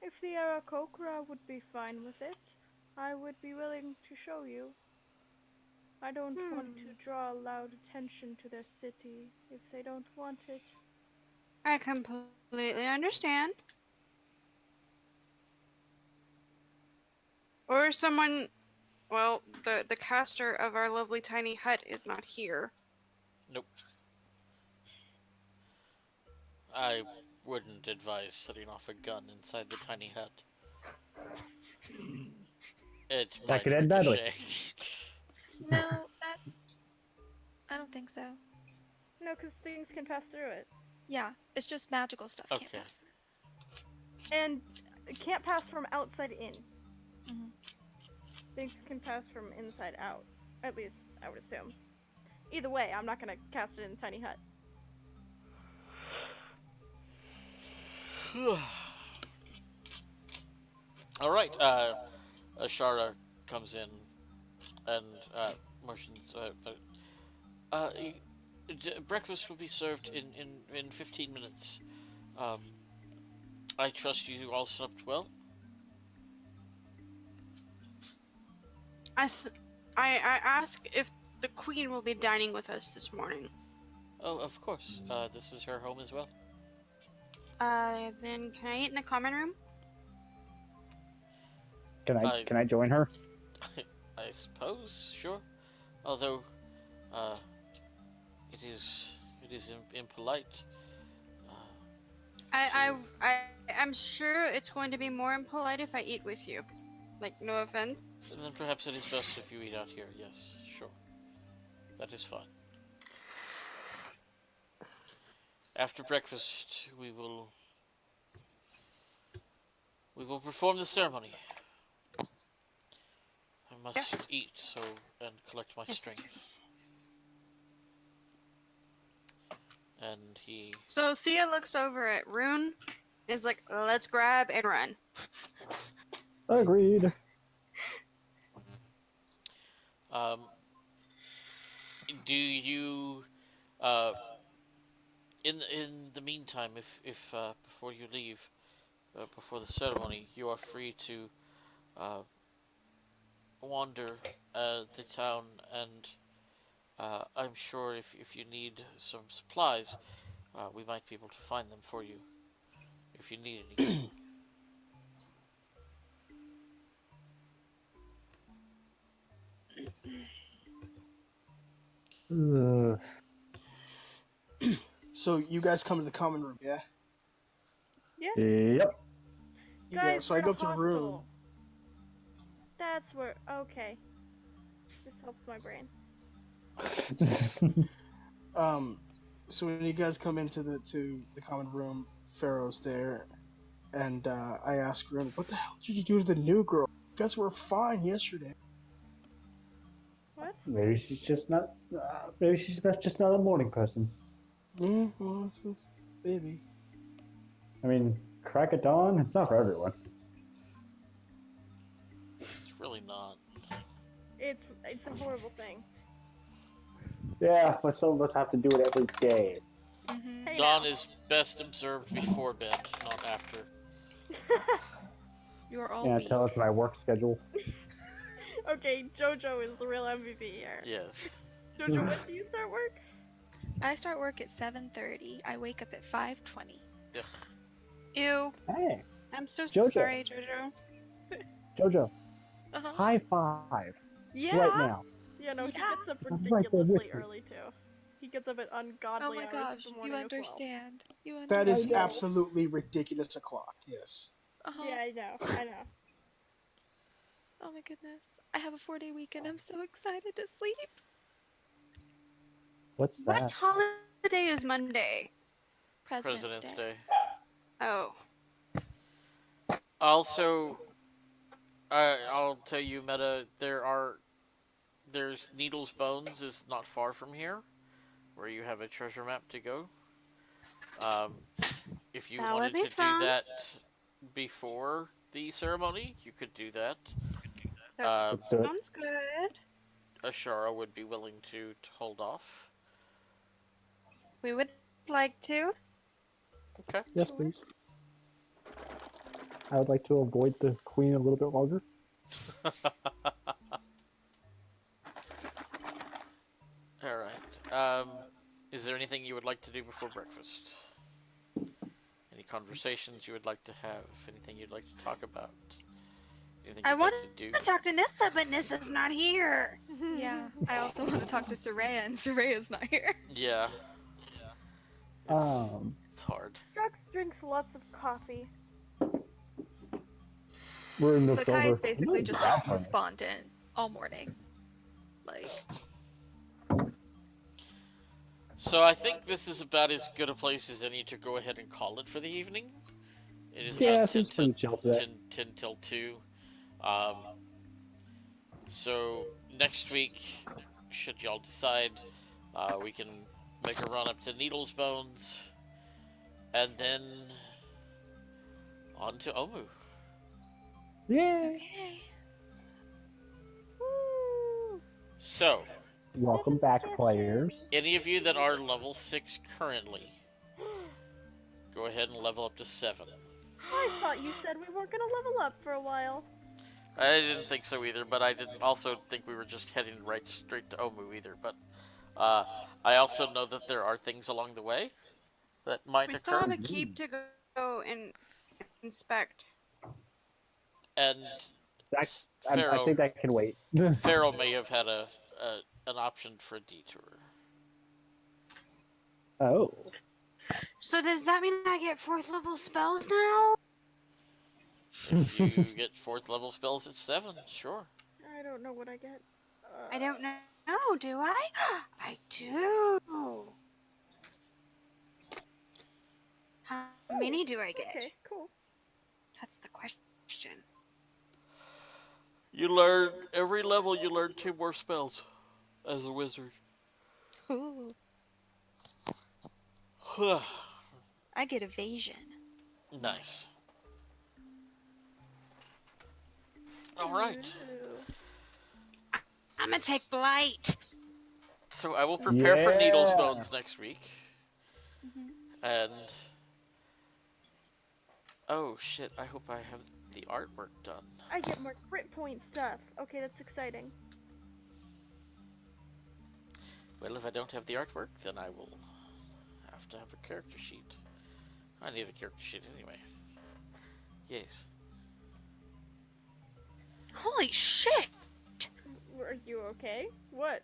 If the Aarakocra would be fine with it, I would be willing to show you. I don't want to draw loud attention to their city if they don't want it. I completely understand. Or someone, well, the caster of our lovely tiny hut is not here. Nope. I wouldn't advise setting off a gun inside the tiny hut. It That might could end badly. ricochet. No, that's. I don't think so. No, because things can pass through it. Yeah, it's just magical stuff can't Okay. pass through. And it can't pass from outside in. Mhm. Things can pass from inside out. At least, I would assume. Either way, I'm not gonna cast it in a tiny hut. All right. Ashara comes in and motions. Breakfast will be served in 15 minutes. I trust you all slept well. I ask if the queen will be dining with us this morning. Oh, of course. This is her home as well. Then can I eat in the common room? Can I join her? I suppose, sure. Although, it is impolite. Uh, I, to I, I'm sure it's going to be more impolite if I eat with you. Like, no offense. and then perhaps it is best if you eat out here. Yes, sure, that is fine. After breakfast, we will perform the ceremony. I must Yes. eat and collect my Yes. strength. And he So Thea looks over at Rune, is like, let's grab and run. Agreed. um do you uh in the meantime, if before you leave, before the ceremony, you are free to uh wander the town, and I'm sure if you need some supplies, we might be able to find them for you if you need anything. Ugh. So you guys come to the common room, yeah? Yep. You Guys, so we're I in go a up to the room. hostel. That's where. Okay. This helps my brain. So when you guys come into the common room, Pharaoh's there, and I ask Rune, "What the hell did you do to the new girl? You guys were fine yesterday." What? Maybe she's just not. Maybe she's just not a morning person. Yeah, well, maybe. I mean, crack at dawn. It's not for everyone. It's really not. It's a horrible thing. Yeah, but some of us have to do it every day. Mm-hmm. Hey Dawn now. is best observed before bed, not after. You're all Yeah, weak. tell us my work schedule. Okay, Jojo is the real MVP here. Yes. Jojo, when do you start work? I start work at 7:30. I wake up at 5:20. Ugh. Ew. Hey, I'm so Jojo. sorry, Jojo. Jojo, Uh-huh. high five Yeah. right now. Yeah, no, he Yeah. gets up I'm right there with ridiculously you. early too. He gets up at Oh ungodly my hours gosh, of the you morning as well. understand. You That is understand. absolutely ridiculous o'clock. Yes. Uh-huh. Yeah, I know. Oh my goodness. I have a 4-day weekend. I'm so excited to sleep. What's What that? holiday is Monday? President's Day. Oh. Also, I'll tell you, Meta. There's Needle's Bones is not far from here, where you have a treasure map to go. Um, if you That would wanted be to do fun. that before the ceremony, you could do that. That Uh, Let's do it. sounds good. Ashara would be willing to hold off. We would like to. Okay. Yes, Sure. please. I would like to avoid the queen a little bit longer. All right. Is there anything you would like to do before breakfast? Any conversations you would like to have? Anything you'd like to talk about? Anything I you'd want like to do? to talk to Nissa, but Nissa's not here. Yeah. I also want to talk to Soraya, and Soraya's not here. Yeah. It's hard. Strux drinks lots of coffee. Rune But looks Kai over. is basically just like despondent all morning. Like, So I think this is about as good a place as any to go ahead and call it for the evening. It is Yeah, about seems pretty chill today. 10 till 2. So next week, should y'all decide, we can make a run up to Needle's Bones, and then on to Omu. Yay! okay. Woo! So, Welcome back, players. any of you that are level 6 currently, go ahead and level up to 7. I thought you said we weren't gonna level up for a while. I didn't think so either, but I didn't also think we were just heading right straight to Omu either. But I also know that there are things along the way that might We still have occur, a keep to go and inspect. and I Pharaoh think that can wait. Pharaoh may have had an option for a detour. Oh. So does that mean I get 4th level spells now? If you get 4th level spells at 7, sure. I don't know what I get. I don't know, do I? I do. How many do I get? Okay, cool. That's the question. You learn, every level you learn 2 more spells as a wizard. Ooh, I get evasion. Nice. Alright. Ooh. I'm gonna take blight. So I will prepare for Needle's Yeah. Bones next week. Hmm. And... Oh shit, I hope I have the artwork done. I get more crit point stuff. Okay, that's exciting. Well, if I don't have the artwork, then I will have to have a character sheet. I need a character sheet anyway. Yes. Holy shit! Are you okay? What?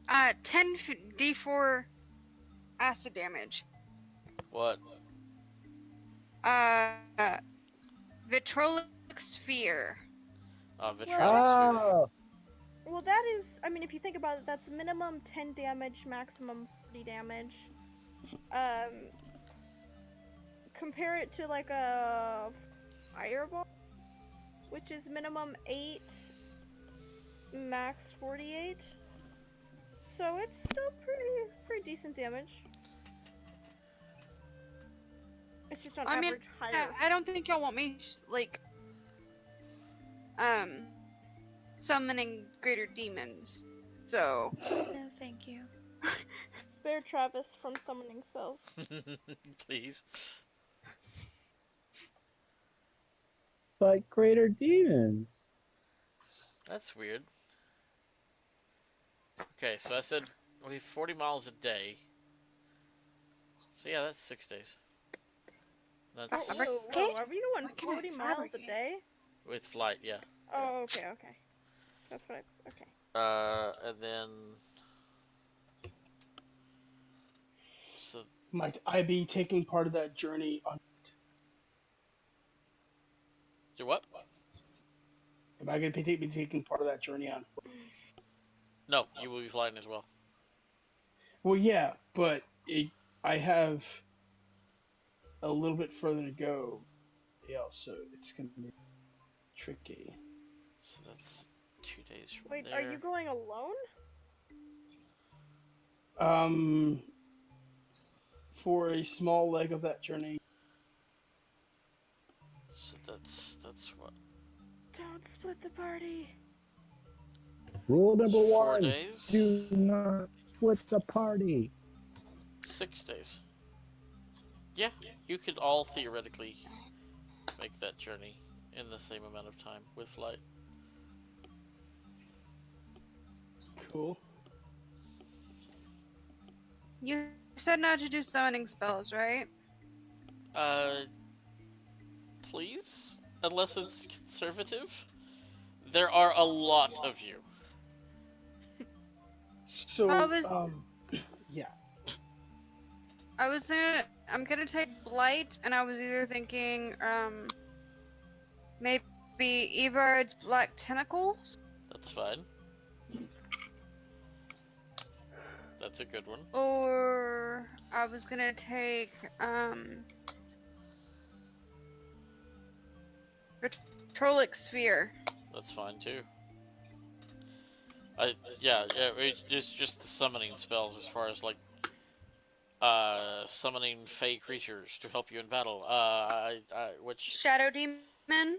10 d4 acid damage. What? Vitrolic sphere. Vitronic Sphere. Oh. Well, that is. I mean, if you think about it, that's minimum 10 damage, maximum 40 damage. Compare it to like a fireball, which is minimum 8, max 48. So it's still pretty decent damage. It's just on I mean, average higher. I don't think y'all want me like summoning greater demons. So No, thank you. Spare Travis from summoning spells. Please. But greater demons. That's weird. Okay, so I said we have 40 miles a day. So yeah, that's 6 days. Oh, That's whoa, are we doing What can I 40 miles a fabricate? day? with flight, yeah. Oh, okay. That's what I. Okay. And then... So, Might I be taking part of that journey on? do what? Am I going to be taking part of that journey on foot? No, you will be flying as well. Well, yeah, but I have a little bit further to go. Yeah, so it's going to be tricky. So that's 2 days from Wait, there. are you going alone? For a small leg of that journey. So that's what? Don't split the party. Rule number 4 1. days? Do not split the party. 6 days. Yeah, you could all theoretically make that journey in the same amount of time with flight. Cool. You said not to do summoning spells, right? Please? Unless it's conservative? There are a lot of you. So, yeah. I'm gonna take blight, and I was either thinking, maybe Evard's black tentacles, That's fine. That's a good one. or I was gonna take, Vitrolic sphere. That's fine too. It's just the summoning spells as far as like summoning fey creatures to help you in battle. Which Shadow demon.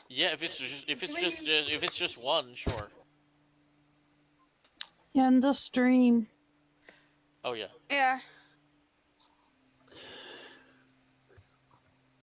yeah, if it's just one, sure. End the stream. Oh yeah. Yeah.